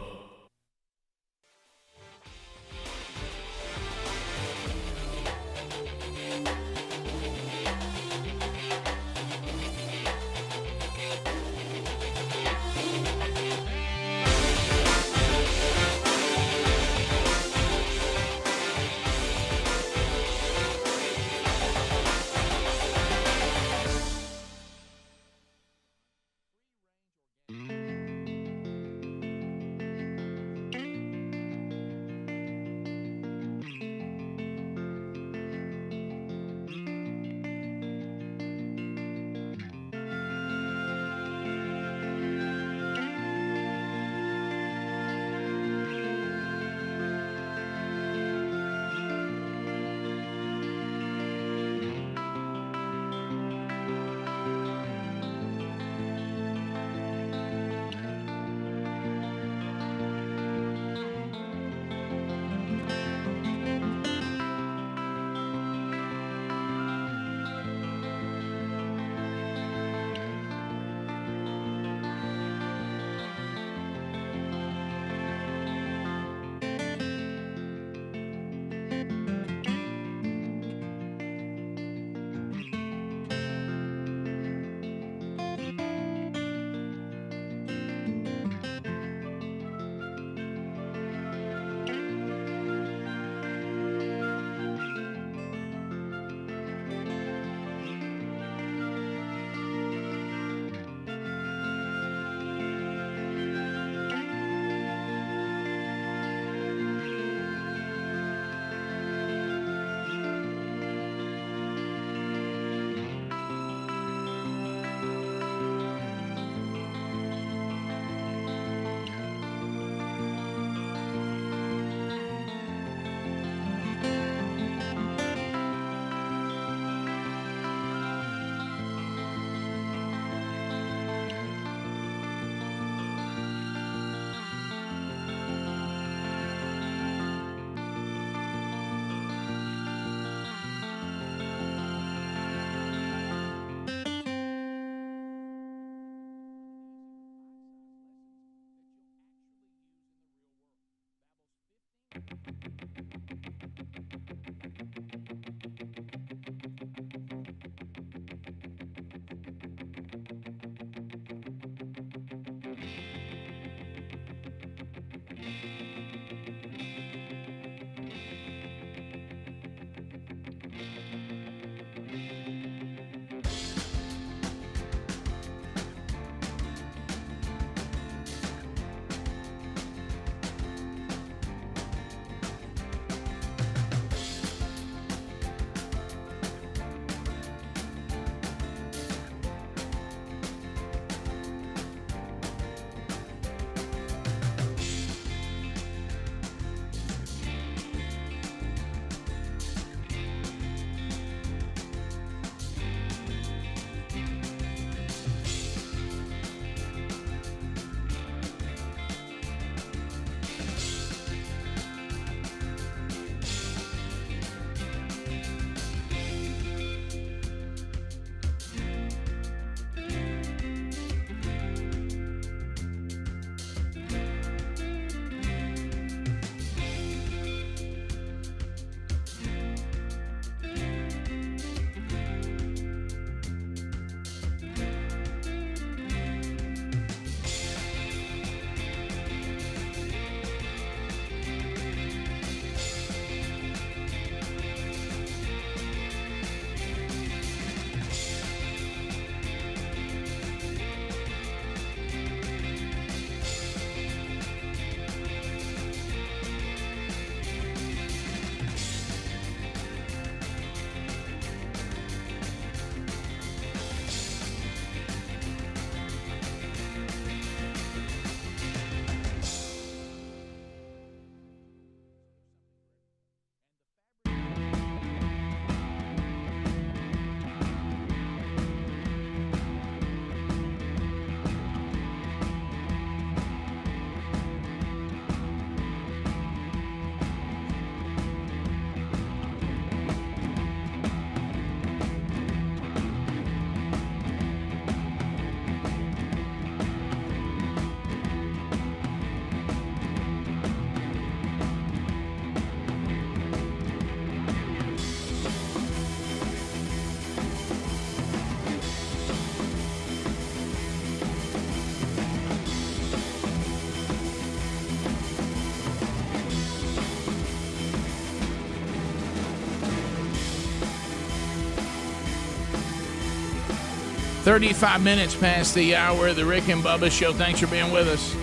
35 minutes past the hour of the Rick and Bubba Show. Thanks for being with us.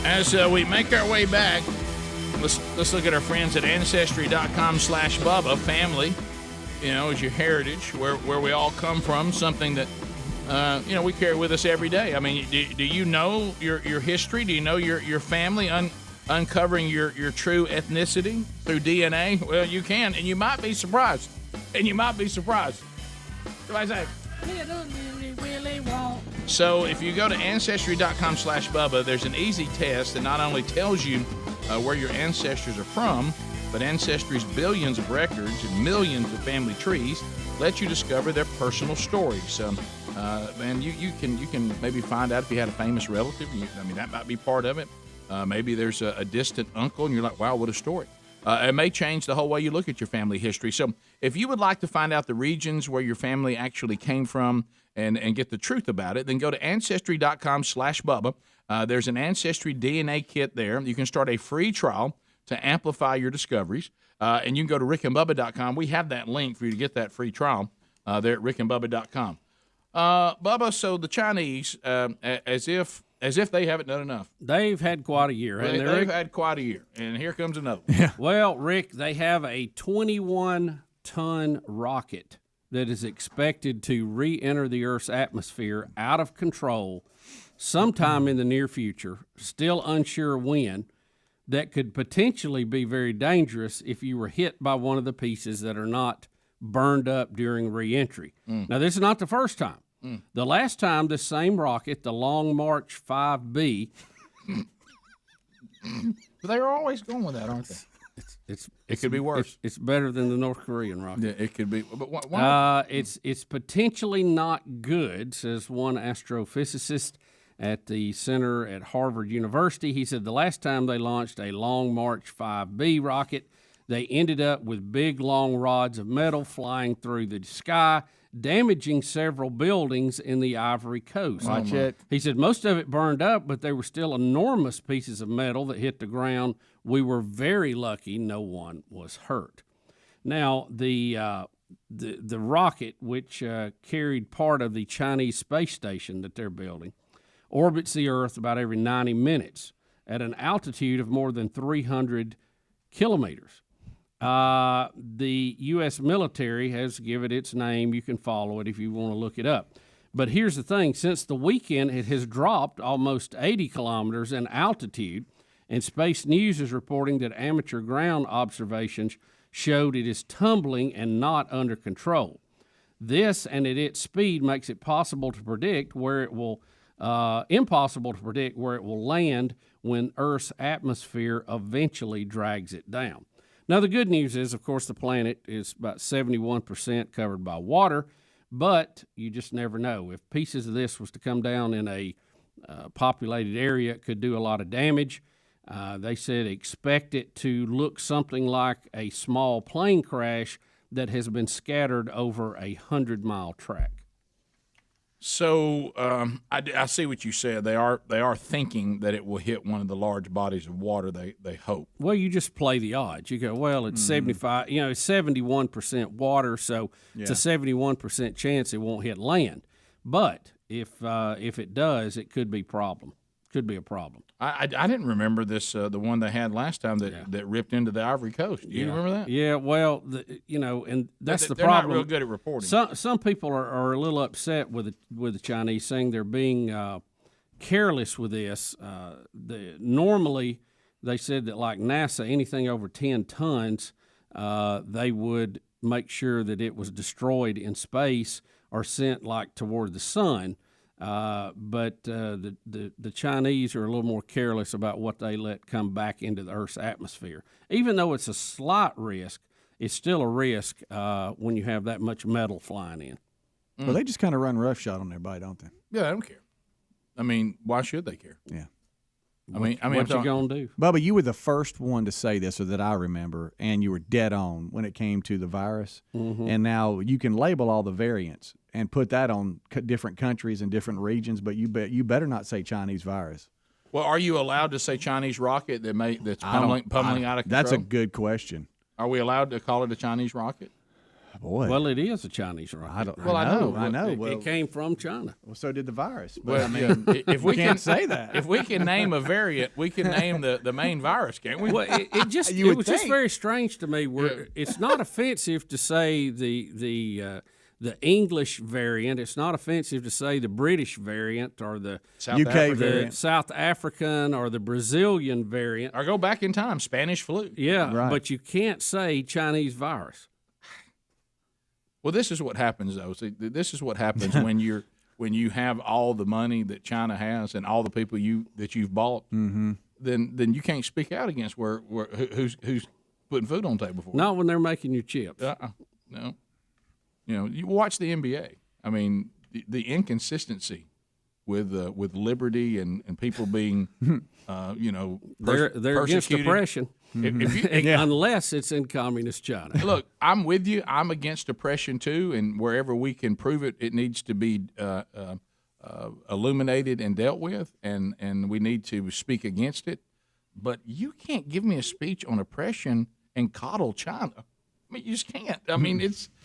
As we make our way back, let's look at our friends at Ancestry.com/Bubba. Family, is your heritage, where we all come from, something that, we carry with us every day. I mean, do you know your history? Do you know your family? Uncovering your true ethnicity through DNA? Well, you can, and you might be surprised. Somebody say, so if you go to Ancestry.com/Bubba, there's an easy test that not only tells you where your ancestors are from, but Ancestry's billions of records and millions of family trees let you discover their personal stories. And you can maybe find out if you had a famous relative. That might be part of it. Maybe there's a distant uncle, and you're like, wow, what a story. It may change the whole way you look at your family history. So if you would like to find out the regions where your family actually came from and get the truth about it, then go to Ancestry.com/Bubba. There's an Ancestry DNA kit there. You can start a free trial to amplify your discoveries. And you can go to rickandbubba.com. We have that link for you to get that free trial there at rickandbubba.com. Bubba, so the Chinese, as if they haven't done enough. They've had quite a year, haven't they, Rick? They've had quite a year, and here comes another one. Well, Rick, they have a 21-ton rocket that is expected to re-enter the Earth's atmosphere out of control sometime in the near future, still unsure when, that could potentially be very dangerous if you were hit by one of the pieces that are not burned up during re-entry. Now, this is not the first time. The last time the same rocket, the Long March 5B... But they're always going with that, aren't they? It could be worse. It's better than the North Korean rocket. Yeah, it could be. But why? It's potentially not good, says one astrophysicist at the center at Harvard University. He said the last time they launched a Long March 5B rocket, they ended up with big, long rods of metal flying through the sky, damaging several buildings in the Ivory Coast. Watch it. He said most of it burned up, but there were still enormous pieces of metal that hit the ground. We were very lucky no one was hurt. Now, the rocket, which carried part of the Chinese space station that they're building, orbits the Earth about every 90 minutes at an altitude of more than 300 kilometers. The U.S. military has given it its name. You can follow it if you want to look it up. But here's the thing. Since the weekend, it has dropped almost 80 kilometers in altitude, and Space News is reporting that amateur ground observations showed it is tumbling and not under control. This, and at its speed, makes it impossible to predict where it will land when Earth's atmosphere eventually drags it down. Now, the good news is, of course, the planet is about 71% covered by water, but you just never know. If pieces of this was to come down in a populated area, it could do a lot of damage. They said expect it to look something like a small plane crash that has been scattered over a 100-mile track. So I see what you said. They are thinking that it will hit one of the large bodies of water. They hope. Well, you just play the odds. You go, well, it's 75. It's 71% water, so it's a 71% chance it won't hit land. But if it does, it could be a problem. I didn't remember this. The one they had last time that ripped into the Ivory Coast. Do you remember that? Yeah. Well, and that's the they're problem. They're not real good at reporting. Some people are a little upset with the Chinese, saying they're being careless with this. Normally, they said that like NASA, anything over 10 tons, they would make sure that it was destroyed in space or sent like toward the sun. But the Chinese are a little more careless about what they let come back into the Earth's atmosphere. Even though it's a slight risk, it's still a risk when you have that much metal flying in. Well, they just kind of run roughshod on everybody, don't they? Yeah, they don't care. I mean, why should they care? Yeah. I mean, what you gonna do, Bubba? You were the first one to say this, or that I remember, and you were dead on when it came to the virus. Mm-hmm. And now you can label all the variants and put that on different countries and different regions, but you better not say Chinese virus. Well, are you allowed to say Chinese rocket that's pummeling out of control? That's a good question. Are we allowed to call it a Chinese rocket? Boy. Well, it is a Chinese rocket. I know. It came from China. Well, so did the virus. But Well, I mean, if we can't can say that. if we can name a variant, we can name the main virus, can't we? Well, it just You would was just think. very strange to me. Where it's not offensive to say the English variant. It's not offensive to say the British variant or the UK variant. South African or the Brazilian variant. Or go back in time, Spanish flu. Yeah, Right. but you can't say Chinese virus. Well, this is what happens, though. See, this is what happens when you have all the money that China has and all the people that you've bought. Mm-hmm. Then you can't speak out against who's putting food on the table for you. Not when they're making your chips. No. You watch the NBA. I mean, the inconsistency with liberty and people being, they're against persecuted. oppression. If you, Unless it's in communist China. Look, I'm with you. I'm against oppression too, and wherever we can prove it, it needs to be illuminated and dealt with, and we need to speak against it. But you can't give me a speech on oppression and coddle China. I mean, you just can't. I mean,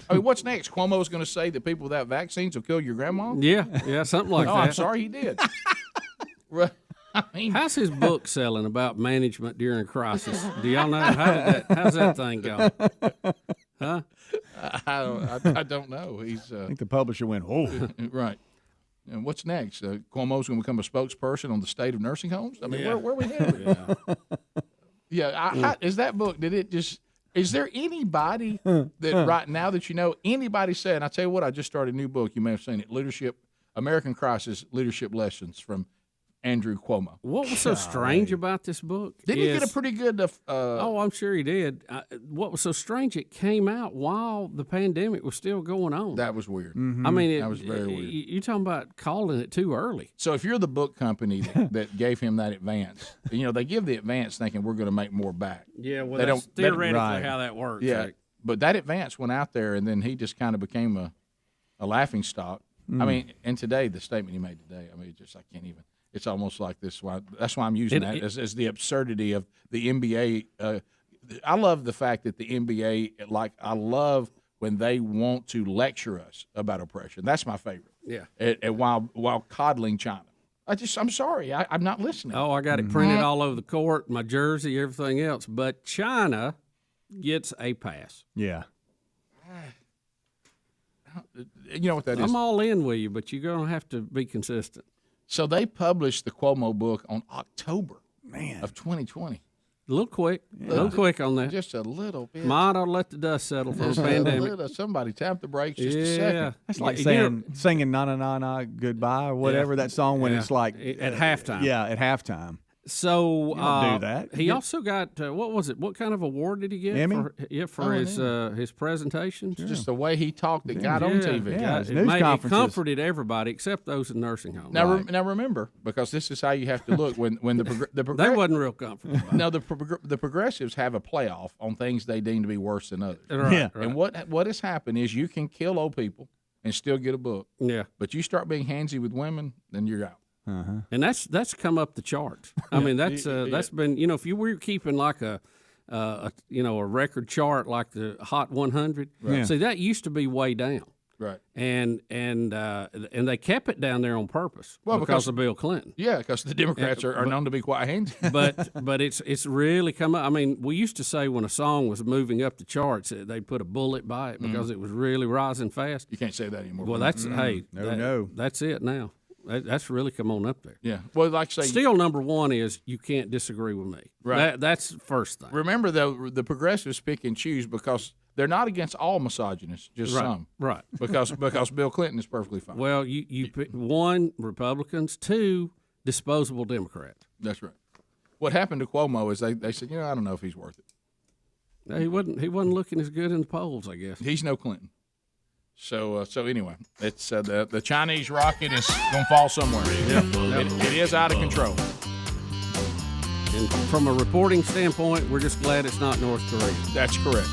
what's next? Cuomo's going to say that people without vaccines will kill your grandma? Yeah, something like that. I'm sorry he did. Right. I mean, how's his book selling about management during crisis? Do y'all know how's that thing go? Huh? I don't know. I think the publisher went, "Oh, right." And what's next? Cuomo's going to become a spokesperson on the state of nursing homes. I mean, where are we headed? Is that book? Did it just? Is there anybody that right now that you know anybody said? I tell you what, I just started a new book. You may have seen it. Leadership, American Crisis: Leadership Lessons from Andrew Cuomo. What was so strange about this book? Didn't he get a pretty good? Oh, I'm sure he did. What was so strange? It came out while the pandemic was still going on. That was weird. Mm-hmm. I mean, that was very weird. You're talking about calling it too early. So if you're the book company that gave him that advance, they give the advance thinking we're going to make more back. Yeah, well, they that's don't theoretically right. how that works. Yeah, Like, but that advance went out there, and then he just kind of became a laughing stock. I mean, and today the statement he made today, I mean, I can't even. It's almost like this. That's why I'm using that as the absurdity of the NBA. I love the fact that the NBA, I love when they want to lecture us about oppression. That's my favorite. Yeah. And while coddling China. I'm sorry. I'm not listening. Oh, I got it printed all over the court, my jersey, everything else. But China gets a pass. yeah." You know what that is? I'm all in with you, but you're going to have to be consistent. So they published the Cuomo book on October of 2020. A little quick. A little quick on that. Just a little bit. Might ought to let the dust settle from the pandemic. Somebody tap the brakes just a second. That's like singing "Na Na Na Na Goodbye" or whatever that song when it's like at halftime. Yeah, at halftime. So don't do that. He also got what was it? What kind of award did he get? Emmy? For his presentations. Just the way he talked that got on TV. Yeah, It comforted everybody except those in nursing homes. Now remember, because this is how you have to look when the they wasn't real comfortable. No, the progressives have a playoff on things they deem to be worse than others. Right, Yeah. And what has happened is you can kill old people and still get a book. Yeah. But you start being handsy with women, then you're out. And that's come up the charts. I mean, that's been, if you were keeping like a record chart like the Hot 100. Right. See, that used to be way down. Right. And they kept it down there on purpose because of Bill Clinton. Yeah, because the Democrats are known to be quite handsy. but it's really come up. I mean, we used to say when a song was moving up the charts, they'd put a bullet by it because it was really rising fast. You can't say that anymore. Well, that's that's it now. That's really come on up there. Yeah. Well, like I say, still number one is you can't disagree with me. Right. That's the first thing. Remember, though, the progressives pick and choose because they're not against all misogynists, just some. Right. Because Bill Clinton is perfectly fine. Well, you pick one, Republicans, two, disposable Democrats. That's right. What happened to Cuomo is they said, I don't know if he's worth it. No, he wasn't looking as good in the polls, I guess. He's no Clinton. So anyway, it's the Chinese rocket is going to fall somewhere. It is out of control. And from a reporting standpoint, we're just glad it's not North Korea. That's correct.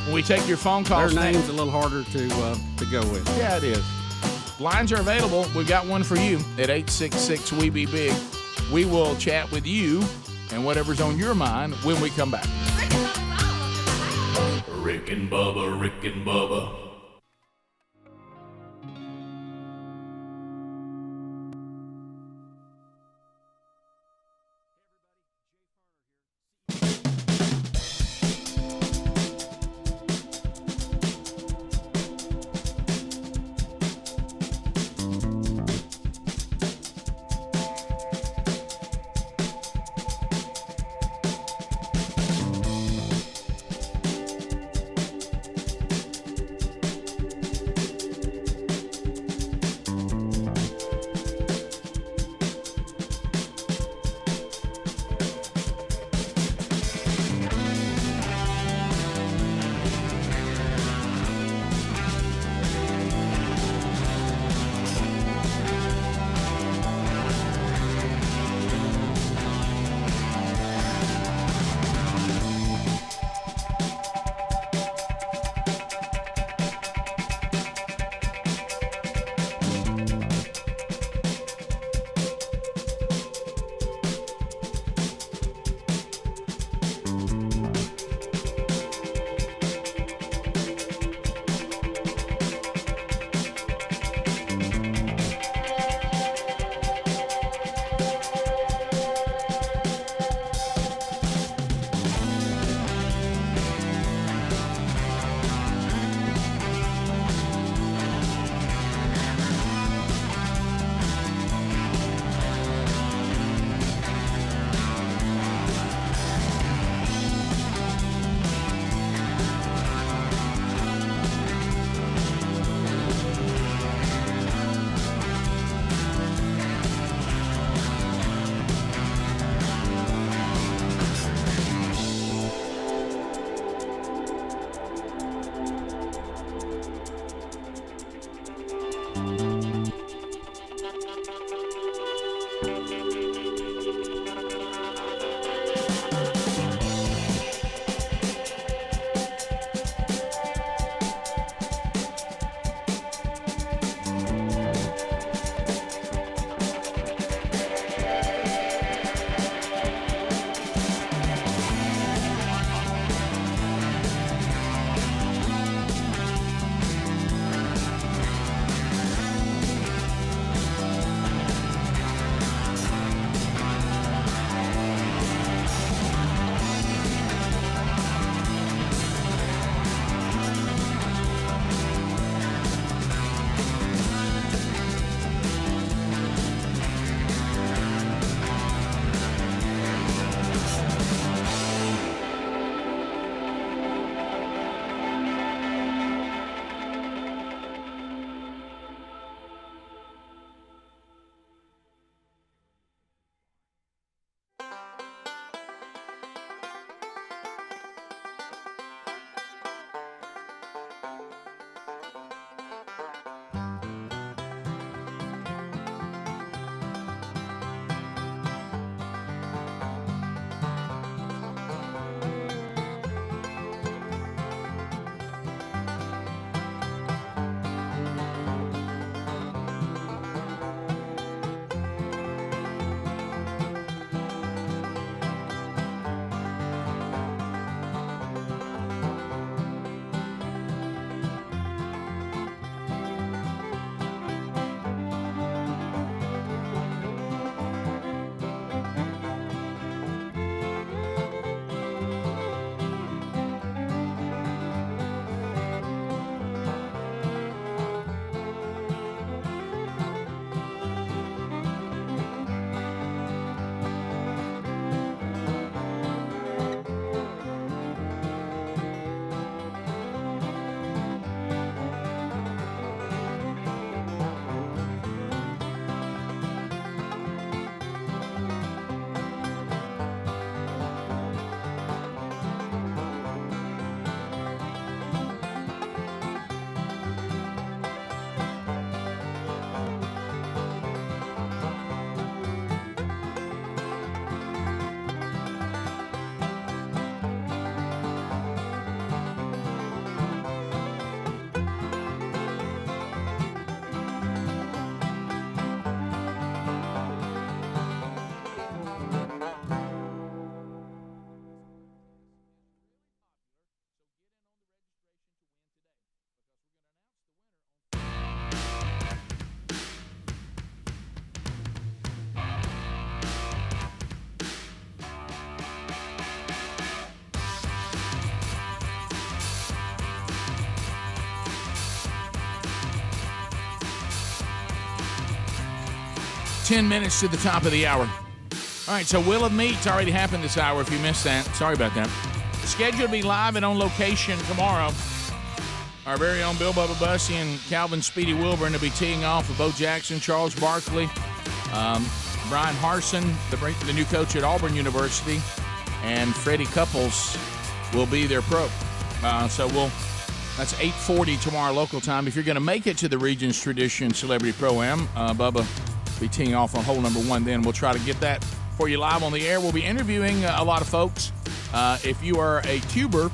When we take your phone calls, their name's a little harder to go with. Yeah, it is. Lines are available. We've got one for you at 866-WE-BE-BIG. We will chat with you and whatever's on your mind when we come back. Rick and Bubba, Rick and Bubba. 10 minutes to the top of the hour. All right, so Wheel of Meat's already happened this hour. If you missed that, sorry about that. Scheduled to be live and on location tomorrow. Our very own Bill Bubba Bussey and Calvin Speedy Wilburn will be teeing off with Bo Jackson, Charles Barkley, Brian Harson, the new coach at Auburn University, and Freddie Couples will be their pro. That's 8:40 tomorrow local time. If you're going to make it to the Regions Tradition Celebrity Pro-Am, Bubba will be teeing off on hole number 1 then. We'll try to get that for you live on the air. We'll be interviewing a lot of folks. If you are a tuber,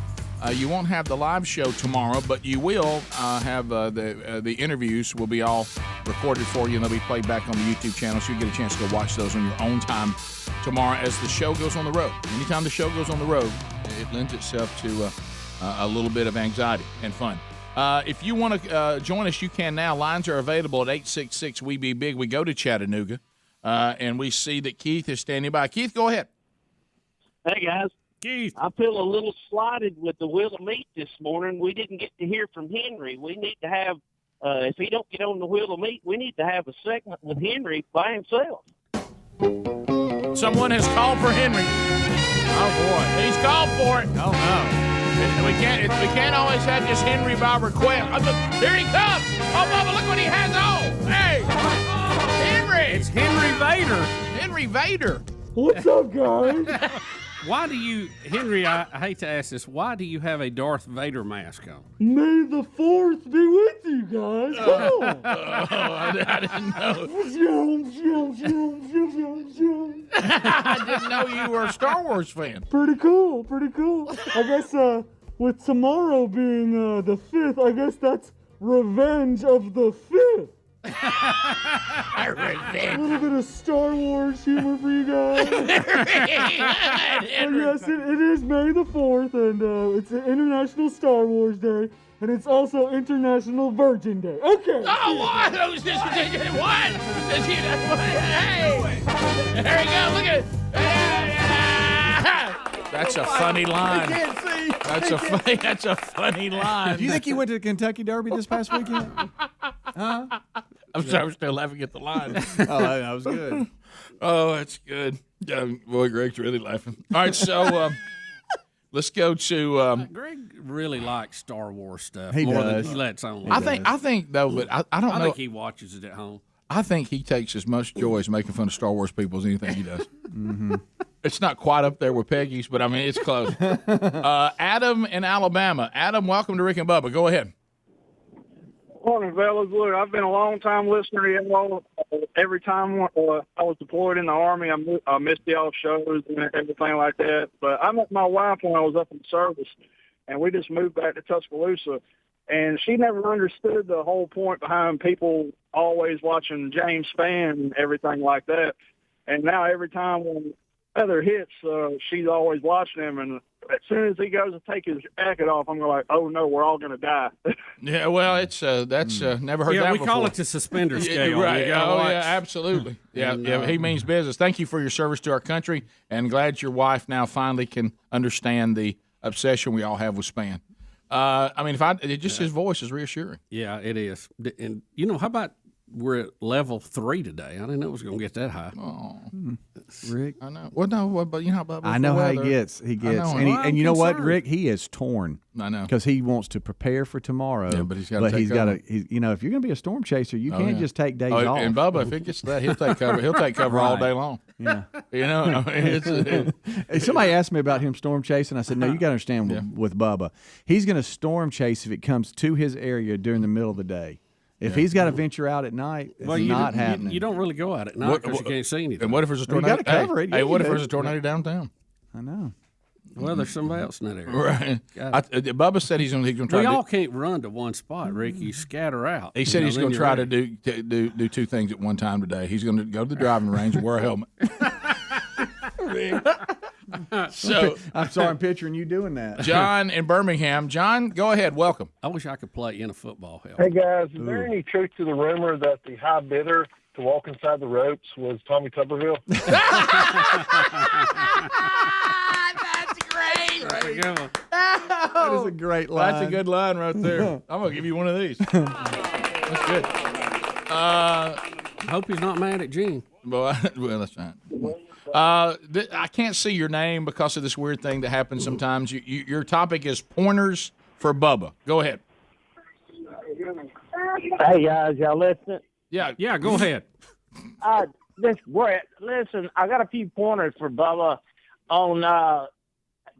you won't have the live show tomorrow, but you will have the interviews will be all recorded for you, and they'll be played back on the YouTube channel, so you get a chance to go watch those on your own time tomorrow as the show goes on the road. Anytime the show goes on the road, it lends itself to a little bit of anxiety and fun. If you want to join us, you can now. Lines are available at 866-WE-BE-BIG. We go to Chattanooga, and we see that Keith is standing by. Keith, go ahead. Hey, guys. Keith. I feel a little slighted with the Wheel of Meat this morning. We didn't get to hear from Henry. We need to have, if he don't get on the Wheel of Meat, we need to have a segment with Henry by himself. Someone has called for Henry. Oh, boy. He's called for it. Oh, no. We can't always have just Henry by request. Here he comes. Oh, Bubba, look what he has on. Hey, Henry. It's Henry Vader. Henry Vader. What's up, guys? Why do you, Henry, I hate to ask this, why do you have a Darth Vader mask on? May the 4th be with you guys. Come on. I didn't know. I didn't know you were a Star Wars fan. Pretty cool, pretty cool. I guess with tomorrow being the 5th, I guess that's Revenge of the 5th. A little bit of Star Wars humor for you guys. Yes, it is May the 4th, and it's an International Star Wars Day, and it's also International Virgin Day. Okay. Oh, what? What? Hey! There you go. Look at it. That's a funny line. I can't see. That's a funny line. Do you think he went to the Kentucky Derby this past weekend? Huh? I'm sorry, I'm still laughing at the line. Oh, that was good. Oh, that's good. Boy, Greg's really laughing. All right, so let's go to. Greg really likes Star Wars stuff. He more does. Than he lets on. I think though, but I don't know. I think he watches it at home. I think he takes as much joy as making fun of Star Wars people as anything he does. Mm-hmm. It's not quite up there with Peggy's, but I mean it's close. Adam in Alabama. Adam, welcome to Rick and Bubba. Go ahead. Morning, fellas. Look, I've been a long-time listener to y'all. Every time I was deployed in the Army, I missed y'all shows and everything like that. But I met my wife when I was up in service, and we just moved back to Tuscaloosa. And she never understood the whole point behind people always watching James Spann and everything like that. And now every time when weather hits, she's always watching him. And as soon as he goes to take his jacket off, I'm like, oh, no, we're all going to die. Yeah, well, it's that's never heard that Yeah, we before. call it the suspender scale. Right. Oh, Yeah, absolutely. Yeah, And, yeah, he means business. Thank you for your service to our country, and glad your wife now finally can understand the obsession we all have with Spann. I mean, his voice is reassuring. Yeah, it is. And, how about we're at level 3 today? I didn't know it was going to get that high. Oh, Rick. I know. Well, no, but you know how I know how he gets. And you know what, Rick? He is torn. I know, because he wants to prepare for tomorrow. Yeah, but he's got to. If you're going to be a storm chaser, you can't just take days off. And Bubba, if it gets to that, he'll take cover. He'll take cover all day long. Yeah, Somebody asked me about him storm chasing. I said, no, you got to understand with Bubba, he's going to storm chase if it comes to his area during the middle of the day. If he's got to venture out at night, it's not happening. You don't really go out at night because you can't see anything. And what if there's a tornado? You got to cover it. Hey, what if there's a tornado downtown? I know. Well, there's somebody else in that area. Right. Bubba said he's going to try. We all can't run to one spot, Rick. You scatter out. He said he's going to try to do two things at one time today. He's going to go to the driving range and wear a helmet. So I'm sorry, I'm picturing you doing that. John in Birmingham. John, go ahead. Welcome. I wish I could play in a football helmet. Hey guys, is there any truth to the rumor that the high bidder to walk inside the ropes was Tommy Tuberville? That's great. That's a good one. That is a great line. That's a good line right there. I'm gonna give you one of these. That's good. I hope he's not mad at Gene. Well, that's right. I can't see your name because of this weird thing that happens sometimes. Your topic is pointers for Bubba. Go ahead. Hey guys, y'all listening? Yeah, go ahead. This Brett. Listen, I got a few pointers for Bubba on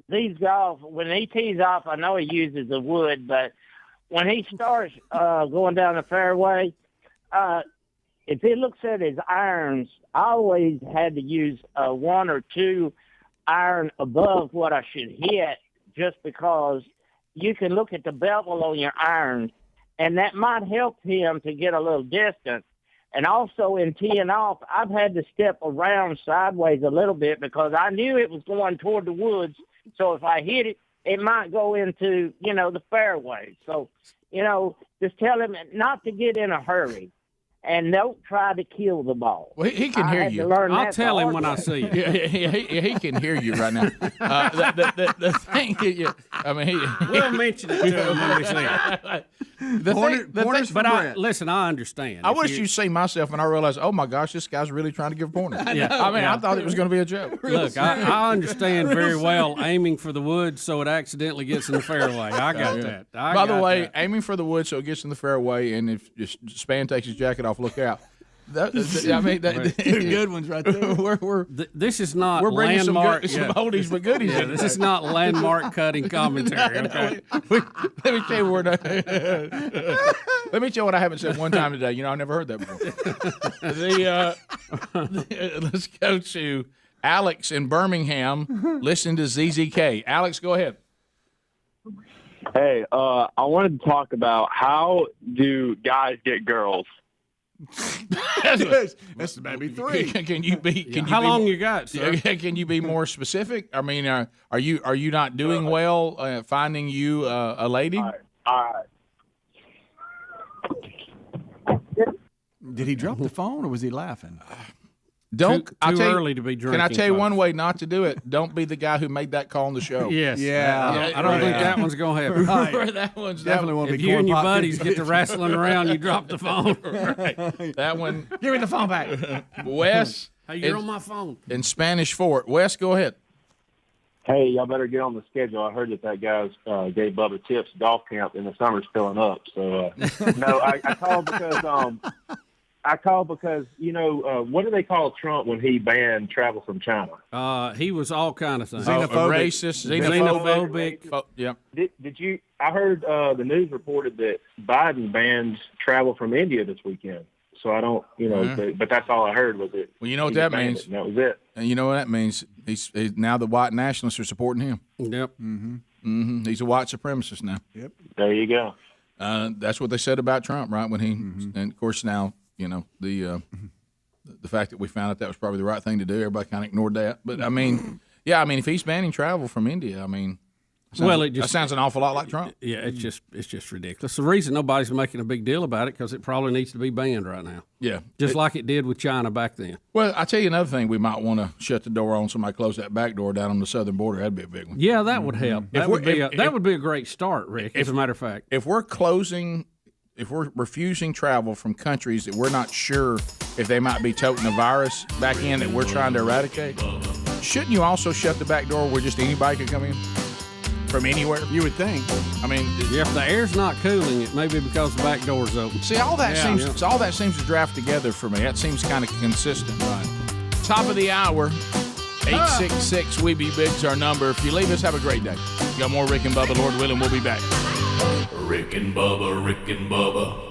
these golf. When he tees off, I know he uses the wood, but when he starts going down the fairway, if he looks at his irons, I always had to use a 1 or 2 iron above what I should hit, just because you can look at the bevel on your irons, and that might help him to get a little distance. And also in teeing off, I've had to step around sideways a little bit because I knew it was going toward the woods. So if I hit it, it might go into, the fairway. So, just tell him not to get in a hurry and don't try to kill the ball. Well, he can hear you. I'll tell him when I see you. He can hear you right now. The thing, we'll mention it to him when we see it. Listen, I understand. I wish you'd see myself and I realized, oh my gosh, this guy's really trying to give pointers. I thought it was going to be a joke. Look, I understand very well aiming for the woods so it accidentally gets in the fairway. I got that. By the way, aiming for the woods so it gets in the fairway, and if Spann takes his jacket off, look out. Two good ones right there. This is not we're bringing landmark. some oldies but goodies. Yeah, this is not landmark cutting commentary. Okay? Let me tell you let me tell you what I haven't said one time today. I never heard that before. Let's go to Alex in Birmingham. Listen to ZZK. Alex, go ahead. Hey, I wanted to talk about how do guys get girls? That's maybe 3. Can you be? How long you got, sir? Can you be more specific? I mean, are you not doing well finding you a lady? All right. Did he drop the phone or was he laughing? Don't. Too early to be drinking. Can I tell you folks. one way not to do it? Don't be the guy who made that call on the show. Yes. Yeah. I don't think that one's going to happen. Right. That one's definitely won't be. If you and your buddies get to wrestling around, you drop the phone. Right. That one. Give me the phone back. Wes. Hey, you're on my phone. In Spanish Fort. Wes, go ahead. Hey, y'all better get on the schedule. I heard that guy's gave Bubba tips golf camp in the summer's filling up. So no, I called because what do they call Trump when he banned travel from China? He was all kind of things. Racist, xenophobic. Yep. Did you? I heard the news reported that Biden banned travel from India this weekend. So I don't, but that's all I heard was it. Well, you know what that means. That was it. And you know what that means. He's now the white nationalists are supporting him. Yep. Mm-hmm. He's a white supremacist now. Yep. There you go. That's what they said about Trump, right? When he, and of course now, the fact that we found out that was probably the right thing to do. Everybody kind of ignored that. But I mean, if he's banning travel from India, that sounds an awful lot like Trump. Yeah, it's just ridiculous. The reason nobody's making a big deal about it because it probably needs to be banned right now. Yeah, just like it did with China back then. Well, I tell you another thing, we might want to shut the door on. Somebody close that back door down on the southern border. That'd be a big one. Yeah, that would help. That would be a great start, Rick. As a matter of fact, if we're refusing travel from countries that we're not sure if they might be toting a virus back in that we're trying to eradicate, shouldn't you also shut the back door where just anybody could come in from anywhere? You would think. If the air's not cooling, it may be because the back door's open. See, all that seems to draft together for me. That seems kind of consistent. Right. Top of the hour, 866 We Be Big's our number. If you leave us, have a great day. Got more Rick and Bubba, Lord willing, we'll be back. Rick and Bubba, Rick and Bubba.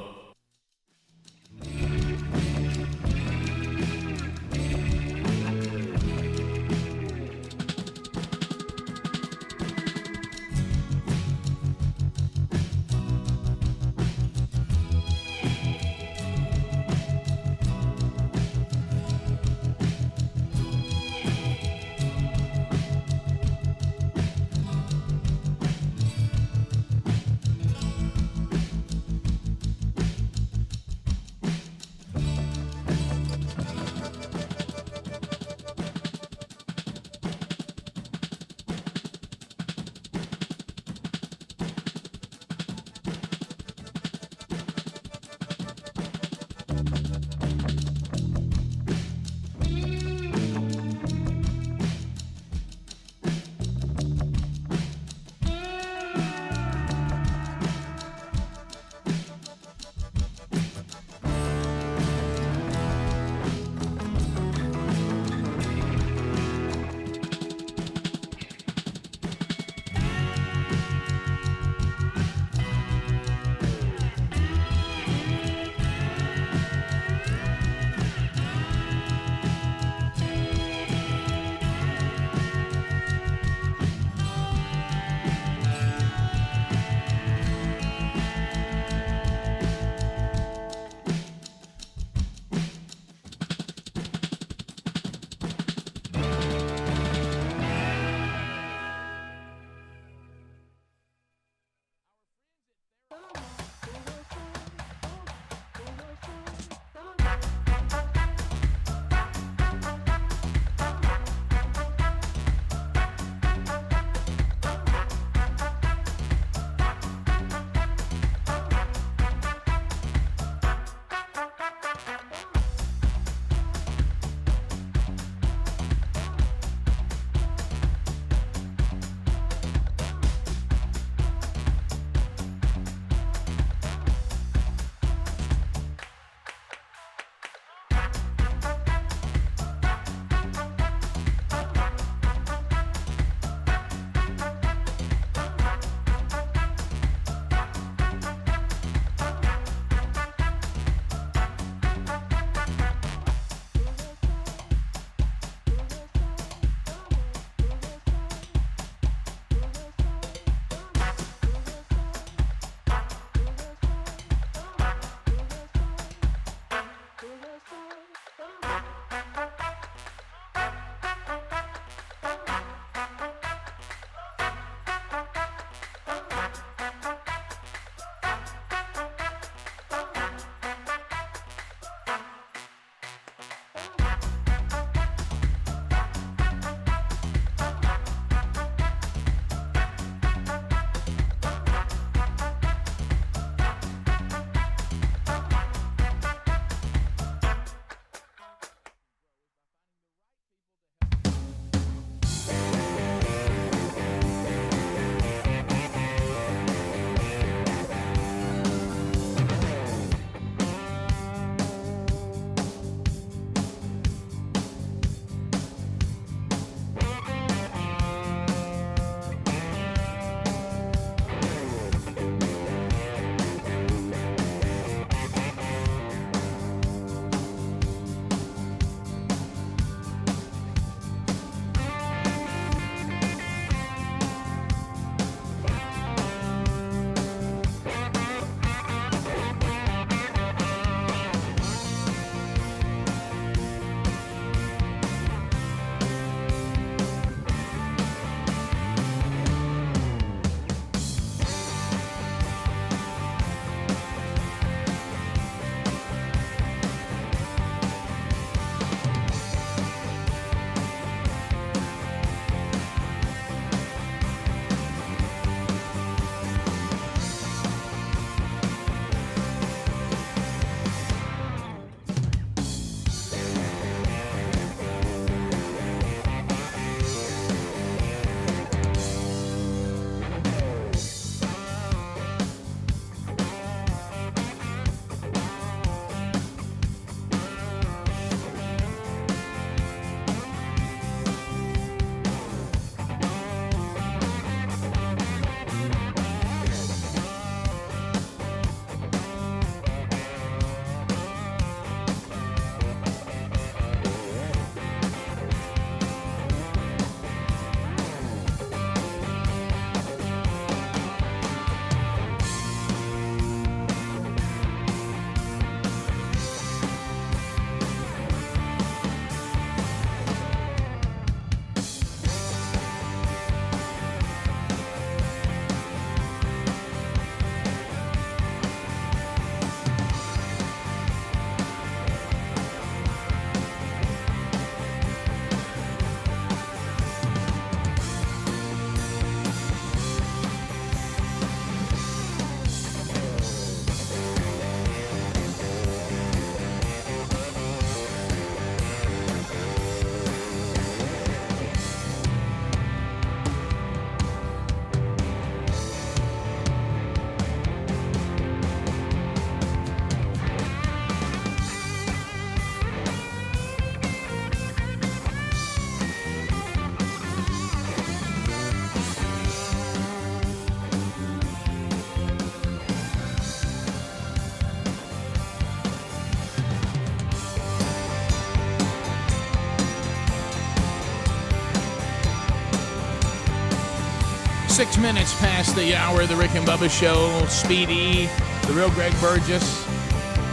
6 minutes past the hour of the Rick and Bubba Show. Speedy, the real Greg Burgess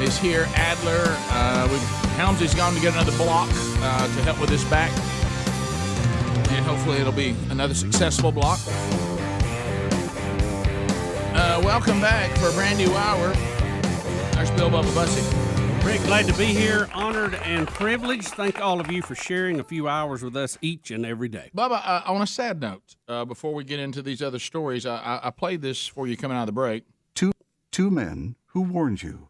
is here. Adler, Helmsley's gone to get another block to help with his back. And hopefully it'll be another successful block. Welcome back for a brand new hour. There's Bill Bubba Bussy. Rick, glad to be here. Honored and privileged. Thank all of you for sharing a few hours with us each and every day. Bubba, on a sad note, before we get into these other stories, I played this for you coming out of the break. Two men who warned you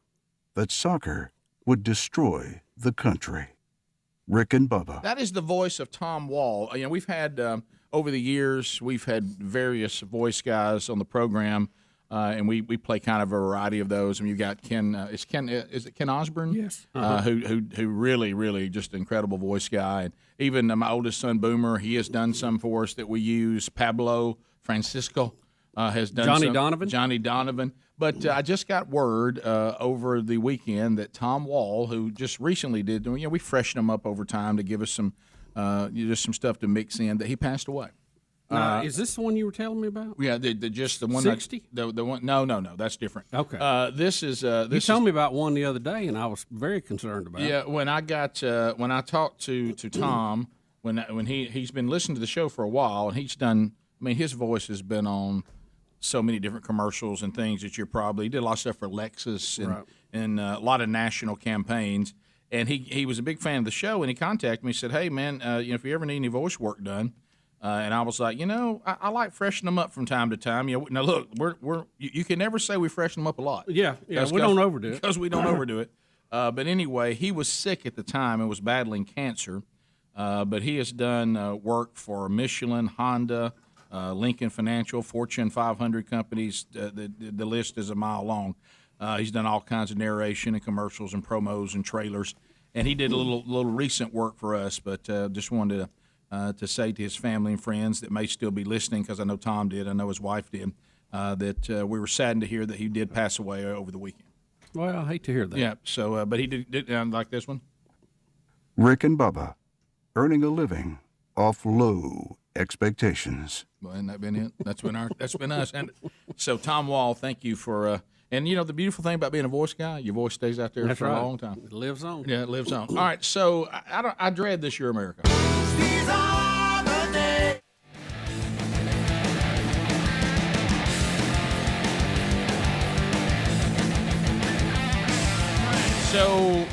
that soccer would destroy the country. Rick and Bubba. That is the voice of Tom Wall. You know, we've had, over the years, we've had various voice guys on the program. And we play kind of a variety of those. I mean, you got Ken. Is it Ken Osborne? Yes. Who really just an incredible voice guy. And even my oldest son Boomer, he has done some for us that we use. Pablo Francisco has done Johnny Donovan. But I just got word over the weekend that Tom Wall, who just recently did, we freshened him up over time to give us some just some stuff to mix in, that he passed away. Is this the one you were telling me about? Yeah, just the one. 60? The one. No, that's different. Okay. This is. You told me about one the other day, and I was very concerned about it. Yeah, when I talked to Tom, when he's been listening to the show for a while, and he's done. I mean, his voice has been on so many different commercials and things that he did a lot of stuff for Lexus and a lot of national campaigns. And he was a big fan of the show, and he contacted me. He said, "Hey, man, if you ever need any voice work done." And I was like, I like freshening them up from time to time. Now look, you can never say we freshen them up a lot. Yeah, we don't overdo it. Because we don't overdo it. But anyway, he was sick at the time and was battling cancer. But he has done work for Michelin, Honda, Lincoln Financial, Fortune 500 companies. The list is a mile long. He's done all kinds of narration and commercials and promos and trailers. And he did a little recent work for us, but just wanted to say to his family and friends that may still be listening, because I know Tom did, I know his wife did, that we were saddened to hear that he did pass away over the weekend. Well, I hate to hear that. Yeah, so, but he did like this one. Rick and Bubba, earning a living off low expectations. Well, hasn't that been it? That's been us. And so, Tom Wall, thank you for. And the beautiful thing about being a voice guy, your voice stays out there for a long time. It lives on. Yeah, it lives on. All right, so I dread this year, America. So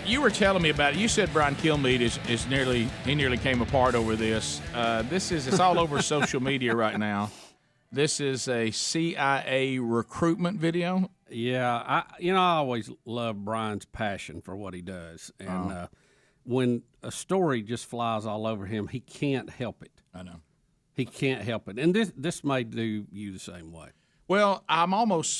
you were telling me about it. You said Brian Kilmeade is nearly came apart over this. It's all over social media right now. This is a CIA recruitment video. Yeah, I always love Brian's passion for what he does, and when a story just flies all over him, he can't help it. I know. He can't help it, and this may do you the same way. Well, I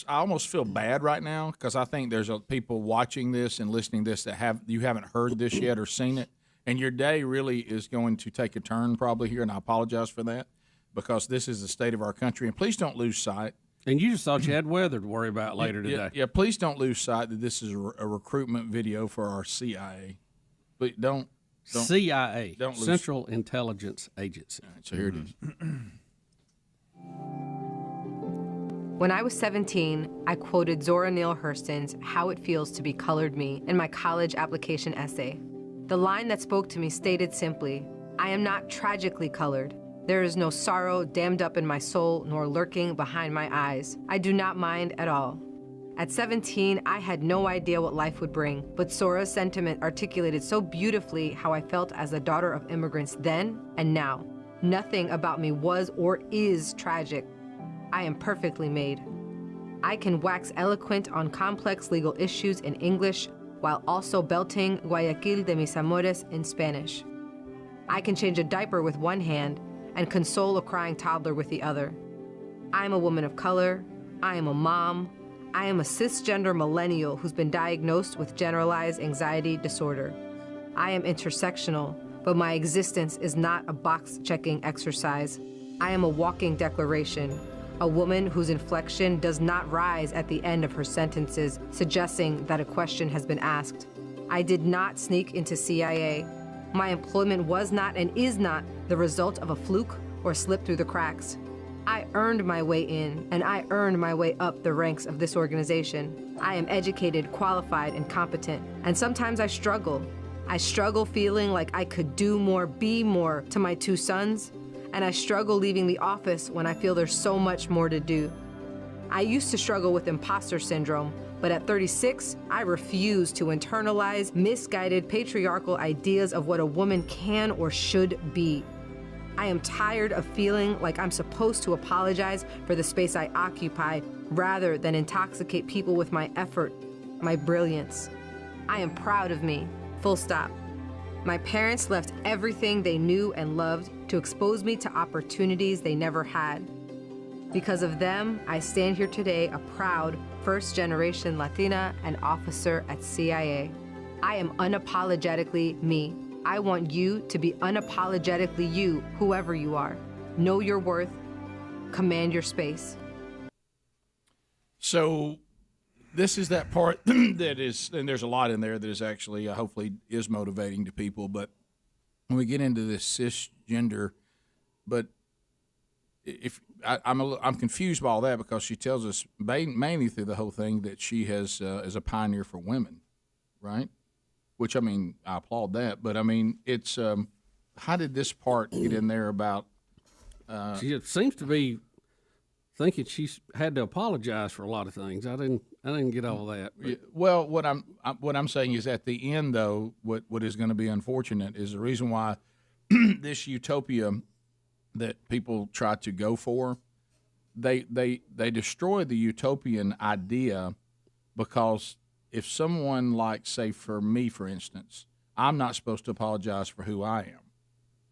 almost feel bad right now, because I think there's people watching this and listening to this that you haven't heard this yet or seen it, and your day really is going to take a turn probably here, and I apologize for that, because this is the state of our country. And please don't lose sight. And you just thought you had weather to worry about later today. Yeah, please don't lose sight that this is a recruitment video for our CIA. But don't CIA, don't lose. Central Intelligence Agency. All right, so here it is. When I was 17, I quoted Zora Neale Hurston's How It Feels to Be Colored Me in my college application essay. The line that spoke to me stated simply, I am not tragically colored. There is no sorrow dammed up in my soul nor lurking behind my eyes. I do not mind at all. At 17, I had no idea what life would bring, but Zora's sentiment articulated so beautifully how I felt as a daughter of immigrants then and now. Nothing about me was or is tragic. I am perfectly made. I can wax eloquent on complex legal issues in English while also belting Guayaquil de mis amores in Spanish. I can change a diaper with one hand and console a crying toddler with the other. I am a woman of color. I am a mom. I am a cisgender millennial who's been diagnosed with generalized anxiety disorder. I am intersectional, but my existence is not a box-checking exercise. I am a walking declaration, a woman whose inflection does not rise at the end of her sentences, suggesting that a question has been asked. I did not sneak into CIA. My employment was not and is not the result of a fluke or slip through the cracks. I earned my way in, and I earned my way up the ranks of this organization. I am educated, qualified, and competent, and sometimes I struggle. I struggle feeling like I could do more, be more to my 2 sons, and I struggle leaving the office when I feel there's so much more to do. I used to struggle with imposter syndrome, but at 36, I refuse to internalize misguided patriarchal ideas of what a woman can or should be. I am tired of feeling like I'm supposed to apologize for the space I occupy rather than intoxicate people with my effort, my brilliance. I am proud of me, full stop. My parents left everything they knew and loved to expose me to opportunities they never had. Because of them, I stand here today a proud first-generation Latina and officer at CIA. I am unapologetically me. I want you to be unapologetically you, whoever you are. Know your worth. Command your space. So this is that part that is, and there's a lot in there that is actually, hopefully, is motivating to people. But when we get into this cisgender, but if I'm confused by all that because she tells us mainly through the whole thing that she has is a pioneer for women, right? Which, I mean, I applaud that, but I mean, it's how did this part get in there about? She seems to be thinking she's had to apologize for a lot of things. I didn't get all that. But. Well, what I'm saying is at the end, though, what is going to be unfortunate is the reason why this utopia that people try to go for, they destroy the utopian idea because if someone like, say, for me, for instance, I'm not supposed to apologize for who I am.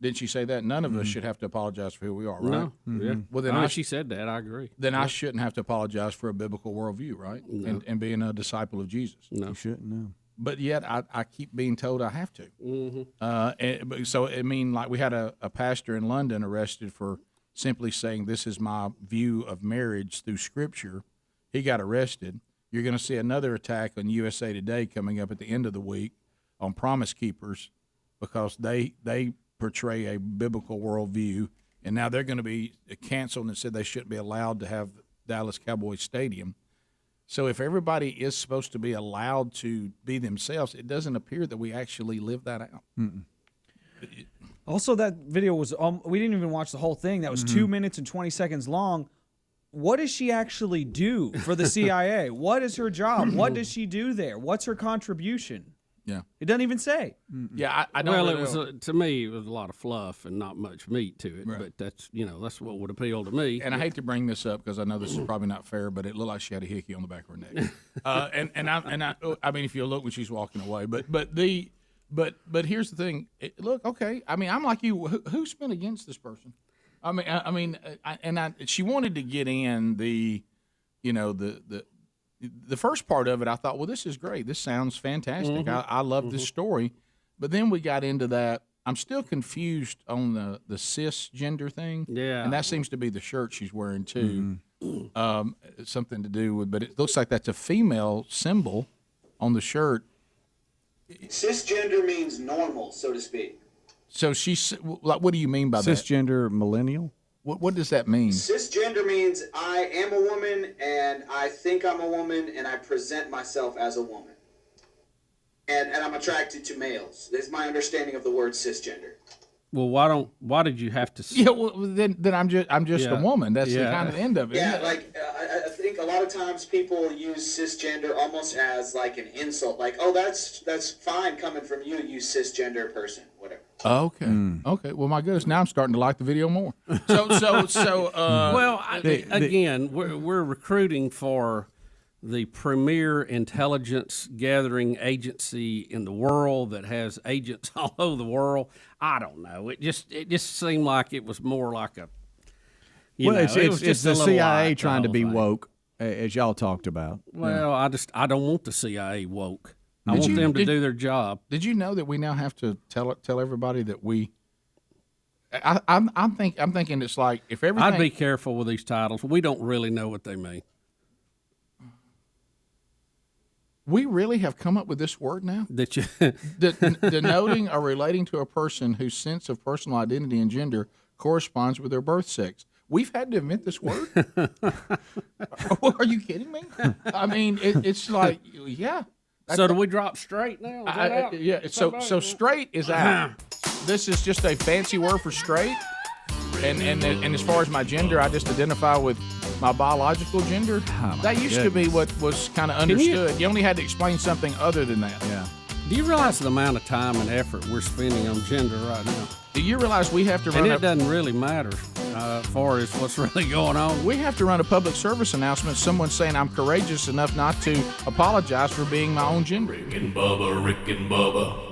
Didn't she say that? None of us should have to apologize for who we are, right? No. Yeah. Well, then she said that. I agree. Then I shouldn't have to apologize for a biblical worldview, right? No. And being a disciple of Jesus. No. You shouldn't, no. But yet I keep being told I have to. Mm-hmm. So, I mean, like we had a pastor in London arrested for simply saying, this is my view of marriage through Scripture. He got arrested. You're going to see another attack on USA Today coming up at the end of the week on Promise Keepers because they portray a biblical worldview, and now they're going to be canceled and said they shouldn't be allowed to have Dallas Cowboys Stadium. So if everybody is supposed to be allowed to be themselves, it doesn't appear that we actually live that out. Mm-mm. Also, that video was we didn't even watch the whole thing. That was 2 minutes and 20 seconds long. What does she actually do for the CIA? What is her job? What does she do there? What's her contribution? Yeah, it doesn't even say. Yeah, I don't. Well, really it was to me it was a lot of fluff and not much meat to it. Right. But that's what would appeal to me. And I hate to bring this up because I know this is probably not fair, but it looked like she had a hickey on the back of her neck. I mean, if you look when she's walking away, but here's the thing. Look, okay. I mean, I'm like you. Who's been against this person? She wanted to get in the first part of it. I thought, well, this is great. This sounds fantastic. Mm-hmm. I love this story. But then we got into that. I'm still confused on the cisgender thing. Yeah. And that seems to be the shirt she's wearing too. Something to do with, but it looks like that's a female symbol on the shirt. Cisgender means normal, so to speak. So she's like, what do you mean by that? Cisgender millennial? What does that mean? Cisgender means I am a woman and I think I'm a woman and I present myself as a woman. And I'm attracted to males. That's my understanding of the word cisgender. Well, why did you have to? Yeah, well, then I'm just a woman. That's the kind of end of it. Yeah, like I think a lot of times people use cisgender almost as like an insult. Like, oh, that's fine coming from you, you cisgender person, whatever. Okay. Okay. Well, my goodness, now I'm starting to like the video more. So. Well, again, we're recruiting for the premier intelligence gathering agency in the world that has agents all over the world. I don't know. It just seemed like it was more like a. It's the CIA trying to be woke, as y'all talked about. Well, I don't want the CIA woke. I want them to do their job. Did you know that we now have to tell everybody that we? I'm thinking it's like if everything. I'd be careful with these titles. We don't really know what they mean. We really have come up with this word now? Denoting or relating to a person whose sense of personal identity and gender corresponds with their birth sex. We've had to invent this word. Are you kidding me? I mean, it's like, yeah. So do we drop straight now? Is that out? Yeah. So straight is out. This is just a fancy word for straight. And as far as my gender, I just identify with my biological gender. That used to be what was kind of understood. You only had to explain something other than that. Yeah. Do you realize the amount of time and effort we're spending on gender right now? Do you realize we have to run? And it doesn't really matter as far as what's really going on. We have to run a public service announcement. Someone saying I'm courageous enough not to apologize for being my own gender. Rick and Bubba.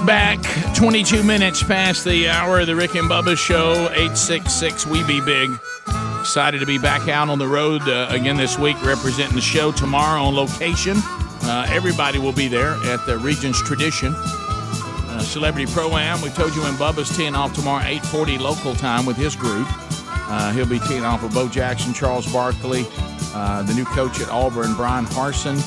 back. 22 minutes past the hour of the Rick and Bubba Show. 866 We Be Big. Excited to be back out on the road again this week, representing the show tomorrow on location. Everybody will be there at the Regent's Tradition Celebrity Pro-Am. We told you when Bubba's teeing off tomorrow, 8:40 local time with his group. He'll be teeing off with Bo Jackson, Charles Barkley, the new coach at Auburn, Brian Harsin,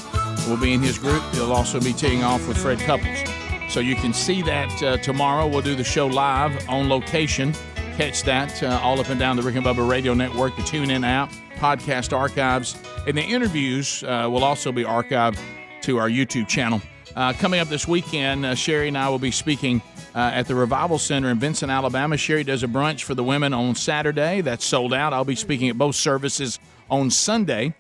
will be in his group. He'll also be teeing off with Fred Couples. So you can see that tomorrow. We'll do the show live on location. Catch that all up and down the Rick and Bubba Radio Network, the TuneIn app, podcast archives, and the interviews will also be archived to our YouTube channel. Coming up this weekend, Sherry and I will be speaking at the Revival Center in Vincent, Alabama. Sherry does a brunch for the women on Saturday. That's sold out. I'll be speaking at both services on Sunday.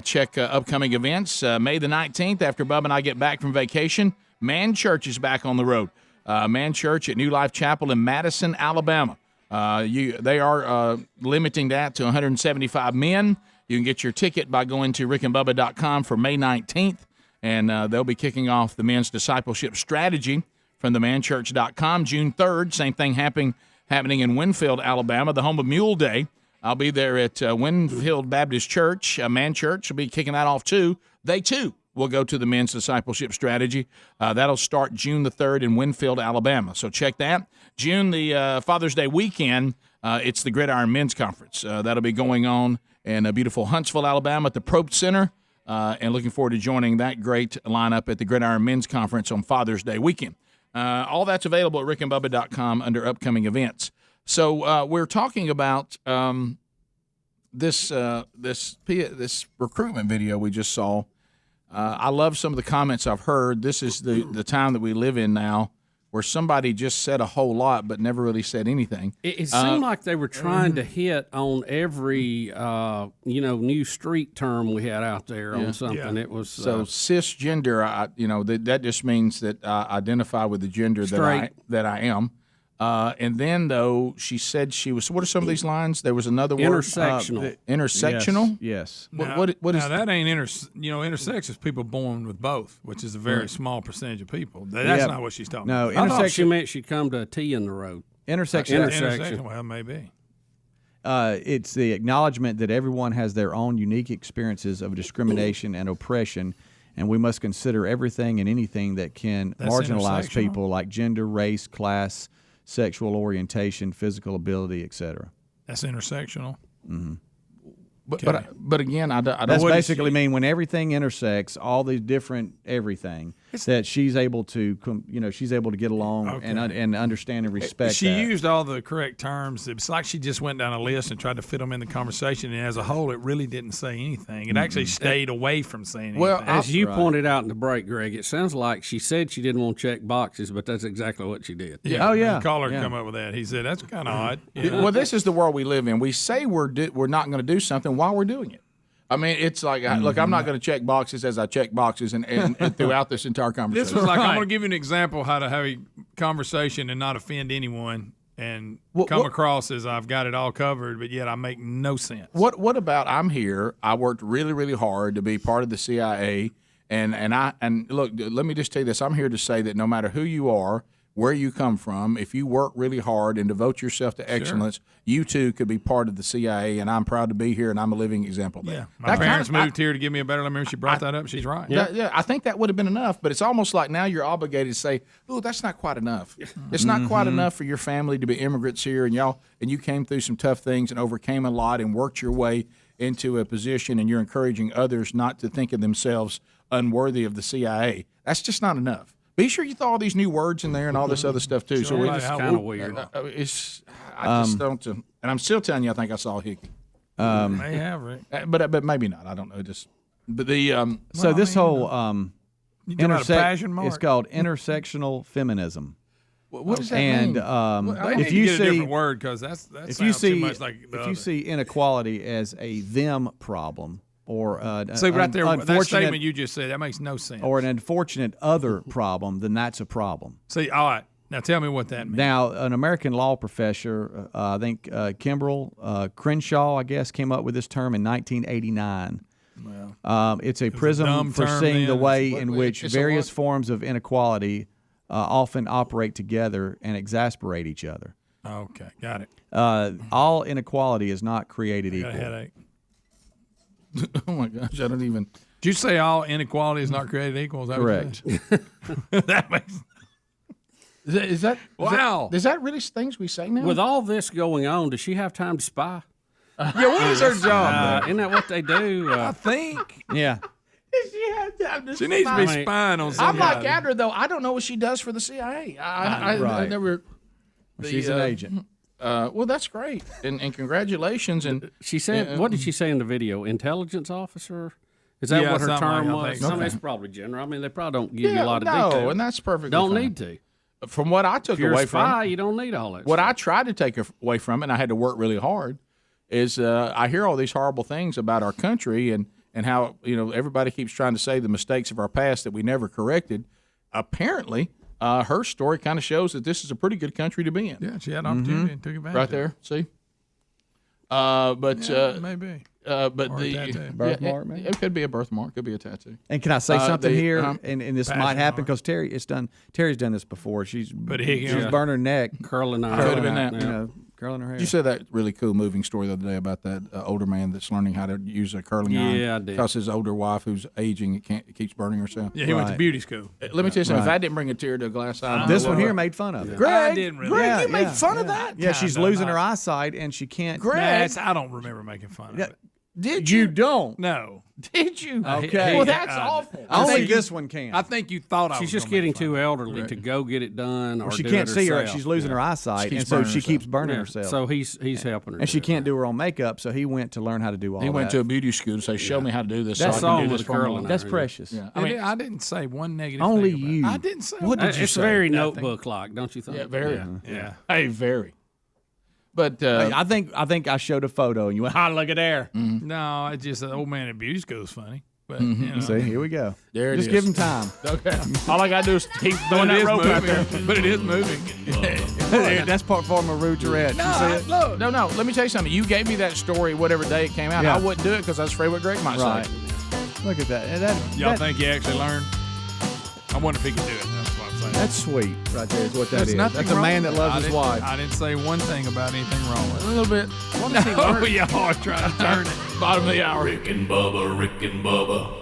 Check upcoming events. May the 19th, after Bubba and I get back from vacation, Man Church is back on the road. Man Church at New Life Chapel in Madison, Alabama. They are limiting that to 175 men. You can get your ticket by going to rickandbubba.com for May 19th, and they'll be kicking off the men's discipleship strategy from themanchurch.com. June 3rd, same thing happening in Winfield, Alabama, the home of Mule Day. I'll be there at Winfield Baptist Church. Man Church will be kicking that off, too. They, too, will go to the men's discipleship strategy. That'll start June the 3rd in Winfield, Alabama. So check that. June, the Father's Day weekend, it's the Gridiron Men's Conference. That'll be going on in beautiful Huntsville, Alabama at the Probst Center. And looking forward to joining that great lineup at the Gridiron Men's Conference on Father's Day weekend. All that's available at rickandbubba.com under upcoming events. So we're talking about this recruitment video we just saw. I love some of the comments I've heard. This is the time that we live in now, where somebody just said a whole lot but never really said anything. It seemed like they were trying to hit on every new street term we had out there on something. Yeah. It was so cisgender. That just means that I identify with the gender that I am. And then, though, she said she was. What are some of these lines? There was another word. Intersectional. Intersectional. Yes. What is that? Ain't intersex is people born with both, which is a very small percentage of people. That's not what she's talking about. I thought she meant she'd come to a T in the road. Intersection. Well, maybe. It's the acknowledgement that everyone has their own unique experiences of discrimination and oppression, and we must consider everything and anything that can marginalize people, like gender, race, class, sexual orientation, physical ability, etc. That's intersectional. Mm-hmm. But again, I don't. That's basically mean when everything intersects, all these different everything, that she's able to, she's able to get along and understand and respect. She used all the correct terms. It's like she just went down a list and tried to fit them in the conversation. And as a whole, it really didn't say anything. It actually stayed away from saying anything. Well, as you pointed out in the break, Greg, it sounds like she said she didn't want to check boxes, but that's exactly what she did. Yeah. Oh yeah. The caller come up with that. He said that's kind of odd. Well, this is the world we live in. We say we're not going to do something while we're doing it. I mean, it's like, look, I'm not going to check boxes as I check boxes and throughout this entire conversation. This was like, I'm going to give you an example how to have a conversation and not offend anyone and come across as I've got it all covered, but yet I make no sense. What about I'm here, I worked really, really hard to be part of the CIA, and look, let me just tell you this. I'm here to say that no matter who you are, where you come from, if you work really hard and devote yourself to excellence, you too could be part of the CIA, and I'm proud to be here, and I'm a living example of that. Yeah. My parents moved here to give me a better life. Remember, she brought that up. She's right. Yeah, I think that would have been enough, but it's almost like now you're obligated to say, oh, that's not quite enough. It's not quite enough for your family to be immigrants here, and you came through some tough things and overcame a lot and worked your way into a position, and you're encouraging others not to think of themselves unworthy of the CIA. That's just not enough. Be sure you throw all these new words in there and all this other stuff too. So it's kind of weird. I just don't. And I'm still telling you, I think I saw Hickey. May have, Rick. But maybe not. I don't know. This whole it's called intersectional feminism. What does that mean? And if you see a different word, because that sounds too much like the other. You see inequality as a them problem. Or right there, that statement you just said, that makes no sense. Or an unfortunate other problem, then that's a problem. See, all right. Now tell me what that means. Now, an American law professor, I think Kimbrell Crenshaw, I guess, came up with this term in 1989. Well, it's a prism for seeing the way in which various forms of inequality often operate together and exasperate each other. Okay, got it. All inequality is not created I got equal. a headache. Oh my gosh, I don't even. Did you say all inequality is not created equal? Is that Correct. What you that makes. Is that Wow? Is that really things we say now? With all this going on, does she have time to spy? Yeah, what is her job? Isn't that what they do? I think. Yeah. She needs to be spying on I'm somebody. like Adler, though. I don't know what she does for the CIA. I Right. never. She's an agent. Well, that's great, and congratulations. And She said, what did she say in the video? Intelligence officer? Is that Yeah, what her something term like- I was? think I mean, so. it's probably general. I mean, they probably don't give you yeah, a lot of no, detail. and that's perfect. Don't need to. From what I took If you're away a spy, from you don't need all that. what stuff. I tried to take away from it, and I had to work really hard, is I hear all these horrible things about our country and how everybody keeps trying to say the mistakes of our past that we never corrected. Apparently, her story kind of shows that this is a pretty good country to be in. Yeah, she had an opportunity and took advantage. Right of it. there, see. But Yeah, maybe. but Or a the tattoo. Birthmark, maybe? it could be a birthmark, could be a tattoo. And can I say something here? Uh-huh. And this Passion might happen mark. because Terry's done this before. She's hickey on it. burned her neck, curling her Could have been hair. that. you know, curling her hair. You said that really cool moving story the other day about that older man that's learning how to use a curling iron. Yeah, I did. Because his older wife, who's aging, keeps burning herself. Yeah, he went to Right. beauty school. Let me tell you something. If Right. that didn't bring a tear to a glass eye, This one here made fun of it. Greg, I didn't really. Greg, you made Yeah, fun of that. Yeah, she's losing her eyesight and she can't. Greg, I don't remember making fun of it. did You don't. No. Did you? Okay. Well, that's awful. Only this one can. I think you thought I was She's just gonna make getting fun too of it. elderly to go get it done, or she do can't it see her. herself. She's losing her eyesight, She keeps and so burning she herself. keeps burning Yeah, herself. So he's helping her. and she do can't that. do her own makeup, so he went to learn how to do all He that. went to a beauty school to say, "Show me how to do this." That's so I all can do with this the for curling my life." That's iron. precious. Yeah. I didn't say one negative Only thing about you. it. I didn't say What did you It's say? very Nothing. notebook-like, don't you think? Yeah, very. Yeah. Hey, very. But I think I showed a photo, and you went, "Ah, look at there." No, it's just the old man at beauty school is funny. But Mm-hmm. you know. See, here we go. There it Just is. give him time. Okay. All I gotta do is keep But throwing it that is rope out there. moving. But it is moving. That's part form of Rue Tourette. You see it? No. Let me tell you something. You gave me that story whatever day it came out. Yeah. I wouldn't do it because I was afraid what Greg might Right. say. Look at that. Y'all that- think he actually learned? I wonder if he could do it. That's what I'm saying. That's sweet, right there. Is what that There's is. nothing That's a wrong man with that it. loves I his didn't- wife. I didn't say one thing about anything wrong with A it. little bit. No, y'all are trying to turn it. Bottom of the hour. Rick and Bubba.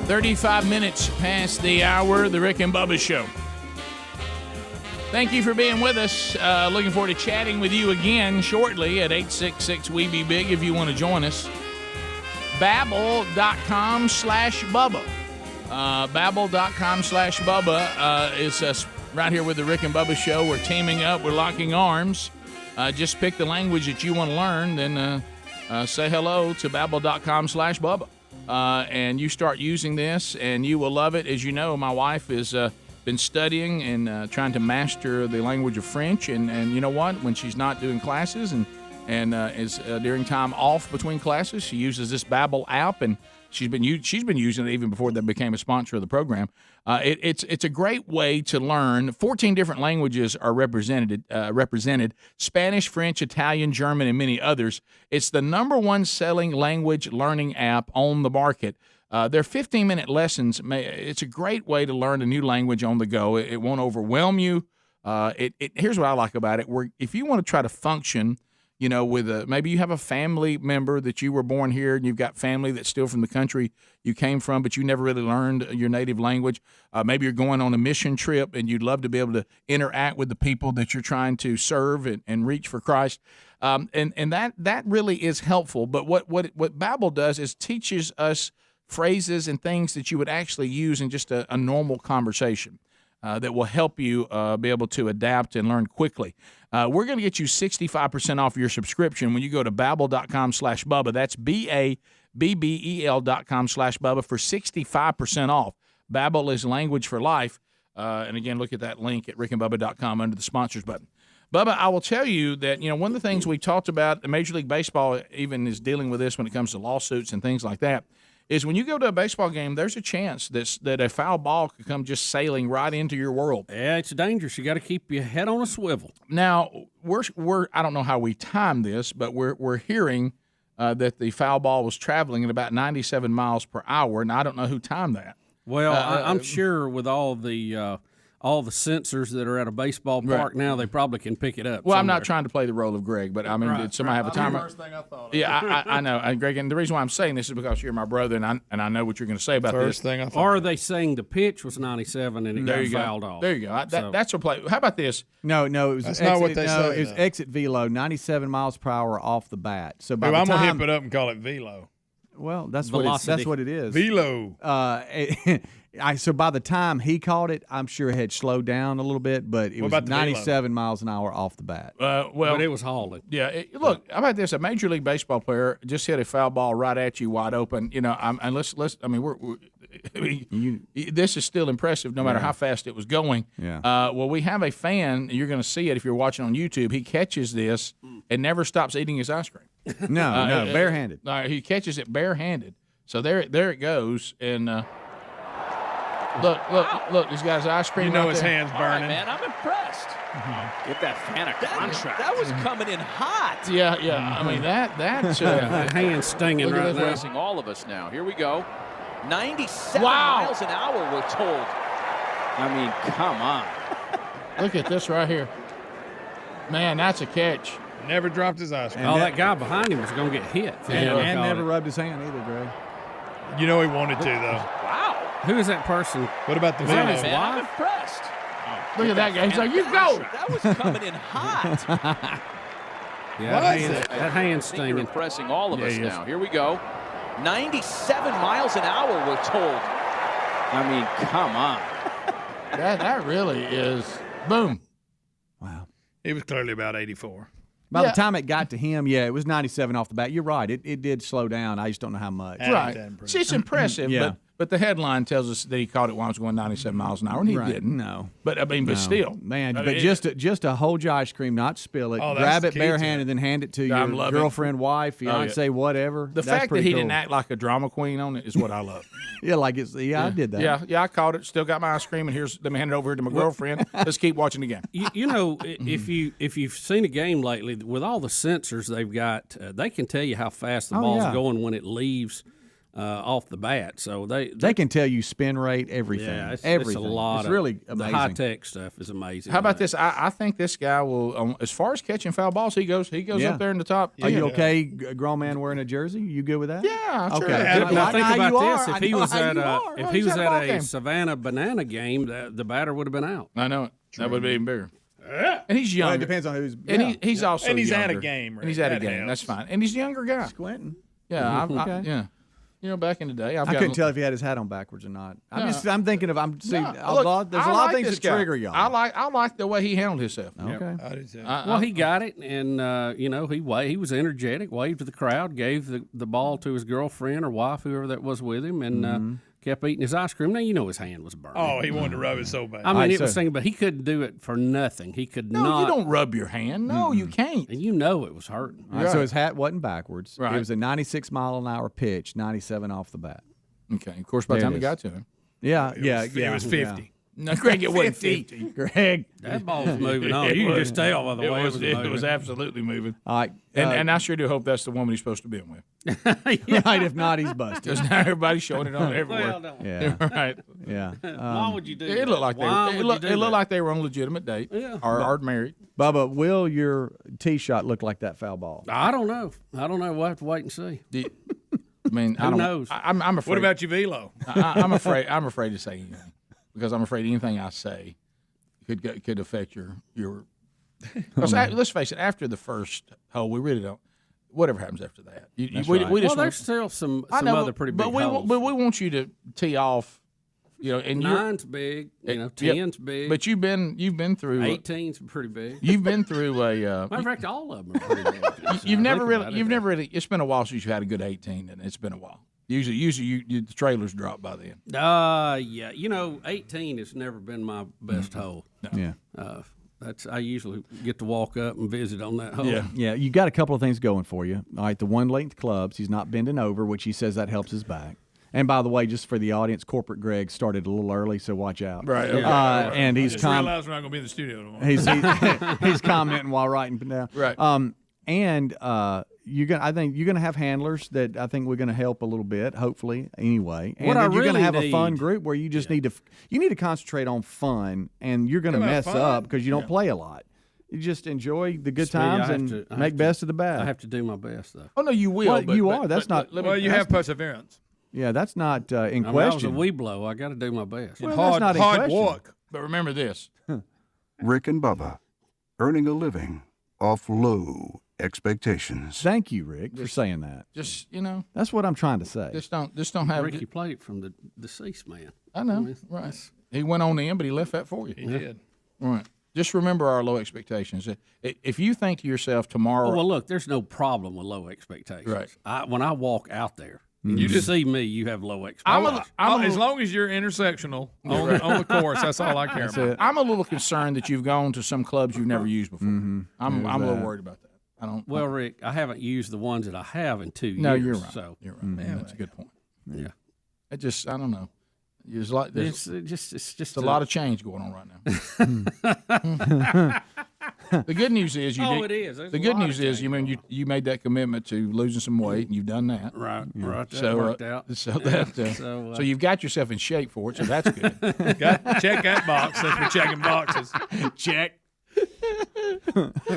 35 minutes past the hour, the Rick and Bubba Show. Thank you for being with us. Looking forward to chatting with you again shortly at 866-WE-BE-BIG if you want to join us. Babbel.com/Bubba. Babbel.com/Bubba is us right here with the Rick and Bubba Show. We're teaming up. We're locking arms. Just pick the language that you want to learn. Then say hello to Babbel.com/Bubba. And you start using this, and you will love it. As you know, my wife has been studying and trying to master the language of French. And you know what? When she's not doing classes and is during time off between classes, she uses this Babbel app, and she's been using it even before they became a sponsor of the program. It's a great way to learn. 14 different languages are represented: Spanish, French, Italian, German, and many others. It's the #1 selling language learning app on the market. They're 15-minute lessons. It's a great way to learn a new language on the go. It won't overwhelm you. Here's what I like about it: if you want to try to function, with maybe you have a family member that you were born here and you've got family that's still from the country you came from, but you never really learned your native language. Maybe you're going on a mission trip and you'd love to be able to interact with the people that you're trying to serve and reach for Christ. And that really is helpful. But what Babbel does is teaches us phrases and things that you would actually use in just a normal conversation. That will help you be able to adapt and learn quickly. We're going to get you 65% off your subscription when you go to Babbel.com/Bubba. That's BABBEL.com/Bubba for 65% off. Babbel is language for life. And again, look at that link at rickandbubba.com under the sponsors button. Bubba, I will tell you that, one of the things we talked about, the Major League Baseball even is dealing with this when it comes to lawsuits and things like that, is when you go to a baseball game, there's a chance that a foul ball could come just sailing right into your world. Yeah, it's dangerous. You got to keep your head on a swivel. Now, we're I don't know how we timed this, but we're hearing that the foul ball was traveling at about 97 miles per hour, and I don't know who timed that. Well, I'm sure with all the sensors that are at a baseball park now, they probably can pick it up. Well, somewhere. I'm not trying to play the role of Greg, but I mean, did somebody have a timer? First thing I thought of. Yeah, I know, Greg, and the reason why I'm saying this is because you're my brother, and I know what you're going to say about First this. thing I thought. Or are they saying the pitch was 97 and it got fouled off? There you go. That's a play. How about this? No, it was That's exit, not what they say. It was exit velo, 97 miles per hour off the bat. So by I'm the gonna time, hip it up and call it velo. Well, that's Velocity. what it is. Velo. So by the time he caught it, I'm sure it had slowed down a little bit, but it was 97 miles an hour off the bat. But it was hauling. Yeah, look, how about this? A Major League Baseball player just hit a foul ball right at you, wide open. And let's. I mean, this is still impressive, no matter how fast it was going. Yeah. Well, we have a fan. You're going to see it if you're watching on YouTube. He catches this and never stops eating his ice cream. No, barehanded. He catches it barehanded. So there it goes, and look, he's got his ice cream. You know right his there. hands All right, burning. man, I'm impressed. Get that fan a contract. That was coming in hot. Yeah. I mean that's The hand stinging Look right at now. racing all of us now. Here we go. 97 Wow. miles an hour, we're told. I mean, come on. Look at this right here. Man, that's a catch. Never dropped his ice cream. Oh, that guy behind him was going to get hit. And never rubbed his hand either, Greg. You know he wanted to, though. Wow. Who is that person? What about the Is that his velo? Man, I'm wife? impressed. Look at that guy. He's like, you go. That was coming in hot. Yeah, that hand I think you're stinging. impressing all of us he is. now. Here we go. 97 miles an hour, we're told. I mean, come on. That really is boom. Wow. He was clearly about 84. By the time it got to him, it was 97 off the bat. You're right. It did slow down. I just don't know how much. Right. It's impressive, but the headline tells us that he caught it while it was going 97 miles an hour, and he didn't. No. But, I mean, but still. Man, but just to hold your ice cream, not spill it, Oh, that's grab the it key to barehanded, then hand it to I'm your loving it. girlfriend, wife, fiance, whatever. The That's fact that pretty he cool. didn't act like a drama queen on it is what I love. I did that. Yeah, I caught it. Still got my ice cream, and let me hand it over to my girlfriend. Let's keep watching again. You know, if you've seen a game lately, with all the sensors they've got, they can tell you how fast the ball's going when it leaves off the bat. So they can tell you spin rate, everything. Yeah, everything. It's a lot. It's really amazing. The high tech stuff is amazing. How about this? I think this guy will, as far as catching foul balls, he goes up there in the top. Are you okay, grown man wearing a jersey? You good with that? Yeah. Okay. Now think about this: if he was at a a Savannah Banana game, the batter would have been out. I know it. That would be even bigger. And he's young. Well, it depends on who's. And he's also and he's younger. at a game. And he's at a game. That's fine. And he's a younger guy. Squinting. Yeah. Okay. Yeah. You know, back in the day, I couldn't tell if he had his hat on backwards or not. I'm thinking of. There's a Look, lot I of like things this that guy. trigger y'all. I like the way he handled himself. Okay. Well, he got it, and he was energetic, waved to the crowd, gave the ball to his girlfriend or wife, whoever that was with him, and kept eating his ice cream. Now you know his hand was burned. Oh, he wanted to rub it so bad. I mean, it was thing, but he couldn't do it for nothing. He could not. No, you don't rub your hand. No, you can't. And you know it was hurting. All right, so his hat wasn't backwards. Right. It was a 96-mile-an-hour pitch, 97 off the bat. Okay. Of course, by the time he got to him. Yeah. It was 50. Yeah. No, Greg, it wasn't 50. Greg. That ball was moving on. You can just tell by the way it was moving. It was absolutely moving. All right. And I sure do hope that's the woman he's supposed to be with. Right. If not, he's busted. Because now everybody's showing it on everywhere. Well, Yeah. Right. Yeah. Why would you do It that? looked like Why would you do that? like they were on a legitimate date or married. Bubba, will your tee shot look like that foul ball? I don't know. We'll have to wait and see. I mean, Who knows? I'm afraid. What about you, Velo? I'm afraid. I'm afraid to say anything because I'm afraid anything I say could affect your. Because let's face it, after the first hole, we really don't. Whatever happens after that, we just there's still some other pretty big holes. But we want you to tee off. And 9's big. 10's big. But you've been through 18's pretty big. You've been through a. Matter of fact, all of them are pretty big. You've never really. It's been a while since you had a good 18, and it's been a while. Usually, the trailers drop by then. Yeah. 18 has never been my best hole. No. Yeah. I usually get to walk up and visit on that hole. Yeah. You got a couple of things going for you. All right, the one length clubs. He's not bending over, which he says that helps his back. And by the way, just for the audience, Corporate Greg started a little early, so watch out. Right. Okay. And he's realized we're not going to be in the studio tomorrow. He's commenting while writing down. Right. I think you're gonna have handlers that I think we're gonna help a little bit, hopefully, anyway. And What then I you're gonna really have a fun need- group where you just need to concentrate on fun, and you're gonna About mess fun? up because you don't play a lot. You just enjoy the good Speedy, I times have and to- I make have best of the bad. I have to do my best, though. Oh no, you will. Well, but, you but- are. That's but- not. but let me- Well, you have perseverance. Yeah, that's not in I mean, I was a question. wee blow. I got to do my best. Well, hard that's not in hard question. work. But remember this. Rick and Bubba, earning a living off low expectations. Thank you, Rick, for saying that. Just That's what I'm trying to say. just don't have. Ricky played it from the deceased man. I know. Right. He went on in, but he left that for you. He did. Right. Just remember our low expectations. If you think to yourself tomorrow, Well, look, there's no problem with low expectations. Right. When I walk out there, Mm-hmm. you just see me, you have low expectations. As long as you're intersectional on the course, that's all I care about. I'm a little concerned that you've gone to some clubs you've never used before. I'm a little worried about that. I don't. Well, Rick, I haven't used the ones that I have in 2 years. No, you're right. So You're right. That's a good point. yeah, I don't know. There's it's a lot of change going on right now. The good news is it is. There's The a good lot of news is you made that commitment to losing some weight, and you've done that. Right. That So worked out. So you've got yourself in shape for it. So that's good. Check that box. Since we're checking boxes. Check.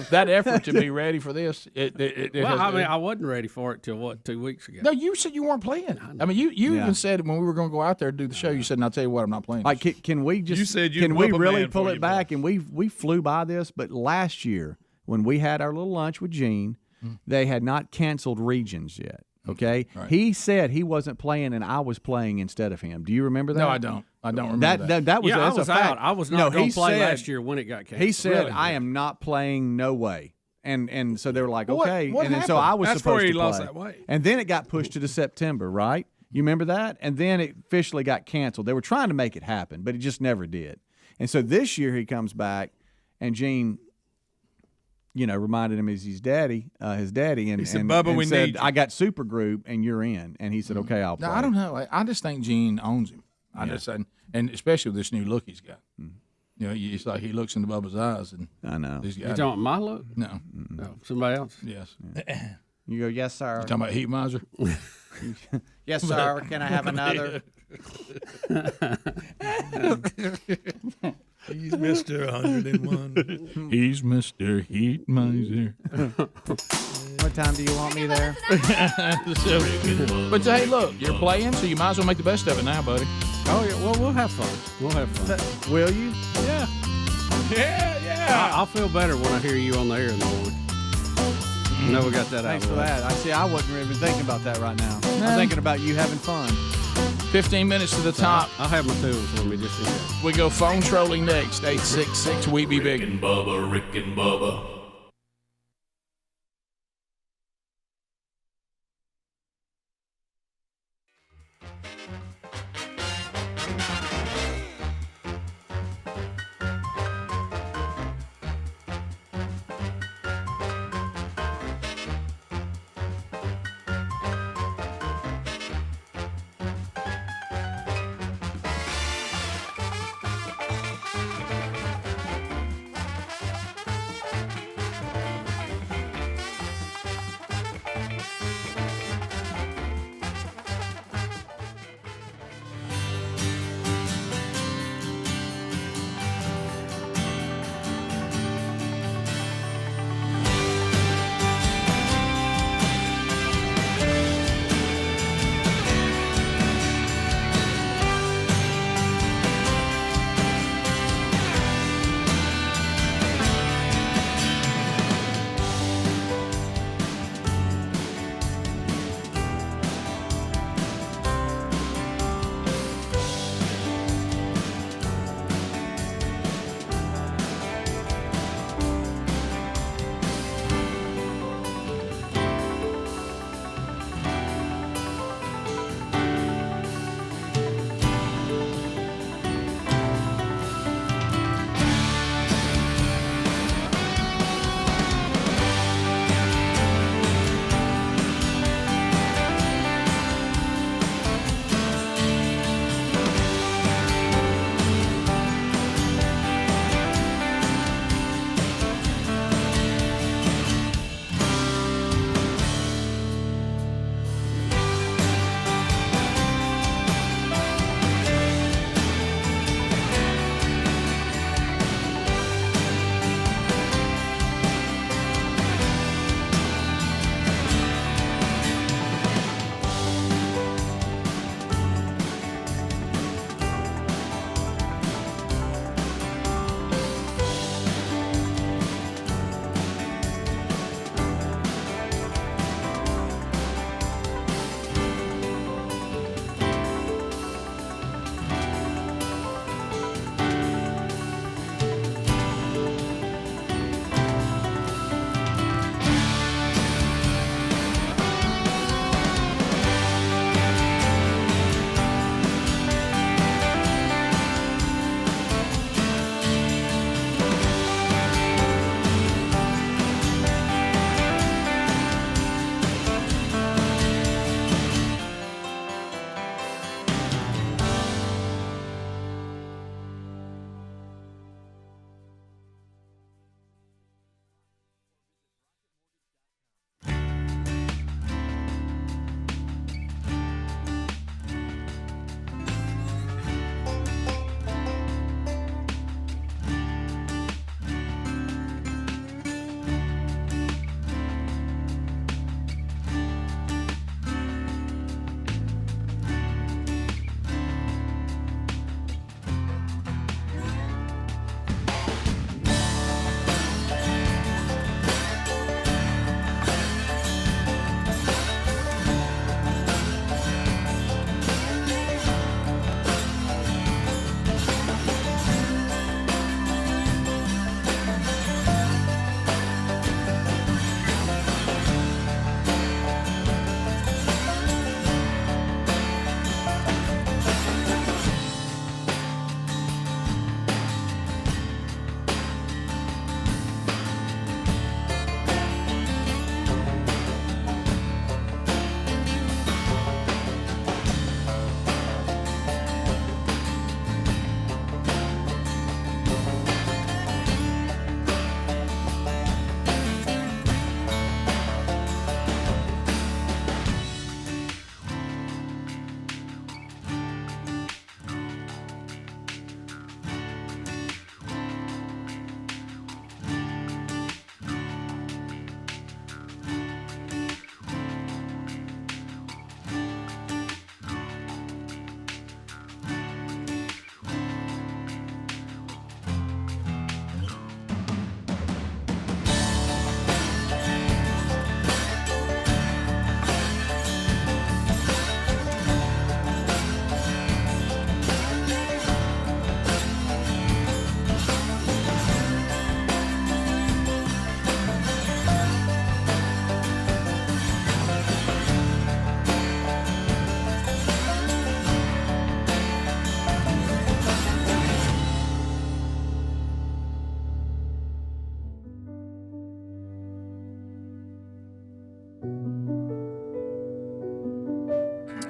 That effort to be ready for this. I wasn't ready for it till 2 weeks ago. No, you said you weren't playing. I mean, you even said when we were going to go out there to do the show, you said, "And I'll tell you what, I'm not playing." Like, can we just? You said you'd can we whip a really man pull before it you back? And we flew by this, but last year when we had our little lunch with Gene, they had not canceled regions yet. Okay, Right. He said he wasn't playing, and I was playing instead of him. Do you remember that? No, I don't. I don't remember that. That was I that's was a fact. out. I was not going he to play said- last year when it got canceled. He said, Really? "I am not playing. No way." And so they were like, Well, okay. what and then so happened? I was That's supposed where he to lost play. that weight. And then it got pushed to September, right? You remember that? And then it officially got canceled. They were trying to make it happen, but it just never did. And so this year he comes back, and Gene, reminded him as his daddy, and He said, and, "Bubba, and we said, need you." I got super group, and you're in. And he said, okay, I'll play. No, I don't know. I just think Gene owns him. And especially with this new look he's got. It's like he looks into Bubba's eyes, and I know. He's You got talking my look? No, No, somebody else. yes. You go, yes, sir. You talking about heat miser? Yes, sir. Can I have another? He's Mr. 101. He's Mr. Heat Miser. What time do you want me there? But hey, look, you're playing, so you might as well make the best of it now, buddy. Oh yeah, well we'll have fun. We'll have fun. Will you? Yeah. Yeah. I'll feel better when I hear you on the air in the morning. No, we got that Thanks out for of the way. that. I see. I wasn't even thinking about that right now. I'm thinking about you having fun. 15 minutes to the top. I'll have my tools with me just in case. We go phone trolling next. 866 We Be Big. Rick and Bubba, Rick and Bubba.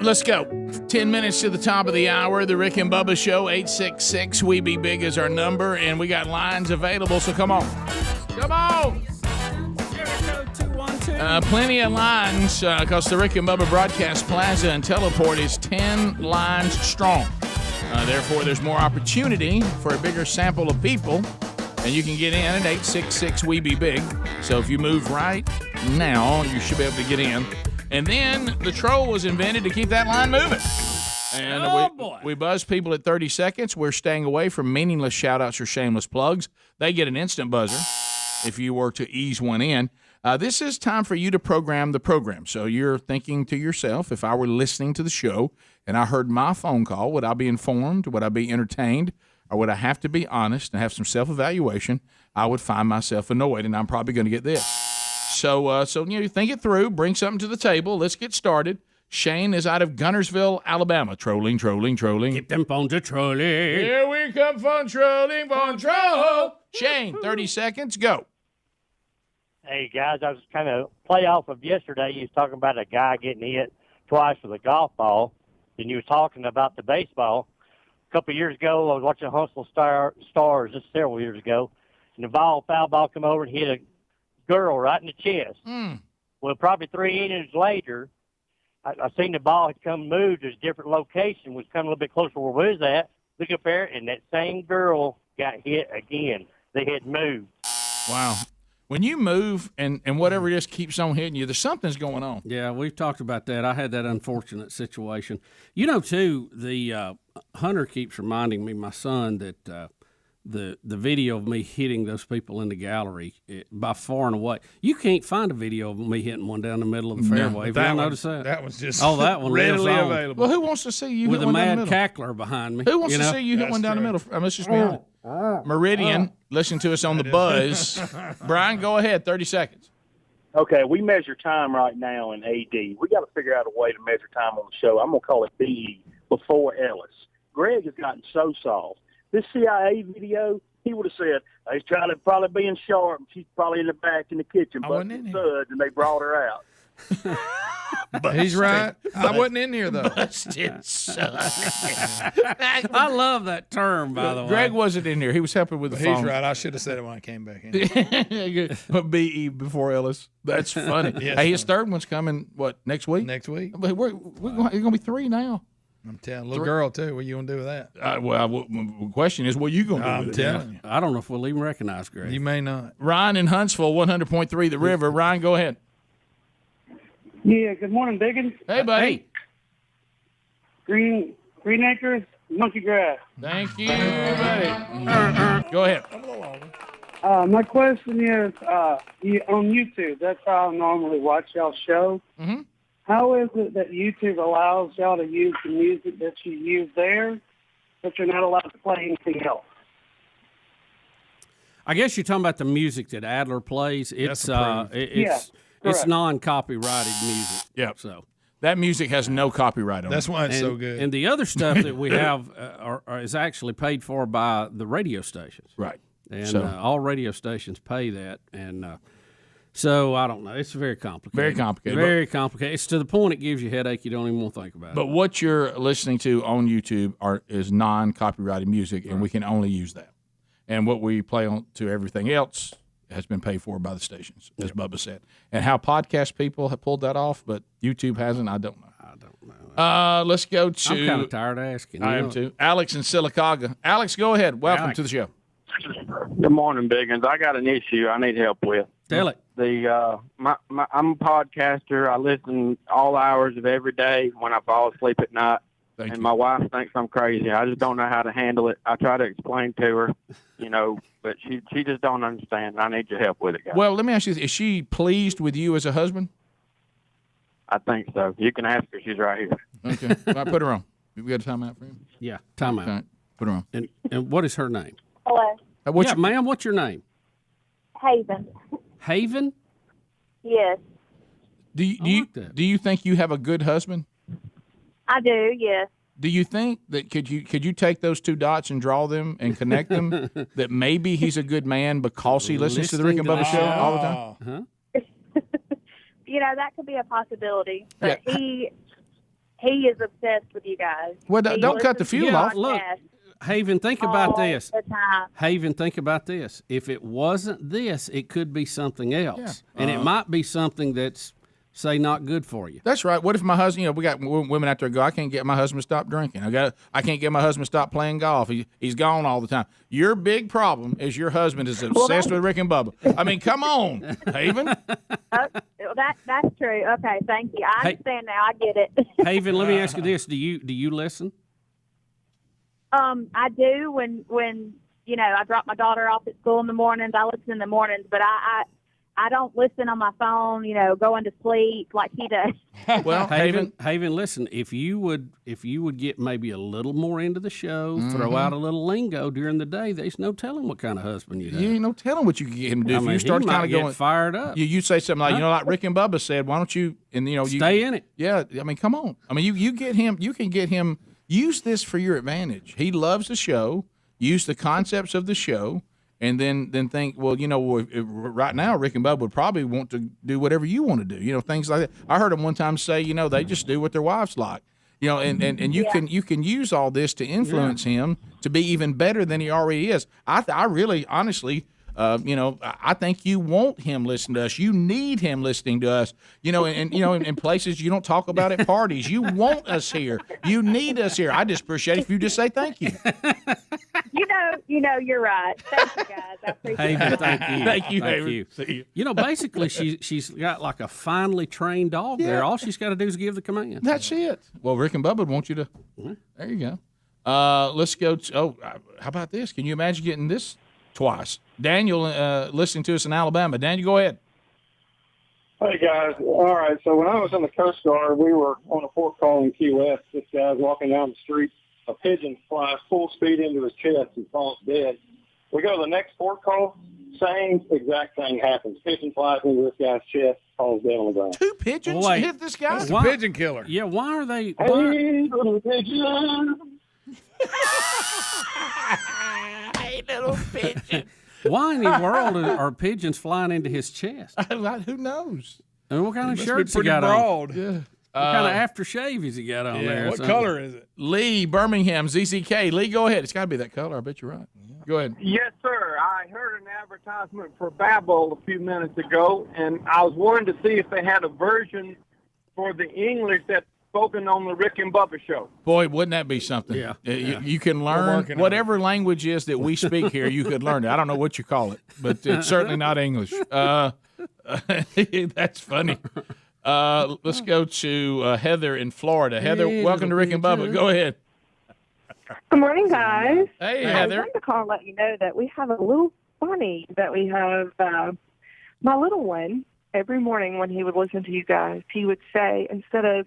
Let's go. 10 minutes to the top of the hour. The Rick and Bubba Show, 866-WE-BE-BIG is our number, and we got lines available, so come on. Come on! Plenty of lines, because the Rick and Bubba Broadcast Plaza and Teleport is 10 lines strong. Therefore, there's more opportunity for a bigger sample of people, and you can get in at 866-WE-BE-BIG. So if you move right now, you should be able to get in. And then the troll was invented to keep that line moving. And we buzz people at 30 seconds. We're staying away from meaningless shout-outs or shameless plugs. They get an instant buzzer if you were to ease one in. This is time for you to program the program. So you're thinking to yourself, if I were listening to the show and I heard my phone call, would I be informed? Would I be entertained? Or would I have to be honest and have some self-evaluation? I would find myself annoyed, and I'm probably going to get this. So think it through. Bring something to the table. Let's get started. Shane is out of Gunnersville, Alabama. Trolling. Keep them phones a trolling. Here we come, fun trolling, fun troll. Shane, 30 seconds, go. Hey, guys, I was kind of play off of yesterday. You was talking about a guy getting hit twice with a golf ball, and you were talking about the baseball. A couple of years ago, I was watching Huntsville Stars just several years ago, and the foul ball come over and hit a girl right in the chest. Well, probably 3 innings later, I seen the ball had come moved to a different location, was coming a little bit closer to where we was at. Look up there, and that same girl got hit again. They had moved. Wow. When you move and whatever it is keeps on hitting you, there's something's going on. Yeah, we've talked about that. I had that unfortunate situation. You know, too, the Hunter keeps reminding me, my son, that the video of me hitting those people in the gallery, by far and away, you can't find a video of me hitting one down the middle of the fairway. Have you noticed that? That was just that one readily available. Well, who wants to see you with hit a one mad down the middle? cackler behind me? Who wants to see you hit one down the middle? Let's just be honest. Meridian, listen to us on the buzz. Brian, go ahead. 30 seconds. Okay, we measure time right now in AD. We got to figure out a way to measure time on the show. I'm going to call it BE, before Ellis. Greg has gotten so soft. This CIA video, he would have said, he's trying to probably being sharp. She's probably in the back in the kitchen, busting suds, and they brought her out. He's right. I wasn't in here, though. Busted son. I love that term, by the way. Greg wasn't in here. He was helping with the phone. He's right. I should have said it when I came back in. BE before Ellis. That's funny. Yes, hey, his third one's coming, what, next week? Next week. But we're going to be 3 now. I'm telling little girl, too. What are you going to do with that? The question is, what are you going to do I'm with it? telling you. I don't know if we'll even recognize Greg. You may not. Ryan in Huntsville, 100.3 The River. Ryan, go ahead. Yeah, good morning, Biggins. Hey, buddy. Green Acres, Monkey Grass. Thank you, buddy. Go ahead. My question is, on YouTube, that's how I normally watch y'all's show. Mm-hmm. How is it that YouTube allows y'all to use the music that you use there, but you're not allowed to play anything else? I guess you're talking about the music that Adler plays. It's Correct. non-copyrighted music. Yeah. So that music has no copyright on it. That's why it's so good. And the other stuff that we have is actually paid for by the radio stations. Right. And all radio stations pay that. And so I don't know. It's very complicated. Very complicated. Very complicated. It's to the point it gives you a headache. You don't even want to think about it. But what you're listening to on YouTube is non-copyrighted music, and we can only use that. And what we play on to everything else has been paid for by the stations, as Bubba said. And how podcast people have pulled that off, but YouTube hasn't, I don't know. Let's go to... I'm kind of tired of asking. I am too. Alex in Sylacauga. Alex, go ahead. Welcome to the show. Good morning, Biggins. I got an issue I need help with. Tell it. I'm a podcaster. I listen all hours of every day when I fall asleep at night. My wife thinks I'm crazy. I just don't know how to handle it. I try to explain to her, but she just don't understand. I need your help with it, guys. Well, let me ask you this. Is she pleased with you as a husband? I think so. You can ask her. She's right here. Okay. All right, put her on. We got a timeout for him? Yeah, timeout. Okay. Put her on. And what is her name? Hello. Ma'am, what's your name? Haven. Haven? Yes, Do you think you have a good husband? I do. Yes. Do you think that could you take those two dots and draw them and connect them? That maybe he's a good man because he listens to the Rick and Bubba show all the time. Huh? That could be a possibility. But he He is obsessed with you guys. Well, He don't cut the listens to fuel your off. Look, podcast Haven, think about all this. the time. Haven, think about this. If it wasn't this, it could be something else. Yeah. And it might be something that's, say, not good for you. That's right. What if my husband? We got women out there go. I can't get my husband to stop drinking. I can't get my husband to stop playing golf. He's gone all the time. Your big problem is your husband is obsessed with Rick and Bubba. I mean, come on, Haven. That's true. Okay, thank you. I understand now. I get it. Haven, let me ask you this: Do you listen? I do when I drop my daughter off at school in the mornings. I listen in the mornings, but I don't listen on my phone, going to sleep like he does. Well, Haven, listen, if you would get maybe a little more into the show, throw out a little lingo during the day, there's no telling what kind of husband you have. You ain't no telling what you can get him to do. I If mean, you start he might kind of get going fired up. You say something like, like Rick and Bubba said, why don't you stay in it? Yeah, I mean, come on. I mean, you get him. You can get him. Use this for your advantage. He loves the show. Use the concepts of the show. And then think, well, right now Rick and Bubba would probably want to do whatever you want to do, things like that. I heard him one time say, they just do what their wives like, and you can use all this to influence him to be even better than he already is. I really, honestly, I think you want him listening to us. You need him listening to us. In places you don't talk about at parties. You want us here. You need us here. I just appreciate it if you just say thank you. You're right. Thank you, guys. I appreciate Haven, it. thank you. Thank you, Thank Haven. you. See you. Basically, she's got like a finely trained dog there. All she's got to do is give the command. That's it. Well, Rick and Bubba would want you to. There you go. Let's go. How about this? Can you imagine getting this twice? Daniel listening to us in Alabama. Daniel, go ahead. Hey, guys. All right, so when I was in the Coast Guard, we were on a port call in Key West. This guy was walking down the street. A pigeon flies full speed into his chest and falls dead. We go to the next port call. Same exact thing happens. Pigeon flies into this guy's chest, falls dead on the ground. Two pigeons hit this guy? That's a pigeon killer. Yeah, why are they? Hey, little pigeon. Hey, little pigeon. Why in the world are pigeons flying into his chest? Who knows? And what kind of Must be shirts he pretty got broad. on? Yeah. What kind of aftershave has he got on there? What color is it? Lee, Birmingham, ZZK. Lee, go ahead. It's got to be that color. I bet you're right. Go ahead. Yes, sir. I heard an advertisement for Babbel a few minutes ago, and I was wanting to see if they had a version for the English that's spoken on the Rick and Bubba show. Boy, wouldn't that be something? Yeah. You can learn whatever language is that we speak here. You could learn it. I don't know what you call it, but it's certainly not English. That's funny. Let's go to Heather in Florida. Heather, welcome to Rick and Bubba. Go ahead. Good morning, guys. Hey, I Heather. wanted to call and let you know that we have a little funny that we have. My little one, every morning when he would listen to you guys, he would say, instead of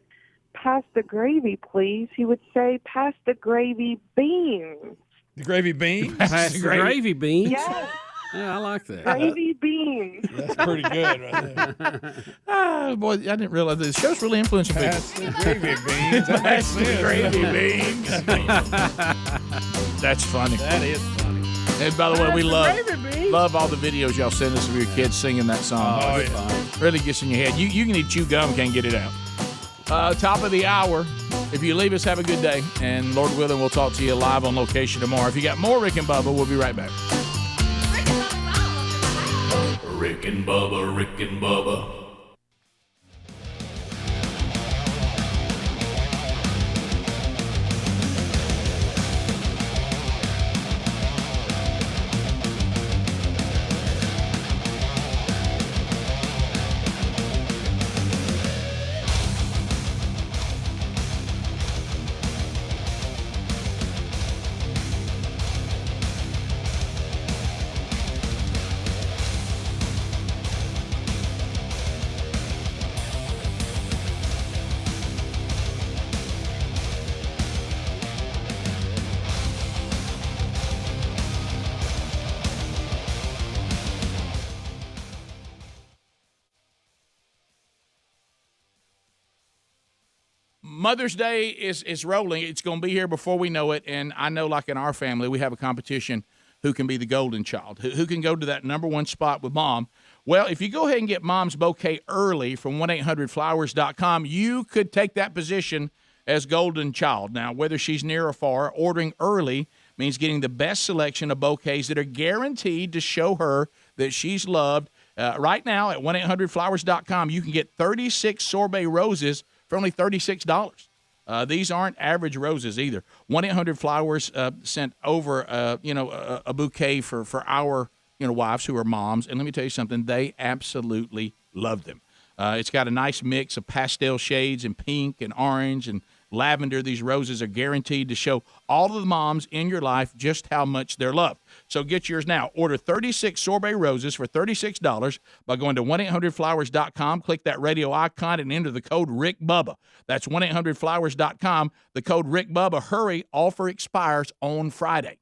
pass the gravy, please, he would say, pass the gravy beans. The gravy beans? Pass the gravy beans? Yes. Yeah, I like that. Gravy beans. That's pretty good right there. Boy, I didn't realize this show's really influencing people. Pass the gravy beans. That makes Pass the sense. gravy beans. That's funny. That is funny. And by the way, we Pass the gravy beans. love all the videos y'all send us of your kids singing that song. Oh, yeah. Really gets in your head. You can eat chew gum, can't get it out. Top of the hour. If you leave us, have a good day. And Lord willing, we'll talk to you live on location tomorrow. If you got more Rick and Bubba, we'll be right back. Rick and Bubba, Rick and Bubba. Mother's Day is rolling. It's going to be here before we know it. And I know, like in our family, we have a competition who can be the golden child, who can go to that number one spot with mom. Well, if you go ahead and get mom's bouquet early from 1-800-Flowers.com, you could take that position as Golden Child. Now, whether she's near or far, ordering early means getting the best selection of bouquets that are guaranteed to show her that she's loved. Right now at 1-800-Flowers.com, you can get 36 sorbet roses for only $36. These aren't average roses either. 1-800-Flowers sent over, a bouquet for our, wives who are moms. And let me tell you something, they absolutely love them. It's got a nice mix of pastel shades and pink and orange and lavender. These roses are guaranteed to show all of the moms in your life just how much they're loved. So get yours now. Order 36 sorbet roses for $36 by going to 1-800-Flowers.com. Click that radio icon and enter the code RickBubba. That's 1-800-Flowers.com. The code RickBubba. Hurry, offer expires on Friday.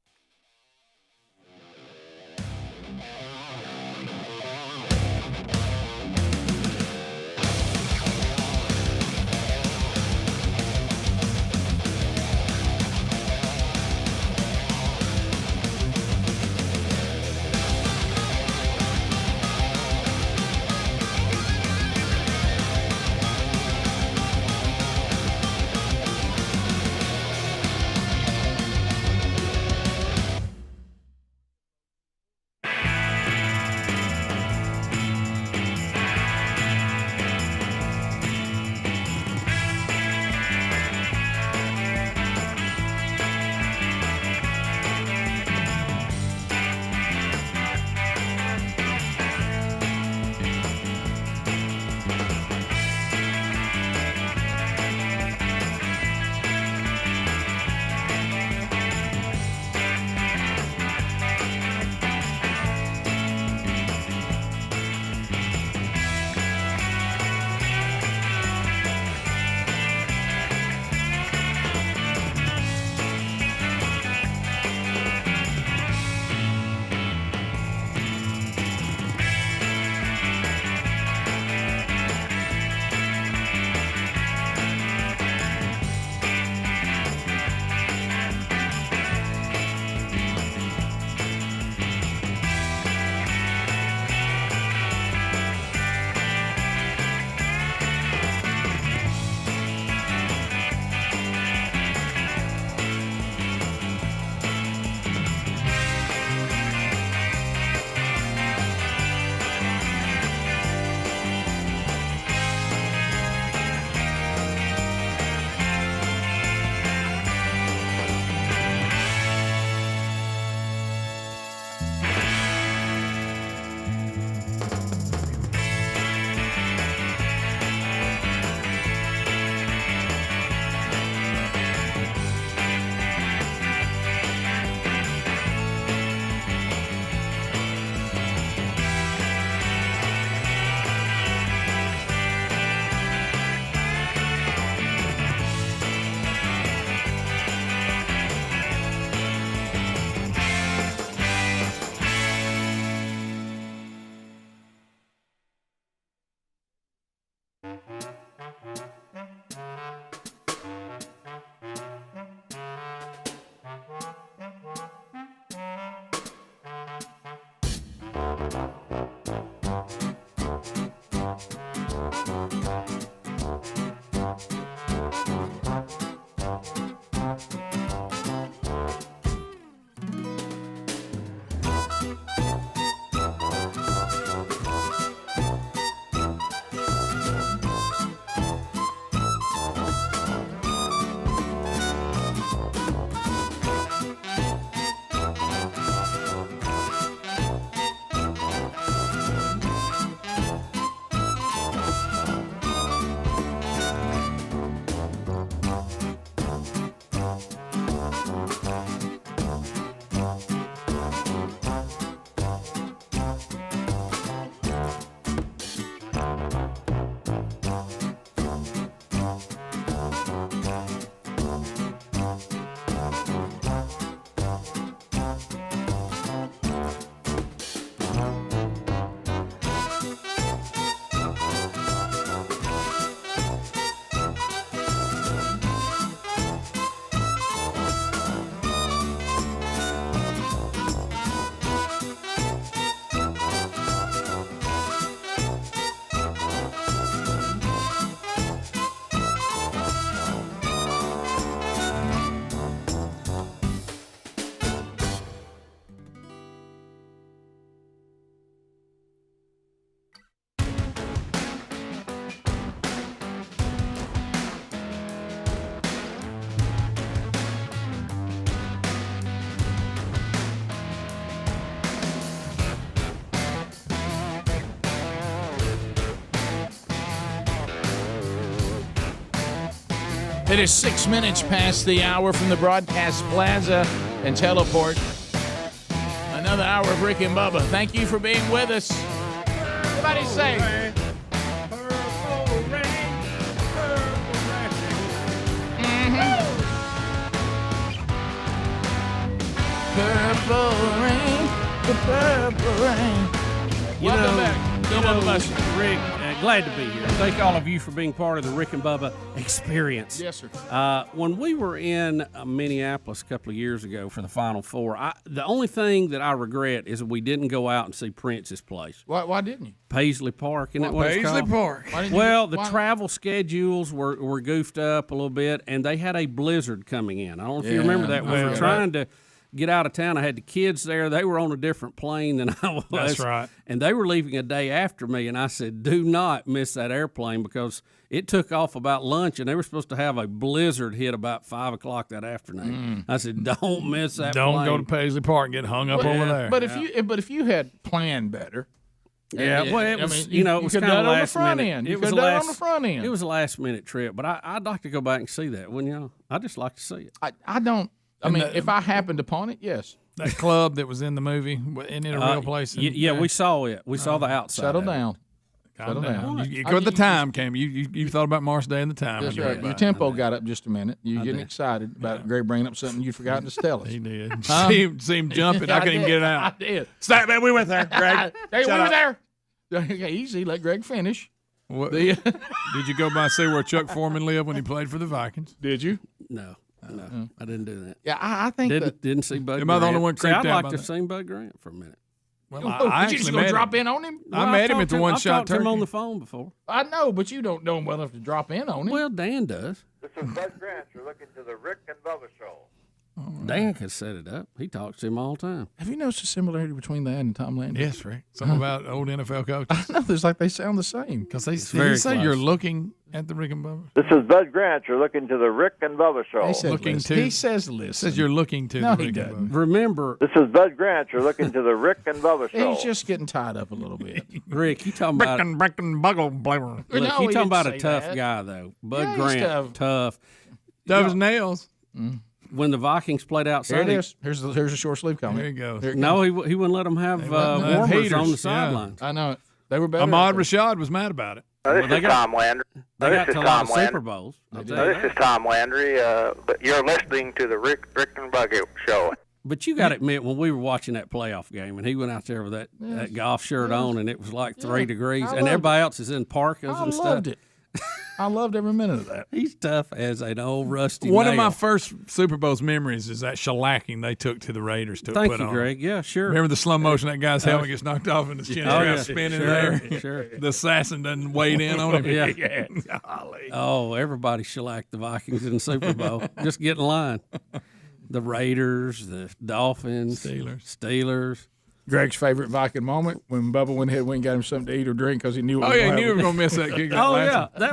It is 6 minutes past the hour from the Broadcast Plaza and Teleport. Another hour of Rick and Bubba. Thank you for being with us. Everybody say. Purple rain, the purple rain. Welcome back. Rick, glad to be here. Thank all of you for being part of the Rick and Bubba experience. Yes, sir. When we were in Minneapolis a couple of years ago for the Final Four, the only thing that I regret is that we didn't go out and see Prince's place. Why didn't you? Paisley Park, isn't that what it's Paisley called? Park. Well, the travel schedules were goofed up a little bit, and they had a blizzard coming in. I don't know if you remember that. We were trying to get out of town. I had the kids there. They were on a different plane than I was. That's right. And they were leaving a day after me, and I said, do not miss that airplane because it took off about lunch, and they were supposed to have a blizzard hit about 5 o'clock that afternoon. I said, don't miss that Don't plane. go to Paisley Park and get hung up over there. But if you had planned better. Yeah, well, it was, it was kind of last minute. It was on the front end. It was a last minute trip, but I'd like to go back and see that, wouldn't you? I'd just like to see it. I don't. If I happened upon it, yes. That club that was in the movie, isn't it a real place? Yeah, we saw it. We saw the outside. Settle down. Settle down. The time came. You thought about Mars Day and the time. That's right. Your tempo got up just a minute. You're getting excited about Greg bringing up something you'd forgotten to tell us. He did. See him jumping. I couldn't even get it out. I did. Stop, man. We went there, Greg. Hey, we were there. Okay, easy. Let Greg finish. Did you go by and see where Chuck Foreman lived when he played for the Vikings? Did you? No, I didn't do that. Yeah, I think didn't see Bud. Am I the only one creeped out? I'd like to have seen Bud Grant for a minute. Well, did you just go drop in on him? I met him at the one shot. I've talked to him on the phone before. I know, but you don't know him well enough to drop in on him. Well, Dan does. This is Bud Grant. You're looking to the Rick and Bubba Show. Dan could set it up. He talks to him all the time. Have you noticed a similarity between that and Tom Landry? Yes, Rick. Something about old NFL coaches. I know. There's like they sound the same. Because they say you're looking at the Rick and Bubba. This is Bud Grant. You're looking to the Rick and Bubba Show. He says listen. Says you're looking to no, the Rick he and doesn't. Bubba. Remember, this is Bud Grant. You're looking to the Rick and Bubba Show. He's just getting tied up a little bit. Rick, you talking about Rick and Buggle Blabber. Look, No, you he talking about didn't a say tough that. guy though. Bud Yeah, he's Grant, tough. Tough as nails. When the Vikings played Here outside, it is. Here's a short sleeve comment. There you go. Here it no, he wouldn't let them have warmers heaters, on the yeah. sidelines. I know it. They were better. Ahmad Rashad was mad about it. This is Tom Landry. They got This to is a lot Tom of Landry. Super Bowls. This is Tom Landry. But you're listening to the Rick and Bubba Show. But you got to admit, when we were watching that playoff game, and he went out there with that golf shirt on, and it was like 3 degrees, and everybody else is in parkas and stuff. I loved it. I loved every minute of that. He's tough as an old rusty One nail. of my first Super Bowl's memories is that shellacking they took to the Raiders to Thank put you, on. Greg. Yeah, sure. Remember the slow motion that guy's helmet gets knocked off and his chin spinning there? Sure. The assassin doesn't wade in on him. Yeah. Oh, everybody shellacked the Vikings in the Super Bowl. Just get in line. The Raiders, the Dolphins, Steelers. Greg's favorite Viking moment when Bubba went ahead and got him something to eat or drink because he knew. Oh, yeah, he knew he was going to miss that kick. Oh, yeah. That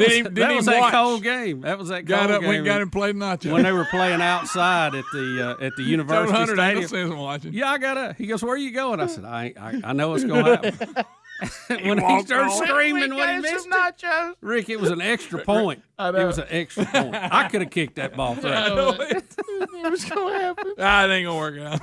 was that cold game. That was that cold got up, game. Went and got him played nachos. When they were playing outside at the University Stadium. Watching. Yeah, I got up. He goes, "Where are you going?" I said, I know what's going to happen. When he started screaming when he missed it, Rick, it was an extra point. It was an extra point. I could have kicked that ball through. I know it was going to happen. It ain't going to work out.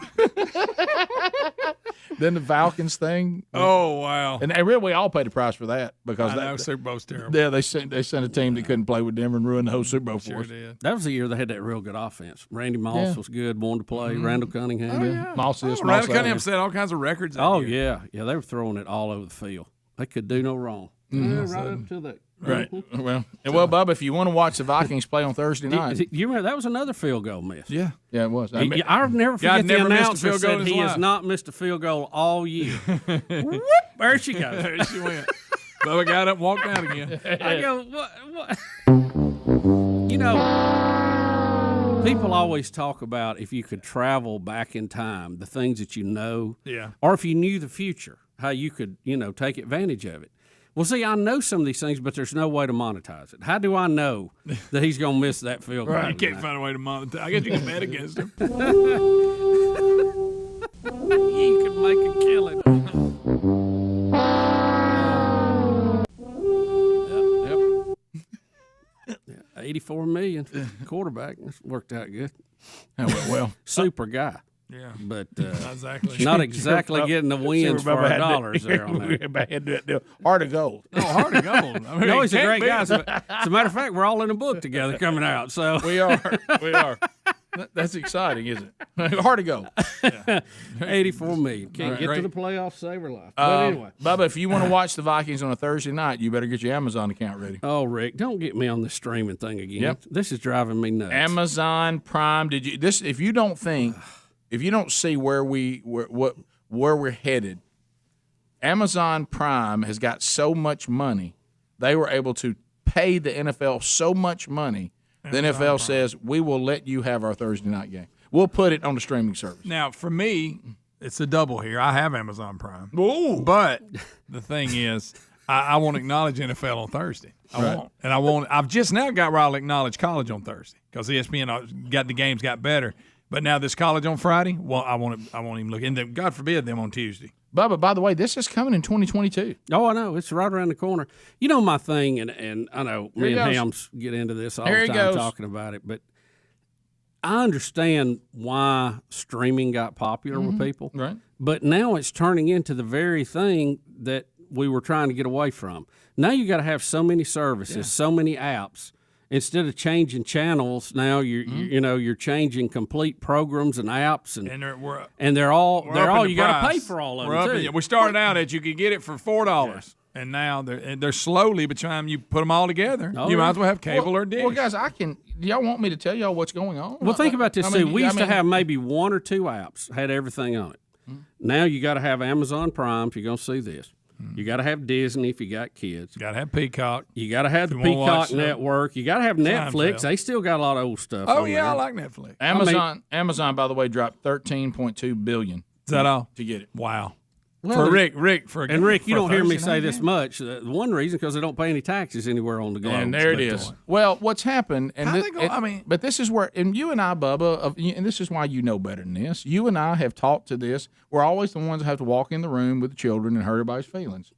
Then the Falcons thing. Oh, wow. And we all paid the price for that because that Super Bowl's terrible. Yeah, they sent a team that couldn't play with Denver and ruin the whole Super Bowl for us. Did. That was the year they had that real good offense. Randy Moss was good, wanted to play. Randall Cunningham. Moss Randall Cunningham set all kinds of records. Oh, yeah. Yeah, they were throwing it all over the field. They could do no wrong. Right up to that. Right. Well, Bubba, if you want to watch the Vikings play on Thursday night. You remember that was another field goal miss. Yeah, it was. I'll never forget the announcer said he has not missed a field goal all year. Whoop, there she goes. There she went. Bubba got up and walked out again. I go, what? You know, people always talk about if you could travel back in time, the things that you know. Yeah. Or if you knew the future, how you could, take advantage of it. Well, see, I know some of these things, but there's no way to monetize it. How do I know that he's going to miss that field goal? Right. You can't find a way to monetize. I guess you can bet against him. You could make a killing. Yep. 84 $84 million quarterback. That's worked out good. Well, super guy. Yeah, but exactly. not exactly getting the wins for our dollars there on that. Heart of gold. Oh, Heart of Gold. I mean, No, he's a can't great be. guy. As a matter of fact, we're all in a book together coming out. So We are. That's exciting, isn't it? Heart of gold. $84 million. Can't Right, get great. to the playoffs, save our life. But anyway. Bubba, if you want to watch the Vikings on a Thursday night, you better get your Amazon account ready. Oh, Rick, don't get me on the streaming thing again. Yep. This is driving me nuts. Amazon Prime. Did you this? If you don't see where we're headed, Amazon Prime has got so much money. They were able to pay the NFL so much money. The NFL says we will let you have our Thursday night game. We'll put it on the streaming service. Now, for me, it's a double here. I have Amazon Prime. Ooh. But the thing is, I won't acknowledge NFL on Thursday. I won't. And I won't. I've just now got where I'll acknowledge college on Thursday because ESPN got the games got better. But now this college on Friday, well, I won't even look. And then, God forbid them on Tuesday. Bubba, by the way, this is coming in 2022. Oh, I know. It's right around the corner. You know my thing, and I know Here me he and goes. Hams get into this all Here the he time goes. talking about it, but I understand why streaming got popular with people. Right. But now it's turning into the very thing that we were trying to get away from. Now you got to have so many services, so many apps. Instead of changing channels, now you're changing complete programs and apps, and they're all you got to pay for all of them too. We started out at you could get it for $4, and now they're slowly. By the time you put them all together, you might as well have cable or dish. Well, guys, do y'all want me to tell y'all what's going on? Well, think about this, I too. mean, We used to have maybe one or two apps had everything on it. Now you got to have Amazon Prime if you're going to see this. You got to have Disney if you got kids. You got to have Peacock. You got to have the If you wanna watch Peacock network. You got to have Netflix. Seinfeld. They still got a lot of old stuff. Oh on yeah, there. I like Netflix. Amazon, by the way, dropped $13.2 billion. Is that all to get it? Wow. Well, For Rick, you for don't hear me Thursday say night this game? much. One reason because they don't pay any taxes anywhere on the globe. And there it is. Well, what's happened? And How'd they go- but this is where, and you and I, Bubba, and this is why you know better than this. You and I have talked to this. We're always the ones that have to walk in the room with the children and hurt everybody's feelings.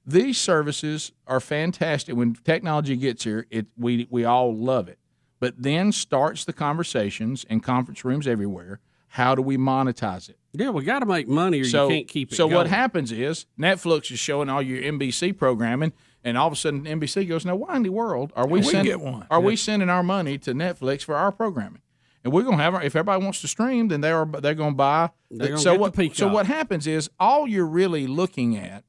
These services are fantastic. When technology gets here, we all love it. But then starts the conversations in conference rooms everywhere. How do we monetize it? Yeah, we got to make money or you can't keep it So going. what happens is Netflix is showing all your NBC programming, and all of a sudden NBC goes, "Now, why in the world are we get one. we sending our money to Netflix for our programming?" And we're going to have if everybody wants to stream, then they're going to buy. They're gonna So get what? the Peacock. So what happens is all you're really looking at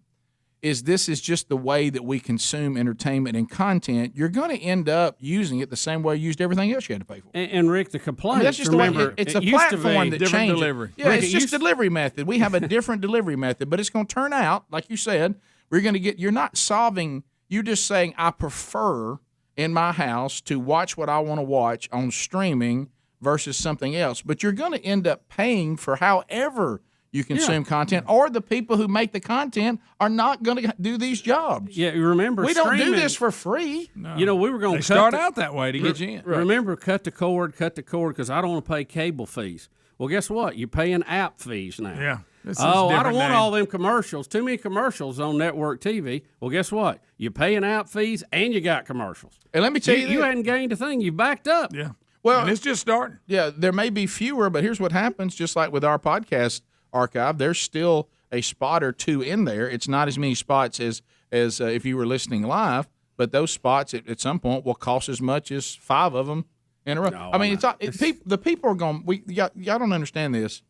is this is just the way that we consume entertainment and content. You're going to end up using it the same way you used everything else you had to pay for. And Rick, the complaint. I mean, that's just remember, the way it's a used to be platform that different changes. delivery. Yeah, Rick, it's just delivery method. We have a different delivery method, but it's going to turn out, like you said, we're going to get. You're not solving. You're just saying I prefer in my house to watch what I want to watch on streaming versus something else. But you're going to end up paying for however you consume content, or the people who make the content are not going to do these jobs. Yeah, you remember we don't do streaming- this for free. You know, we were going They to start out that way to get you in. Remember, cut the cord because I don't want to pay cable fees. Well, guess what? You're paying app fees now. Yeah. This is I don't different want name. all them commercials. Too many commercials on network TV. Well, guess what? You're paying app fees and you got commercials. And let me tell you, you hadn't gained a thing. You backed up. Yeah. Well, and it's just starting. Yeah, there may be fewer, but here's what happens. Just like with our podcast archive, there's still a spot or two in there. It's not as many spots as if you were listening live, but those spots at some point will cost as much as 5 of them in a row. No, I mean, the people are going. Y'all don't understand this.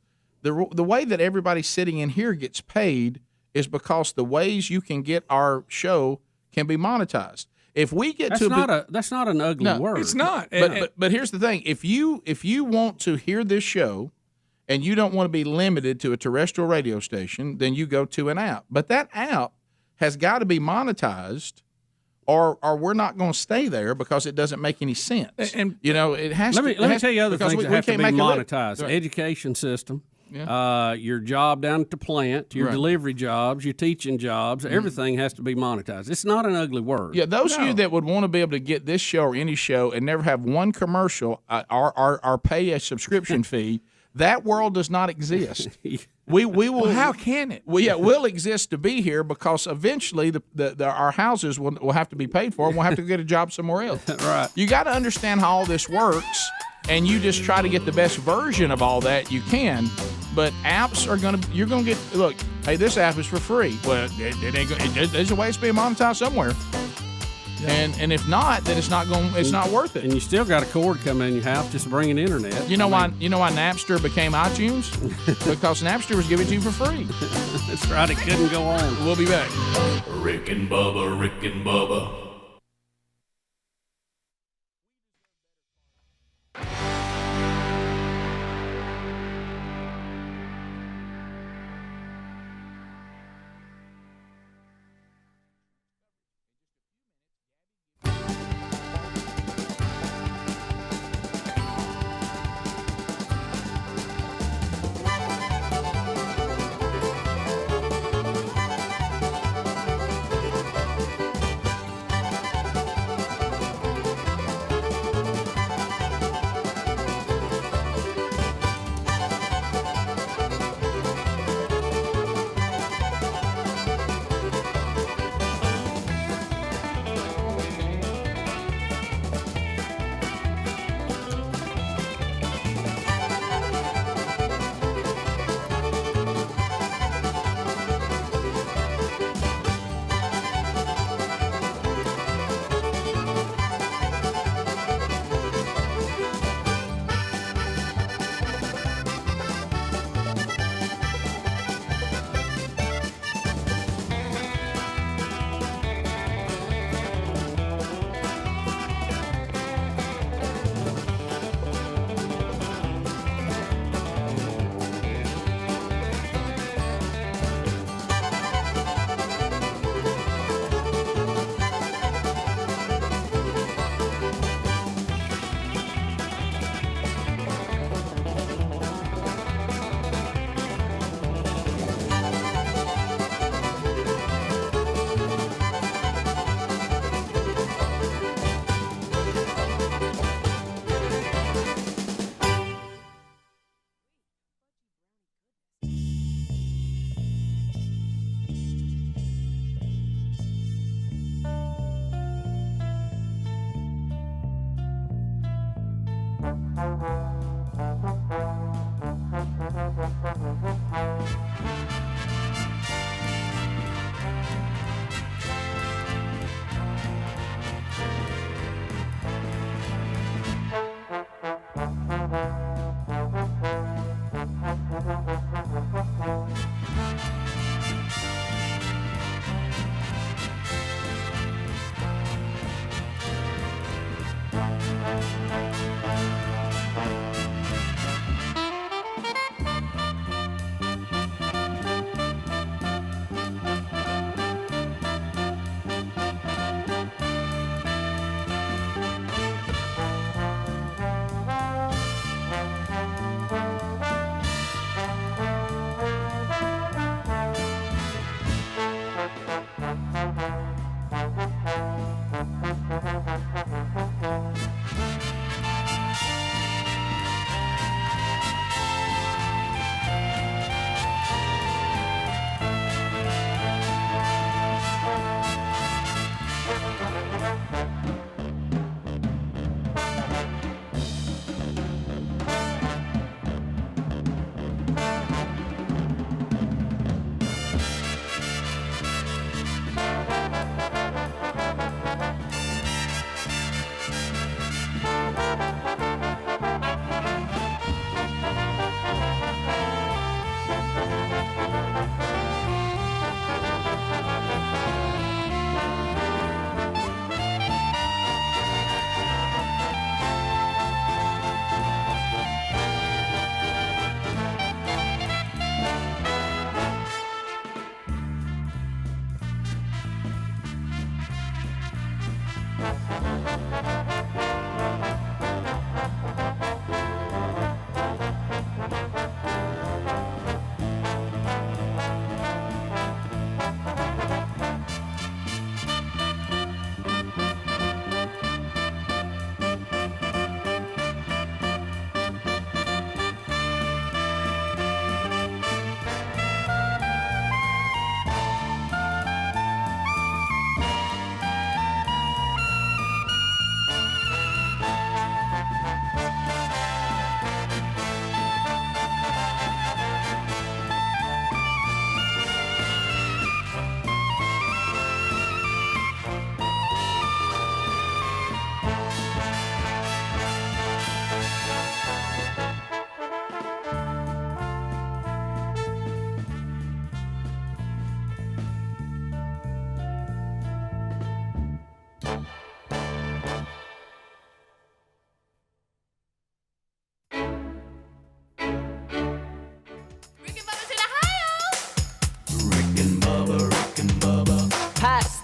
The way that everybody sitting in here gets paid is because the ways you can get our show can be monetized. If we get that's not an ugly word. It's not. But here's the thing: if you want to hear this show, and you don't want to be limited to a terrestrial radio station, then you go to an app. But that app has got to be monetized, or we're not going to stay there because it doesn't make any sense. And it has. Let me tell you other things that have to be monetized. Right. Education system. Yeah. Your job down at the plant, your delivery jobs, your teaching jobs, everything has to be monetized. It's not an ugly word. Yeah, those of you that would want to be able to get this show or any show and never have one commercial or pay a subscription fee, That world does not exist. We will. Well, how can it? We'll exist to be here because eventually our houses will have to be paid for, and we'll have to get a job somewhere else. Right. You got to understand how all this works, and you just try to get the best version of all that you can. But apps you're gonna get. Look, hey, this app is for free. Well, there's a way to be monetized somewhere. Yeah. And if not, then it's not worth it. And you still got a cord coming in your house just bringing internet. You know why Napster became iTunes? Because Napster was giving it to you for free. That's right. It couldn't go on. We'll be back. Rick and Bubba, Rick and Bubba.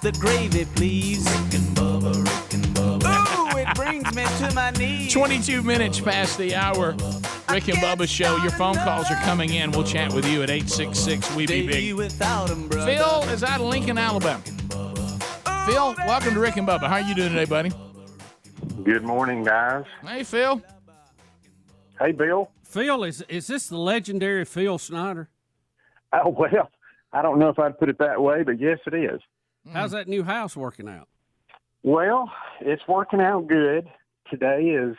the gravy, please. Rick and Bubba, Rick and Bubba. Ooh, it brings me to my knees. 22 minutes past the hour. Rick and Bubba Show. Your phone calls are coming in. We'll chat with you at 866-WE-BE-BIG. Phil is out of Lincoln, Alabama. Phil, welcome to Rick and Bubba. How are you doing today, buddy? Good morning, guys. Hey, Phil. Hey, Bill. Phil, is this the legendary Phil Snyder? Oh, well, I don't know if I'd put it that way, but yes, it is. How's that new house working out? Well, it's working out good. Today is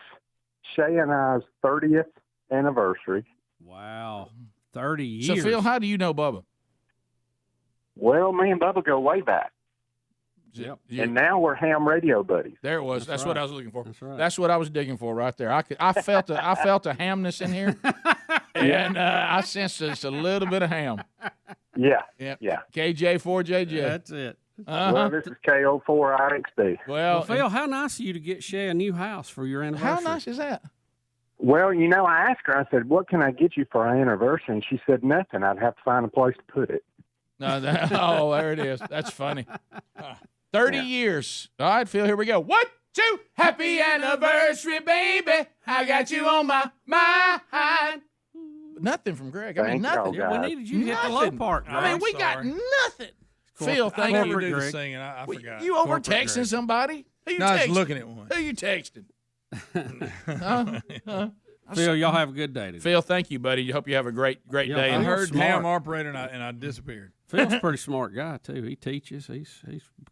Shay and I's 30th anniversary. Wow, 30 years. So, Phil, how do you know Bubba? Well, me and Bubba go way back. Yep. And now we're ham radio buddies. There it was. That's what I was looking for. That's right. That's what I was digging for right there. I felt a hamness in here, and I sensed just a little bit of ham. Yeah. Yep. Yeah. KJ4JJ. That's it. Well, this is KO4IXD. Well, Phil, how nice of you to get Shay a new house for your anniversary. How nice is that? Well, you know, I asked her, I said, what can I get you for our anniversary? And she said, nothing. I'd have to find a place to put it. No, oh, there it is. That's funny. 30 years. All right, Phil, here we go. 1, 2, happy anniversary, baby. I got you on my mind. Nothing from Greg. I mean, nothing. You, we needed you to hit the low part. I mean, we got nothing. Phil, thank I you. never do the singing. I forgot. You over texting somebody? Who you No, I was texting? looking at one. Who you texting? Phil, y'all have a good day today. Phil, thank you, buddy. Hope you have a great Yeah, day. I heard smart. ham operator and I disappeared. Phil's a pretty smart guy too. He teaches. He's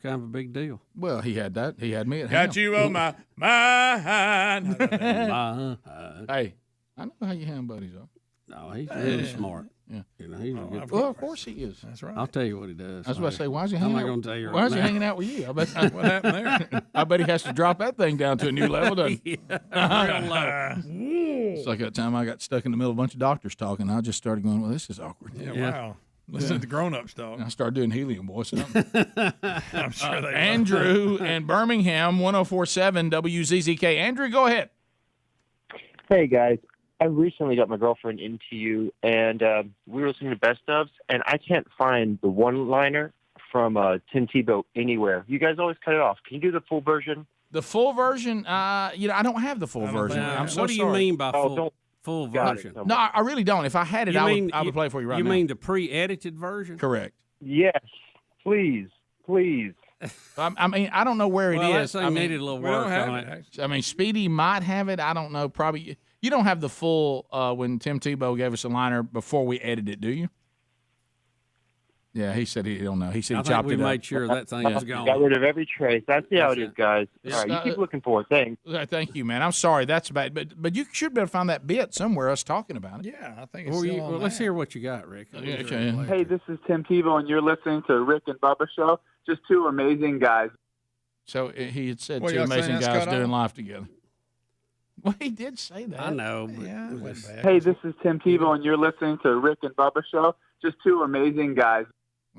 kind of a big deal. Well, he had that. He had me at Got ham. you on my mind. Hey, I know how you ham buddies are. No, he's really smart. Yeah. You know, he's a good. Well, of course he is. That's right. I'll tell you what he does. I was about to say, why is he I'm hanging not out? going to tell you Why right is he now. hanging out with you? I bet. What happened there? I bet he has to drop that thing down to a new level, doesn't he? Real low. It's like that time I got stuck in the middle of a bunch of doctors talking. I just started going, well, this is awkward. Yeah, wow. Listen to the grown-ups talk. And I started doing helium voice. I'm sure they Andrew in Birmingham, 104.7 WZZK. Andrew, go ahead. Hey, guys. I recently got my girlfriend into you, and we were listening to Best Ofs, and I can't find the one-liner from Tim Tebow anywhere. You guys always cut it off. Can you do the full version? The full version, I don't have the full version. I'm so what do you sorry. mean by full version? No, I really don't. If I had it, I would play it for you right now. You mean the pre-edited version? Correct. Yes, please. I mean, I don't know where it is. That thing needed a little work on it. I mean, Speedy might have it. I don't know. Probably. You don't have the full when Tim Tebow gave us a liner before we edited it, do you? Yeah, he said he don't know. He said he chopped it up. we made sure that thing is gone. Got rid of every trace. That's how it is, guys. All right, you keep looking for it. Thanks. Thank you, man. I'm sorry. That's bad. But you should be able to find that bit somewhere, us talking about it. Yeah, I think it's still on let's hear what you got, Rick. Okay. Hey, this is Tim Tebow, and you're listening to Rick and Bubba Show. Just two amazing guys. So he had said What, two y'all saying amazing that's guys cut doing off? life together. Well, he did say that. I know. But Yeah, it wasn't bad. Hey, this is Tim Tebow, and you're listening to Rick and Bubba Show. Just two amazing guys.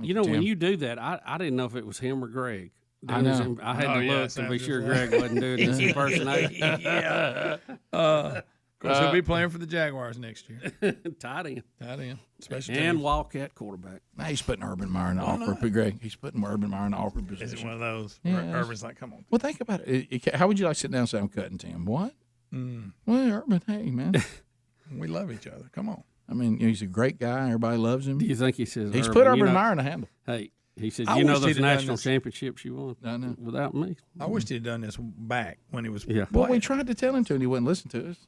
You know, Tim. when you do that, I didn't know if it was him or Greg. I know. I had Oh, to yeah, look to sounds be just sure like- Greg wasn't doing this impersonation. Yeah. Of course, he'll be playing for the Jaguars next year. Tight end. Tight end. Special And teams. Wildcat quarterback. Nah, he's putting Urban Meyer in an awkward. Greg, he's putting Urban Meyer in an awkward Is position. it one of those? Yeah, where Urban's like, come on. Well, think about it. How would you like to sit down and say, I'm cutting Tim? What? Well, Urban, hey, man. We love each other. Come on. I mean, he's a great guy. Everybody loves him. Do you think he says He's Urban, put you Urban know- Meyer in a handle. Hey, he said, I you know wish those he'd have done national this. championships you won I know. without me. I wish he'd done this back when he was Yeah. Well, we playing. tried to tell him to, and he wouldn't listen to us.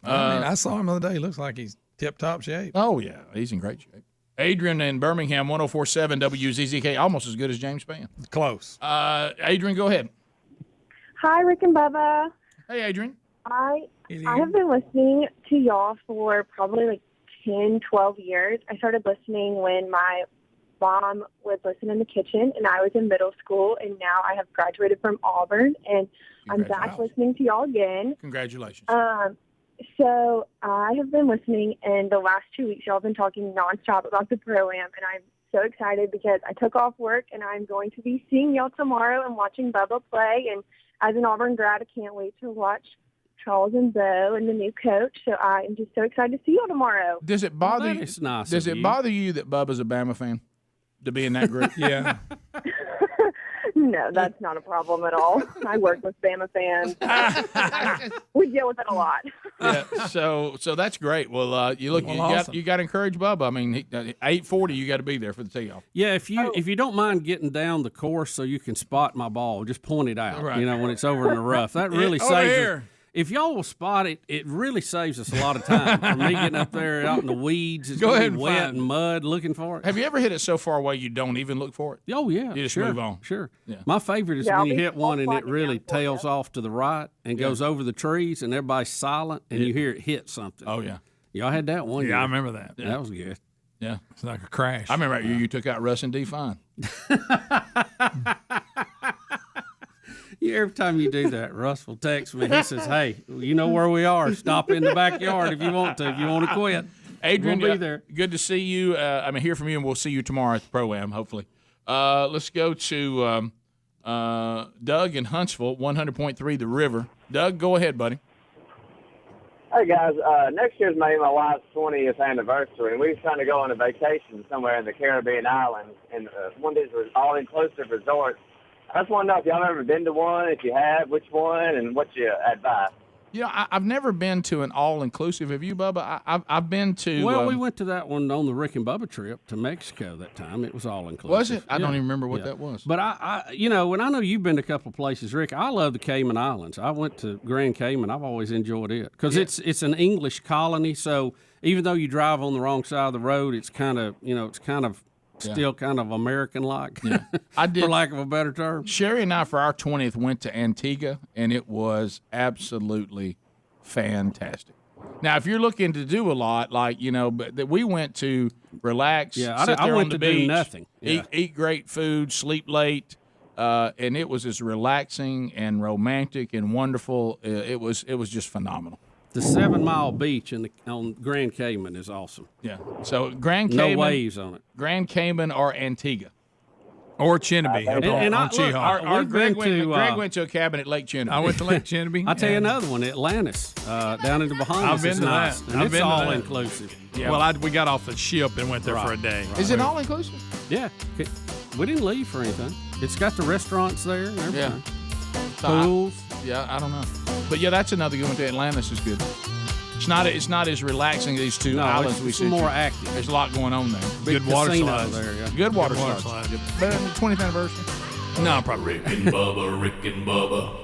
I mean, I saw him the other day. He looks like he's tip-top shape. Oh, yeah. He's in great shape. Adrian in Birmingham, 104.7 WZZK, almost as good as James Spann. Close. Adrian, go ahead. Hi, Rick and Bubba. Hey, Adrian. I have been listening to y'all for probably like 10, 12 years. I started listening when my mom would listen in the kitchen, and I was in middle school, and now I have graduated from Auburn, and I'm back listening to y'all again. Congratulations. So I have been listening, and the last 2 weeks y'all have been talking nonstop about the Pro-Am, and I'm so excited because I took off work, and I'm going to be seeing y'all tomorrow and watching Bubba play, and as an Auburn grad, I can't wait to watch Charles and Bo and the new coach. So I am just so excited to see y'all tomorrow. Does it bother you? It's nice Does of it you. bother you that Bubba's a Bama fan to be in that group? Yeah. No, that's not a problem at all. I work with Bama fans. We deal with it a lot. Yeah, so that's great. Well, you awesome. got to encourage Bubba. I mean, 8:40, you got to be there for the tee off. Yeah, if you don't mind getting down the course so you can spot my ball, just point it out. Right. You know, when it's over in the rough, that really over saves here. us. If y'all will spot it, it really saves us a lot of time. For me getting up there out in the weeds, it's Go gonna ahead be and wet find and mud looking for it. Have you ever hit it so far away you don't even look for it? Oh yeah, You just sure, move on. Sure. Yeah. My favorite is Yeah, when you I'll hit one and it find it really down for you. tails off to the right and goes over the trees and everybody's silent and you hear it hit something. Oh yeah. Y'all had that one. Yeah, year. I remember that. That was good. Yeah. It's like a crash. I remember that year you took out Russ and D Fine. Every time you do that, Russ will text me. He says, "Hey, you know where we are. Stop in the backyard if you want to. If you want to quit, Adrian, we'll be there." Good to see you. Hear from you, and we'll see you tomorrow at the Pro-Am, hopefully. Let's go to Doug in Huntsville, 100.3 The River. Doug, go ahead, buddy. Hey guys, next year's my wife's 20th anniversary, and we were trying to go on a vacation somewhere in the Caribbean islands, and one of these all-inclusive resorts. I just want to know if y'all ever been to one. If you have, which one, and what's your advice? You know, I've never been to an all-inclusive. Have you, Bubba? I've been to. Well, we went to that one on the Rick and Bubba trip to Mexico that time. It was all inclusive. Was it? I don't even remember what that was. But I, you know, and I know you've been to a couple of places, Rick. I love the Cayman Islands. I went to Grand Cayman. I've always enjoyed it because it's an English colony. So even though you drive on the wrong side of the road, it's kind of still kind of American-like, I did, for lack of a better term. Sherry and I, for our 20th, went to Antigua, and it was absolutely fantastic. Now, if you're looking to do a lot, like, you know, but we went to relax, sit there I went on the to beach, do nothing. eat great food, sleep late, and it was as relaxing and romantic and wonderful. It was just phenomenal. The 7 Mile Beach on Grand Cayman is awesome. Yeah. So Grand Cayman, no waves on it. Grand Cayman or Antigua. Or Chinnabee. Greg went to a cabin at Lake Chinnabee. I went to Lake Chinnabee. I'll tell you another one, Atlantis, down in the Bahamas. I've been is to nice. that. And I've it's been to all that. inclusive. Yeah. Well, we got off the ship and went there for a day. Is it all inclusive? Yeah. We didn't leave for anything. It's got the restaurants there and everything. So Pools. I don't know. But yeah, that's another good one to Atlantis is good. It's not as relaxing as these two islands we see. It's more active. There's a lot going on there. Good water slides. There, yeah. Good water slides. Better than the 20th anniversary? No, probably. Rick and Bubba, Rick and Bubba.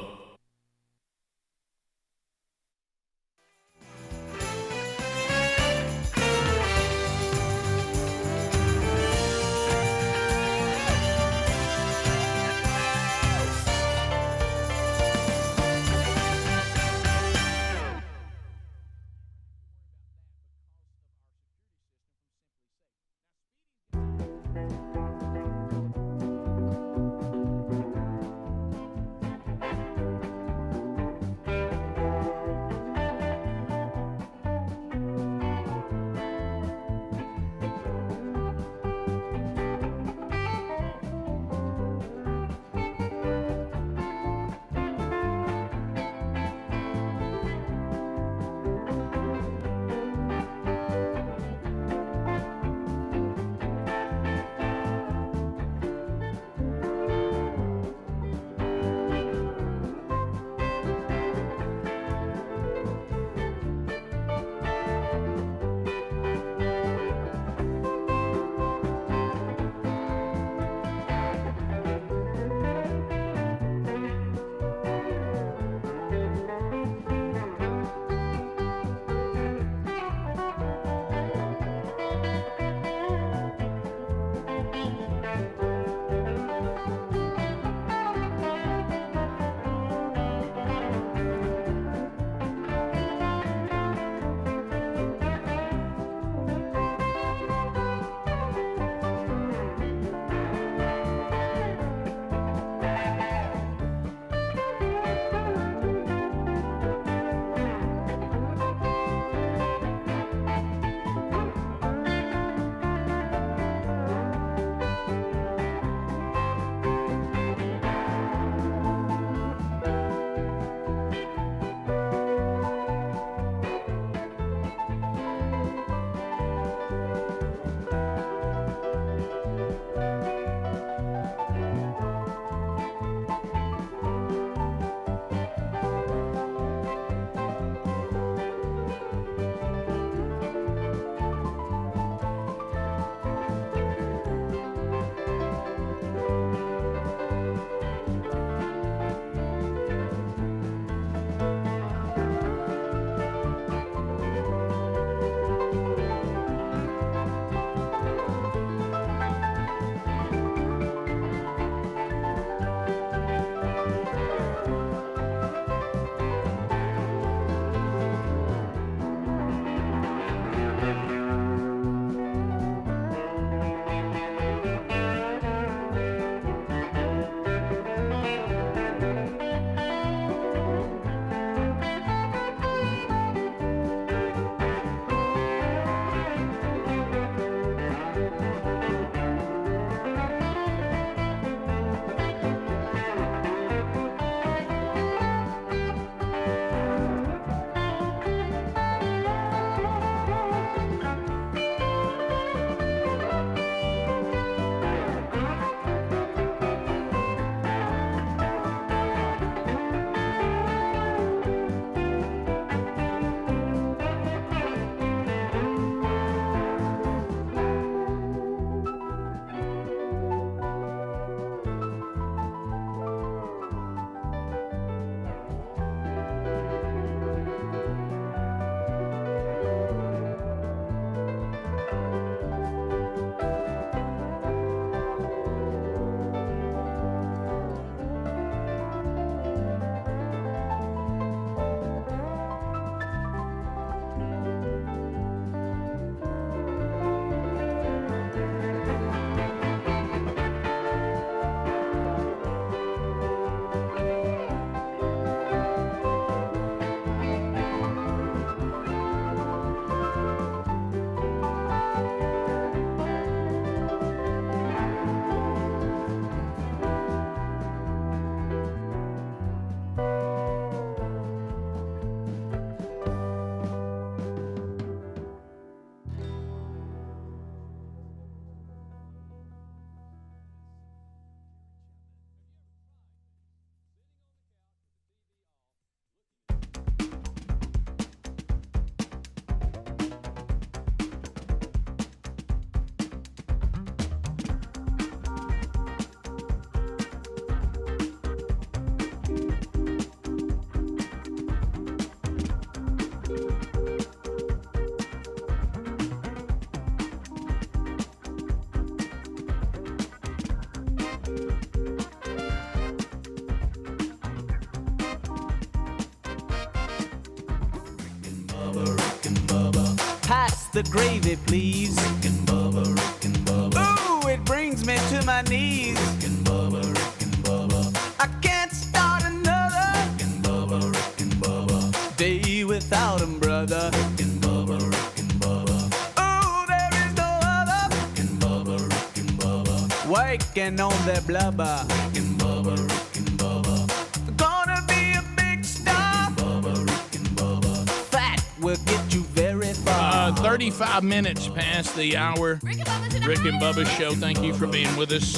the gravy, please. Rick and Bubba, Rick and Bubba. Ooh, it brings me to my knees. Rick and Bubba, Rick and Bubba. I can't start another. Rick and Bubba, Rick and Bubba. Day without 'em, brother. Rick and Bubba, Rick and Bubba. Ooh, there is no other. Rick and Bubba, Rick and Bubba. Waking on their blubber. Rick and Bubba, Rick and Bubba. Gonna be a big star. Rick and Bubba, Rick and Bubba. Fat will get you very far. 35 minutes past the hour. Rick and Bubba show. Thank you for being with us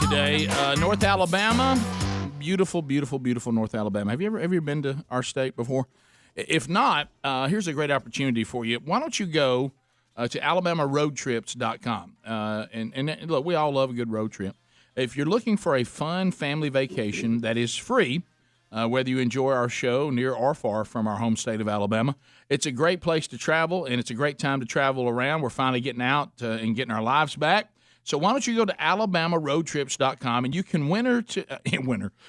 today. North Alabama, beautiful, beautiful, beautiful North Alabama. Have you ever been to our state before? If not, here's a great opportunity for you. Why don't you go to alabamaroadtrips.com? And look, we all love a good road trip. If you're looking for a fun family vacation that is free, whether you enjoy our show near or far from our home state of Alabama, it's a great place to travel, and it's a great time to travel around. We're finally getting out and getting our lives back. So why don't you go to alabamaroadtrips.com, and you can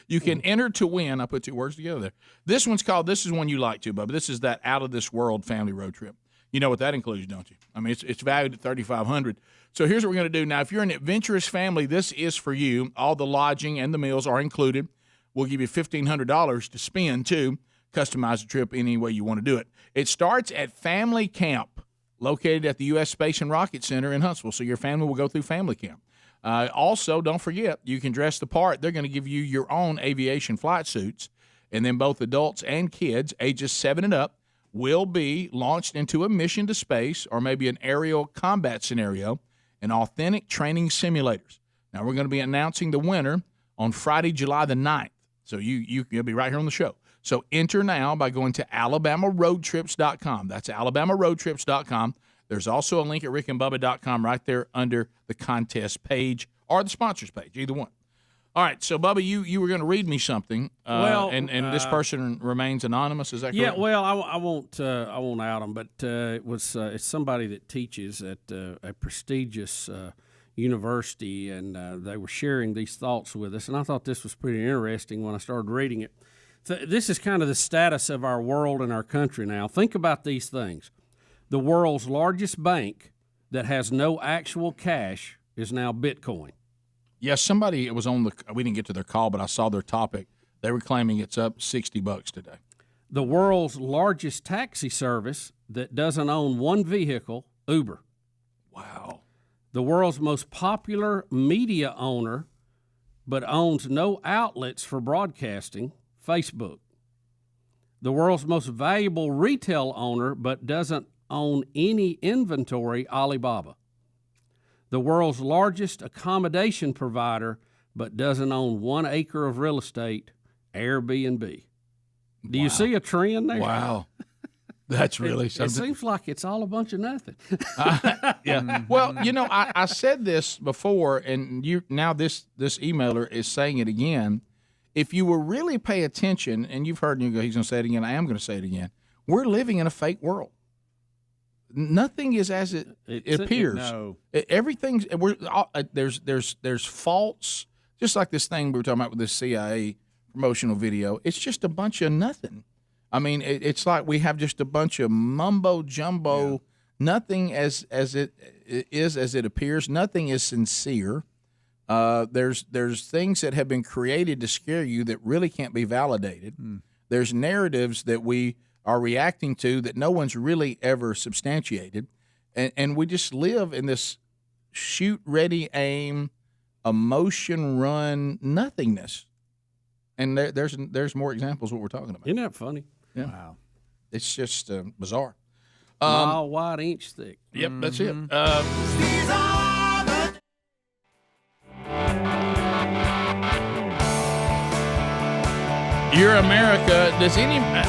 You can enter to win. I put two words together there. This one's called, this is one you like to, Bubba. This is that out-of-this-world family road trip. You know what that includes, don't you? I mean, it's valued at $3,500. So here's what we're going to do. Now, if you're an adventurous family, this is for you. All the lodging and the meals are included. We'll give you $1,500 to spend, too. Customize the trip any way you want to do it. It starts at Family Camp, located at the U.S. Space and Rocket Center in Huntsville. So your family will go through Family Camp. Also, don't forget, you can dress the part. They're going to give you your own aviation flight suits. And then both adults and kids, ages 7 and up, will be launched into a mission to space or maybe an aerial combat scenario in authentic training simulators. Now, we're going to be announcing the winner on Friday, July the 9th. So you'll be right here on the show. So enter now by going to alabamaroadtrips.com. That's alabamaroadtrips.com. There's also a link at rickandbubba.com right there under the contest page or the sponsors page, either one. All right, so Bubba, you were going to read me something, and this person remains anonymous. Is that correct? Yeah, well, I won't out them, but it's somebody that teaches at a prestigious university, and they were sharing these thoughts with us, and I thought this was pretty interesting when I started reading it. This is kind of the status of our world and our country now. Think about these things. The world's largest bank that has no actual cash is now Bitcoin. Yes, somebody was on we didn't get to their call, but I saw their topic. They were claiming it's up $60 today. The world's largest taxi service that doesn't own one vehicle, Uber. Wow. The world's most popular media owner but owns no outlets for broadcasting, Facebook. The world's most valuable retail owner but doesn't own any inventory, Alibaba. The world's largest accommodation provider but doesn't own 1 acre of real estate, Airbnb. Do you see a trend there? Wow. That's really something. It seems like it's all a bunch of nothing. Yeah. Well, I said this before, and now this emailer is saying it again. If you will really pay attention, and you've heard him go, he's going to say it again, I am going to say it again, we're living in a fake world. Nothing is as it appears. No. Everything's there's faults. Just like this thing we were talking about with this CIA promotional video. It's just a bunch of nothing. I mean, it's like we have just a bunch of mumbo jumbo. Yeah. Nothing as it is as it appears. Nothing is sincere. There's things that have been created to scare you that really can't be validated. There's narratives that we are reacting to that no one's really ever substantiated, and we just live in this shoot, ready, aim, emotion run nothingness. And there's more examples of what we're talking about. Isn't that funny? Yeah. Wow. It's just bizarre. Mile wide, inch thick. Yep, that's it. You're America.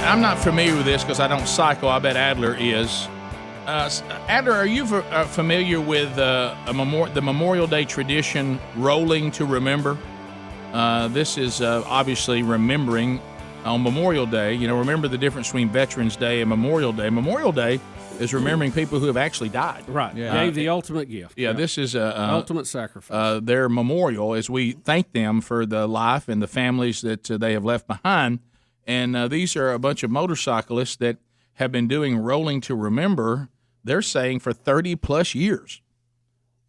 I'm not familiar with this because I don't cycle. I bet Adler is. Adler, are you familiar with the Memorial Day tradition, rolling to remember? This is obviously remembering on Memorial Day. Remember the difference between Veterans Day and Memorial Day. Memorial Day is remembering people who have actually died. Right. Yeah. Gave the ultimate gift. Yeah, this is ultimate sacrifice. Their memorial as we thank them for the life and the families that they have left behind. And these are a bunch of motorcyclists that have been doing rolling to remember they're saying for 30-plus years.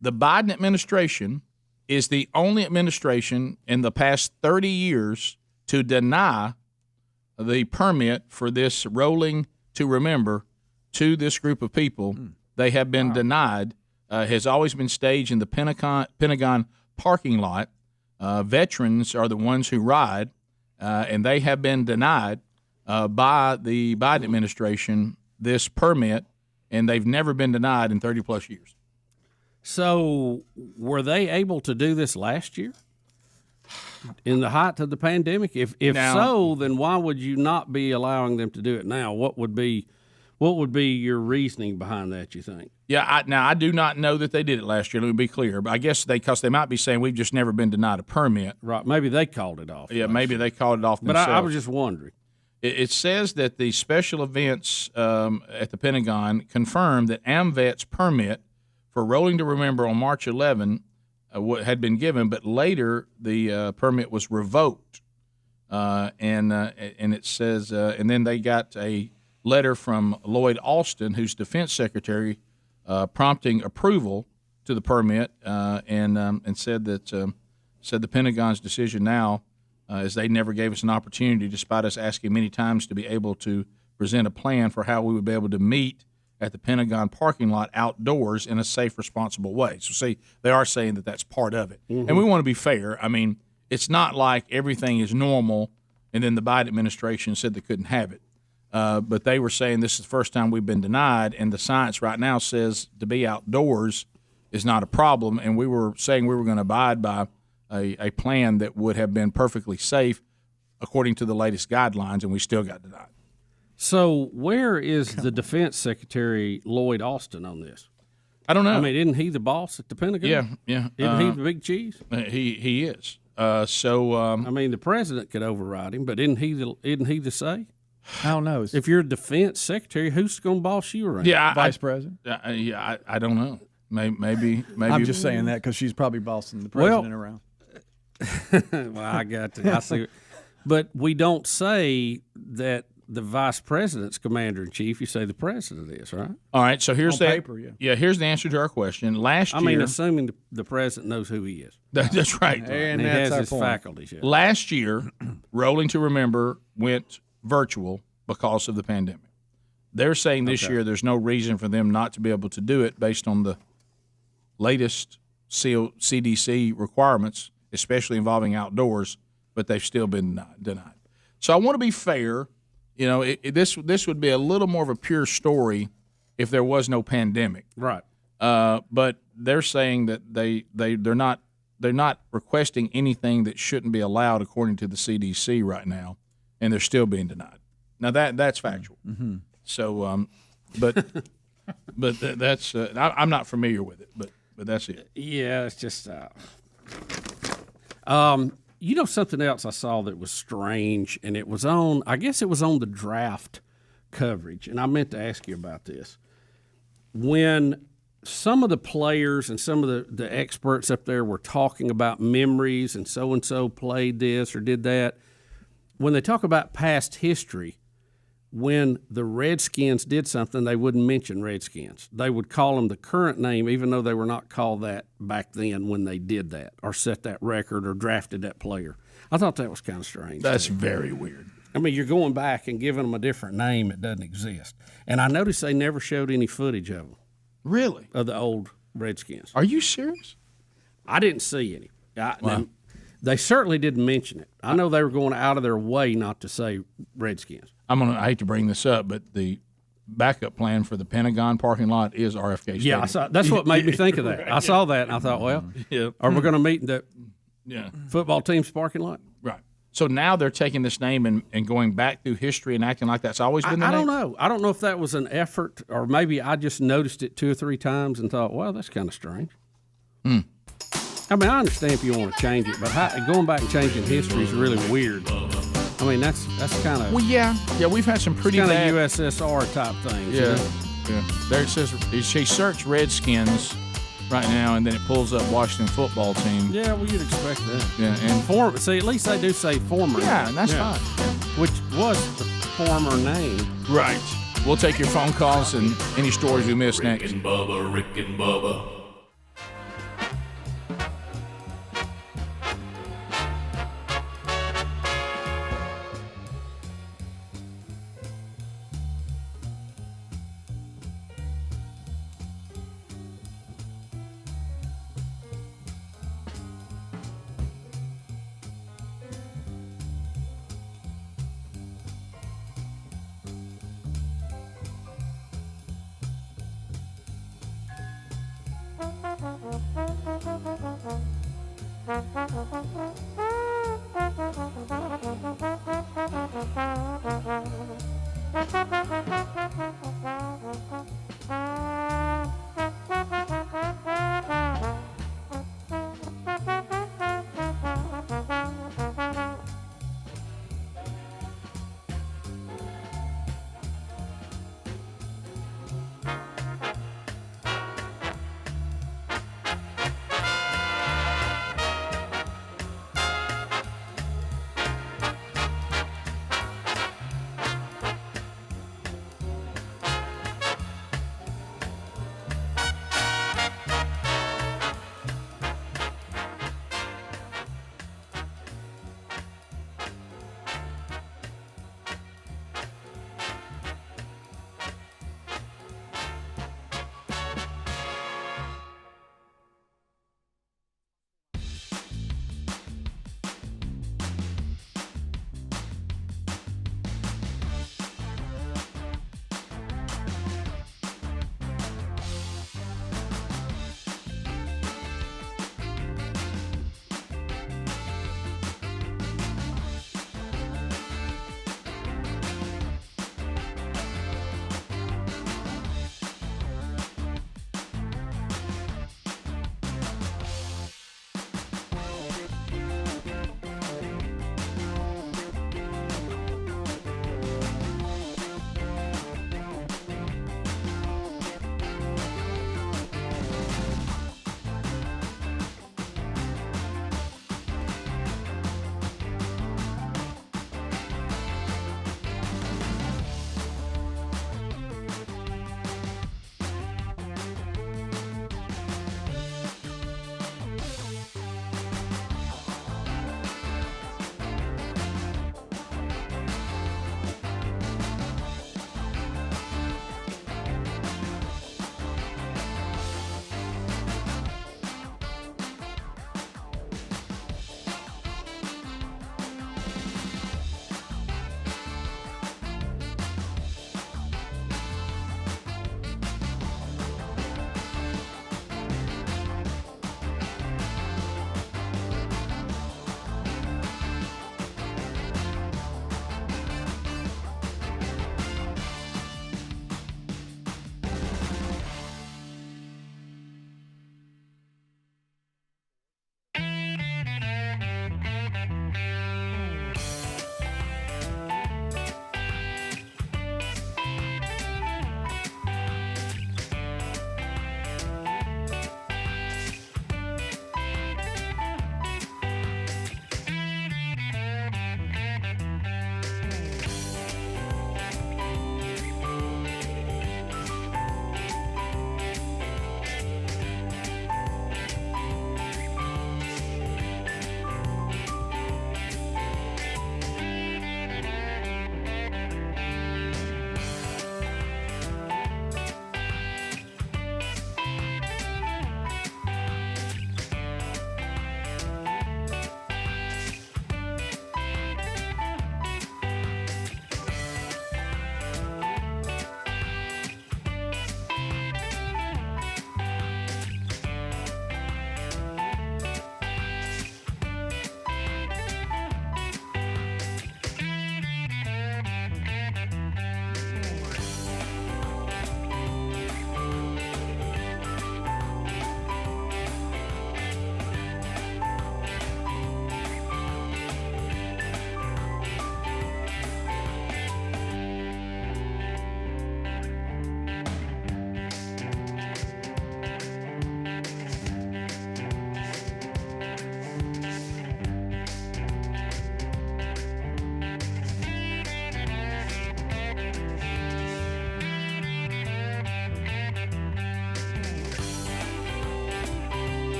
The Biden administration is the only administration in the past 30 years to deny the permit for this Rolling to Remember to this group of people. They have been denied. Has always been staged in the Pentagon parking lot. Veterans are the ones who ride, and they have been denied by the Biden administration this permit, and they've never been denied in 30-plus years. So were they able to do this last year in the height of the pandemic? If so, then why would you not be allowing them to do it now? What would be your reasoning behind that, you think? Yeah, I do not know that they did it last year. Let me be clear. But I guess because they might be saying we've just never been denied a permit. Right. Maybe they called it off. Yeah, maybe they called it off themselves. But I was just wondering. It says that the special events at the Pentagon confirmed that AMVET's permit for Rolling to Remember on March 11 had been given, but later the permit was revoked. And it says, and then they got a letter from Lloyd Austin, who's Defense Secretary, prompting approval to the permit, and said that the Pentagon's decision now is they never gave us an opportunity, despite us asking many times, to be able to present a plan for how we would be able to meet at the Pentagon parking lot outdoors in a safe, responsible way. So, see, they are saying that that's part of it. Mm-hmm. And we want to be fair. I mean, it's not like everything is normal and then the Biden administration said they couldn't have it. But they were saying this is the first time we've been denied, and the science right now says to be outdoors is not a problem, and we were saying we were going to abide by a plan that would have been perfectly safe according to the latest guidelines, and we still got denied. So where is the Defense Secretary Lloyd Austin on this? I don't know. I mean, isn't he the boss at the Pentagon? Yeah. Isn't he the big cheese? He is. I mean, the president could override him, but isn't he the say? I don't know. If you're Defense Secretary, who's going to boss you around? Yeah, Vice President. I don't know. Maybe. I'm just saying that because she's probably bossing the president around. Well, I got to. I see. But we don't say that the vice president's commander in chief. You say the president is, right? All right. So here's paper, here's the answer to our question. Last year, I mean, assuming the president knows who he is. That's right. And he has his faculties. Yeah. Last year, Rolling to Remember went virtual because of the pandemic. They're saying this year there's no reason for them not to be able to do it based on the latest CDC requirements, especially involving outdoors, but they've still been denied. So I want to be fair. You know, this would be a little more of a pure story if there was no pandemic, right? But they're saying that they're not requesting anything that shouldn't be allowed according to the CDC right now, and they're still being denied. Now that's factual. Mm-hmm. So, but that's I'm not familiar with it, but that's it. Yeah, it's just you know, something else I saw that was strange, and it was on, I guess it was on the draft coverage, and I meant to ask you about this. When some of the players and some of the experts up there were talking about memories and so-and-so played this or did that, when they talk about past history, when the Redskins did something, they wouldn't mention Redskins. They would call them the current name, even though they were not called that back then when they did that or set that record or drafted that player. I thought that was kind of strange. That's very weird. I mean, you're going back and giving them a different name that doesn't exist. And I noticed they never showed any footage of them. Really? Of the old Redskins. Are you serious? I didn't see any. Wow. They certainly didn't mention it. I know they were going out of their way not to say Redskins. I hate to bring this up, but the backup plan for the Pentagon parking lot is RFK Stadium. Yeah, that's what made me think of that. Right. I saw that, and I thought, well, are we going to meet in the football team's parking lot? Right. So now they're taking this name and going back through history and acting like that's always been the name? I don't know. I don't know if that was an effort, or maybe I just noticed it 2 or 3 times and thought, well, that's kind of strange. I mean, I understand if you want to change it, but going back and changing history is really weird. I mean, that's kind of... Well, yeah, we've had some pretty kind bad... of USSR type things. Yeah. There it says, she searched Redskins right now, and then it pulls up Washington football team. Yeah, well, you'd expect that. Yeah, and see, at least they do say former. Yeah, and that's fine. Which was the former name. Right. We'll take your phone calls and any stories we missed next. Rick and Bubba, Rick and Bubba.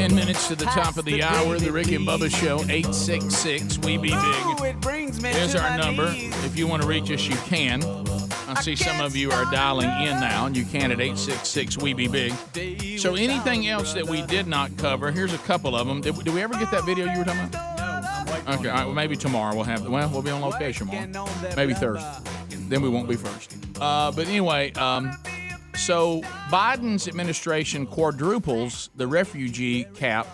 10 minutes to the top of the hour. The Rick and Bubba Show, 866-WE-BE-BIG. Here's our number. If you want to reach us, you can. I see some of you are dialing in now, and you can at 866-WE-BE-BIG. So anything else that we did not cover, here's a couple of them. Did we ever get that video you were talking about? Okay, all right, well, maybe tomorrow we'll have. Well, we'll be on location tomorrow. Maybe Thursday. Then we won't be first. But anyway, so Biden's administration quadruples the refugee cap.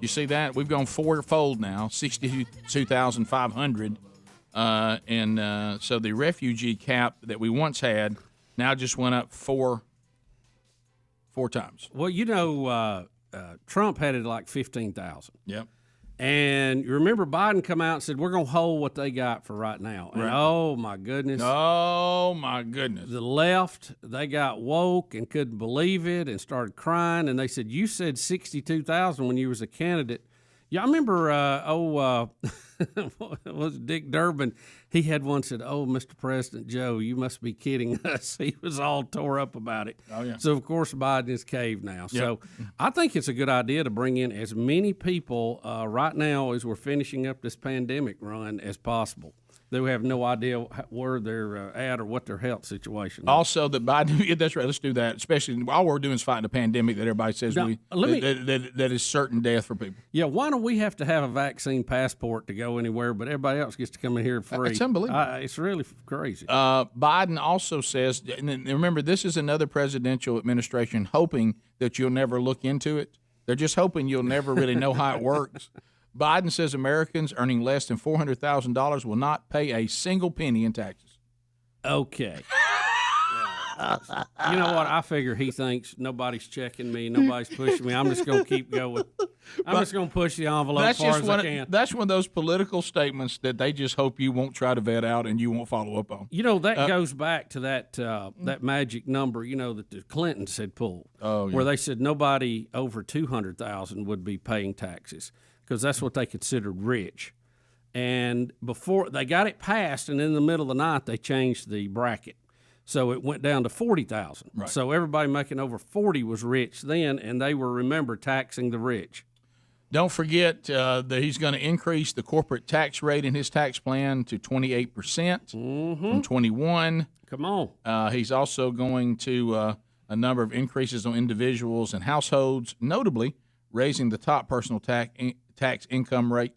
You see that? We've gone fourfold now, 62,500. And so the refugee cap that we once had now just went up four times. Well, Trump had it like 15,000. Yep. And you remember Biden come out and said, we're going to hold what they got for right now. And oh, my goodness. Oh, my goodness. The left, they got woke and couldn't believe it and started crying. And they said, you said 62,000 when you was a candidate. Yeah, I remember, was Dick Durbin? He had one said, "Oh, Mr. President Joe, you must be kidding us." He was all tore up about it. Oh, yeah. So, of course, Biden is caved now. Yep. So I think it's a good idea to bring in as many people right now as we're finishing up this pandemic run as possible. They have no idea where they're at or what their health situation is. Also, that Biden, yeah, that's right, let's do that, especially all we're doing is fighting a pandemic that everybody says now, that is certain death for people. Yeah, why don't we have to have a vaccine passport to go anywhere, but everybody else gets to come in here free? It's unbelievable. It's really crazy. Biden also says, and remember, this is another presidential administration hoping that you'll never look into it. They're just hoping you'll never really know how it works. Biden says Americans earning less than $400,000 will not pay a single penny in taxes. Okay. You know what? I figure he thinks nobody's checking me, nobody's pushing me. I'm just going to keep going. I'm just going to push the envelope as far as I can. That's one of those political statements that they just hope you won't try to vet out and you won't follow up on. You know, that goes back to that magic number, that the Clintons had pulled, where they said nobody over 200,000 would be paying taxes, because that's what they considered rich. And before they got it passed, and in the middle of the night, they changed the bracket. So it went down to 40,000. Right. So everybody making over 40 was rich then, and they were, remember, taxing the rich. Don't forget that he's going to increase the corporate tax rate in his tax plan to 28% from 21%. Come on. He's also going to a number of increases on individuals and households, notably raising the top personal tax income rate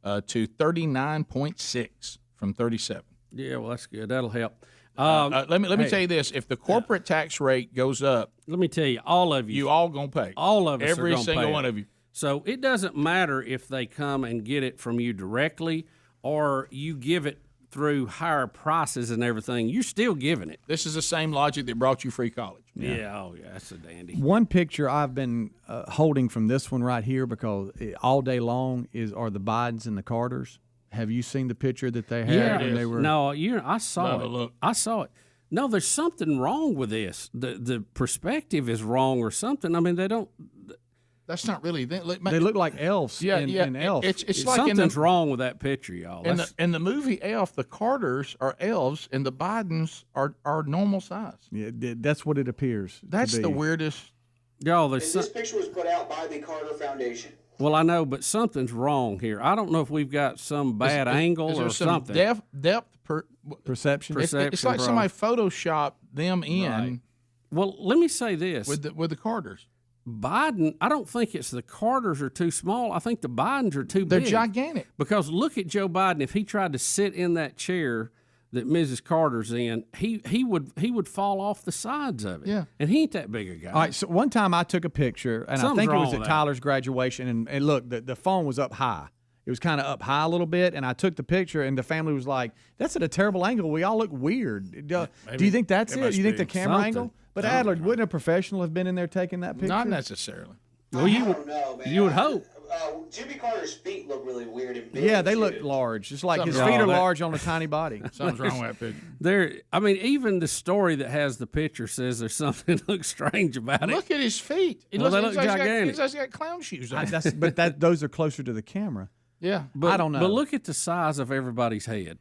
to 39.6 from 37. Yeah, well, that's good. That'll help. Let me tell you this: if the corporate tax rate goes up, let me tell you, all of you all gonna pay. All of us, every single one of you. So it doesn't matter if they come and get it from you directly or you give it through higher prices and everything. You're still giving it. This is the same logic that brought you free college. Yeah, oh yeah, that's a dandy. One picture I've been holding from this one right here, because all day long are the Bidens and the Carters. Have you seen the picture that they had when they were? No, I saw it. Look. I saw it. No, there's something wrong with this. The perspective is wrong or something. I mean, they don't. That's not really. They look like elves. in Elf. It's like something's wrong with that picture, y'all. In the movie Elf, the Carters are elves and the Bidens are normal size. Yeah, that's what it appears. That's the weirdest. Y'all, this picture was put out by the Carter Foundation. Well, I know, but something's wrong here. I don't know if we've got some bad angle or something. Depth perception. It's like somebody photoshopped them in. Right. Well, let me say this with the Carters. Biden, I don't think it's the Carters are too small. I think the Bidens are too big. They're gigantic. Because look at Joe Biden. If he tried to sit in that chair that Mrs. Carter's in, he would fall off the sides of it. Yeah. And he ain't that big a guy. All right, so one time I took a picture, and I think it was at Tyler's graduation, and look, the phone was up high. It was kind of up high a little bit, and I took the picture, and the family was like, that's at a terrible angle. We all look weird. Do you think that's it? You think the camera angle? But Adler, wouldn't a professional have been in there taking that picture? Not necessarily. Well, I don't know, man. You would hope. Jimmy Carter's feet look really weird and big. Yeah, they look large. Just like his feet are large on a tiny body. Something's wrong with that picture. I mean, even the story that has the picture says there's something that looks strange about it. Look at his feet. They look gigantic. He's got clown shoes on. But those are closer to the camera. Yeah. But, I don't know. But look at the size of everybody's head.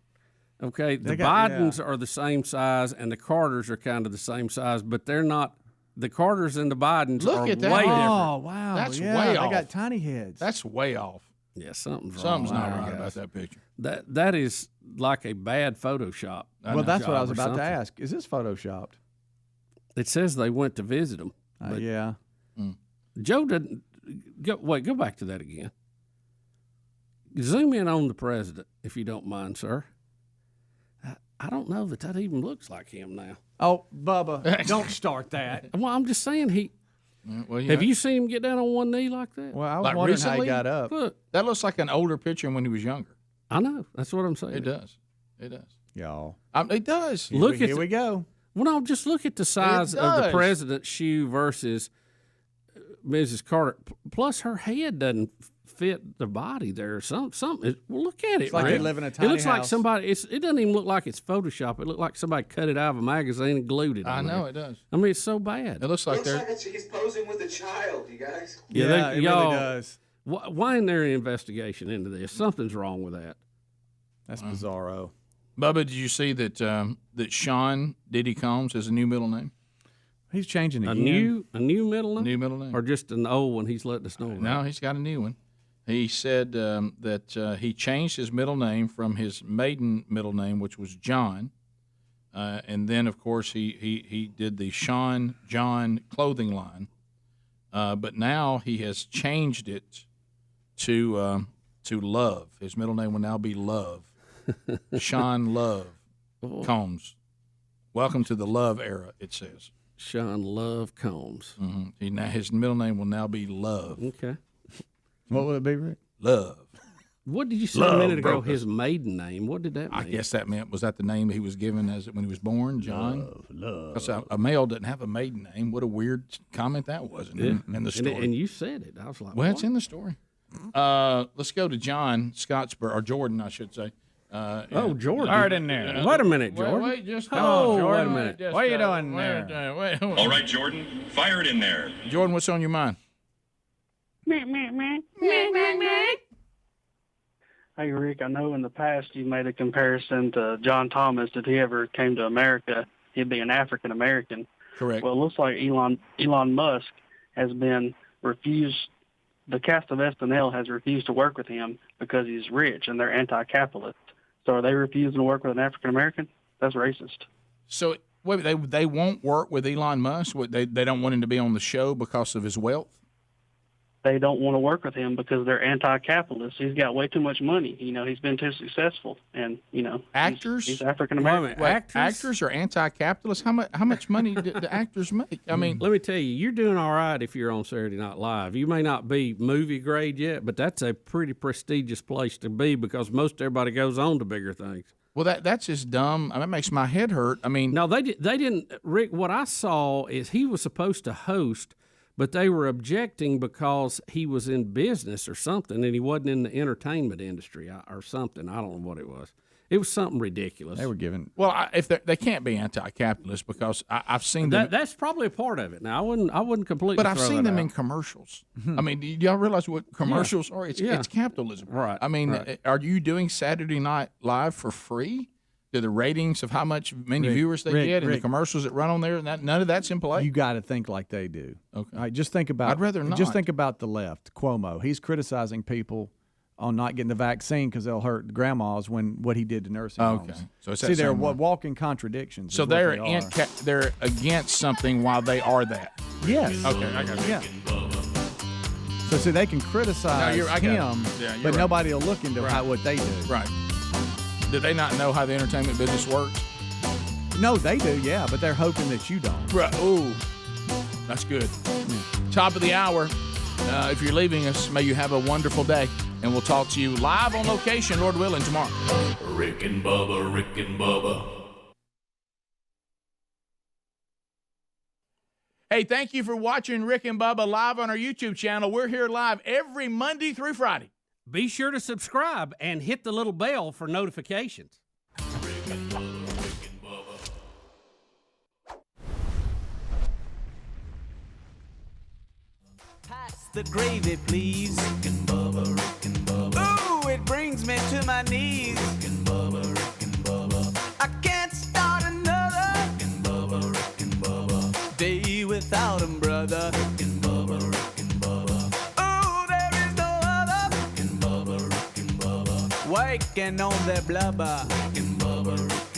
Okay, the Bidens are the same size, and the Carters are kind of the same size, but they're not the Carters and the Bidens Look are at that. way different. Oh, wow. That's yeah, way they off. got tiny heads. That's way off. Yeah, something's not wrong. right about that picture. That is like a bad Photoshop. Well, that's what I was or about to something. ask. Is this photoshopped? It says they went to visit him. Yeah. Joe didn't. Go back to that again. Zoom in on the president, if you don't mind, sir. I don't know that even looks like him now. Oh, Bubba, don't start that. Well, I'm just saying have you seen him get down on one knee like that? Well, I was wondering how he got up. Look, that looks like an older picture when he was younger. I know. That's what I'm saying. It does. It does. Y'all. It does. Here we go. Well, no, just look at the size of the president's shoe versus Mrs. Carter. Plus, her head doesn't fit the body there. Something. Well, look at it. It's like they live in a tiny It looks like house. somebody. It doesn't even look like it's Photoshop. It looked like somebody cut it out of a magazine and glued it. I on know there. it does. I mean, it's so bad. It looks like he's posing with a child, you guys. Yeah, it y'all, really does. Why isn't there an investigation into this? Something's wrong with that. That's bizarro. Bubba, did you see that that Sean Diddy Combs has a new middle name? He's changing again. A new middle name? New middle name. Or just an old one he's letting us know about? No, he's got a new one. He said that he changed his middle name from his maiden middle name, which was John, and then of course he did the Sean John clothing line, but now he has changed it to Love. His middle name will now be Love. Sean Love Combs. Welcome to the Love era, it says. Sean Love Combs. Mm-hmm. His middle name will now be Love. Okay. What would it be, Rick? Love. What did you say a minute ago? His maiden name. What did that mean? I guess that meant, was that the name he was given when he was born, John? Love. Because a male doesn't have a maiden name. What a weird comment that was in the story. And you said it. I was like, well, what? it's in the story. Let's go to John Scottsboro, or Jordan, I should say. Jordan. Start in there. Wait a minute, Jordan. Wait, just Come on, Jordan. Wait a minute. What are you doing there? Wait. All right, Jordan, fire it in there. Jordan, what's on your mind? Hey, Rick, I know in the past you made a comparison to John Thomas. If he ever came to America, he'd be an African American. Correct. Well, it looks like Elon Musk has been refused. The cast of SNL has refused to work with him because he's rich and they're anti-capitalist. So are they refusing to work with an African American? That's racist. So wait, they won't work with Elon Musk? They don't want him to be on the show because of his wealth? They don't want to work with him because they're anti-capitalist. He's got way too much money. He's been too successful, and actors. He's African American. Actors are anti-capitalist. How much money do the actors make? I mean, let me tell you, you're doing all right if you're on Saturday Night Live. You may not be movie grade yet, but that's a pretty prestigious place to be because most everybody goes on to bigger things. Well, that's just dumb. That makes my head hurt. I mean, no, they didn't. Rick, what I saw is he was supposed to host, but they were objecting because he was in business or something, and he wasn't in the entertainment industry or something. I don't know what it was. It was something ridiculous. They were giving. Well, if they can't be anti-capitalist because I've seen them. That's probably a part of it. Now I wouldn't completely. But I've seen them out. in commercials. I mean, do y'all realize what commercials are? It's capitalism, right? I mean, are you doing Saturday Night Live for free? To the ratings of how many viewers they get and the commercials that run on there, and none of that's in play. You got to think like they do. Okay, all right, just think about. I'd rather not. Just think about the left. Cuomo, he's criticizing people on not getting the vaccine because they'll hurt grandmas when what he did to nursing homes. So it's see, they're walking contradictions. So they're against something while they are that. Yes. Okay, I got it. Yeah. So see, they can criticize him, but right. nobody will look into what they do. Right. Do they not know how the entertainment business works? No, they do, yeah, but they're hoping that you don't. Right. Ooh, that's good. Top of the hour. If you're leaving us, may you have a wonderful day, and we'll talk to you live on location, Lord willing, tomorrow. Rick and Bubba, Rick and Bubba. Hey, thank you for watching Rick and Bubba live on our YouTube channel. We're here live every Monday through Friday. Be sure to subscribe and hit the little bell for notifications. Rick and Bubba, Rick and Bubba. Pass the gravy, please. Rick and Bubba, Rick and Bubba. Ooh, it brings me to my knees. Rick and Bubba, Rick and Bubba. I can't start another Rick and Bubba, Rick and Bubba. day without without him, brother. Rick and Bubba, Rick and Bubba. Ooh, there is no other. Rick and Bubba, Rick and Bubba. Waking on their blubber. Rick and Bubba, Rick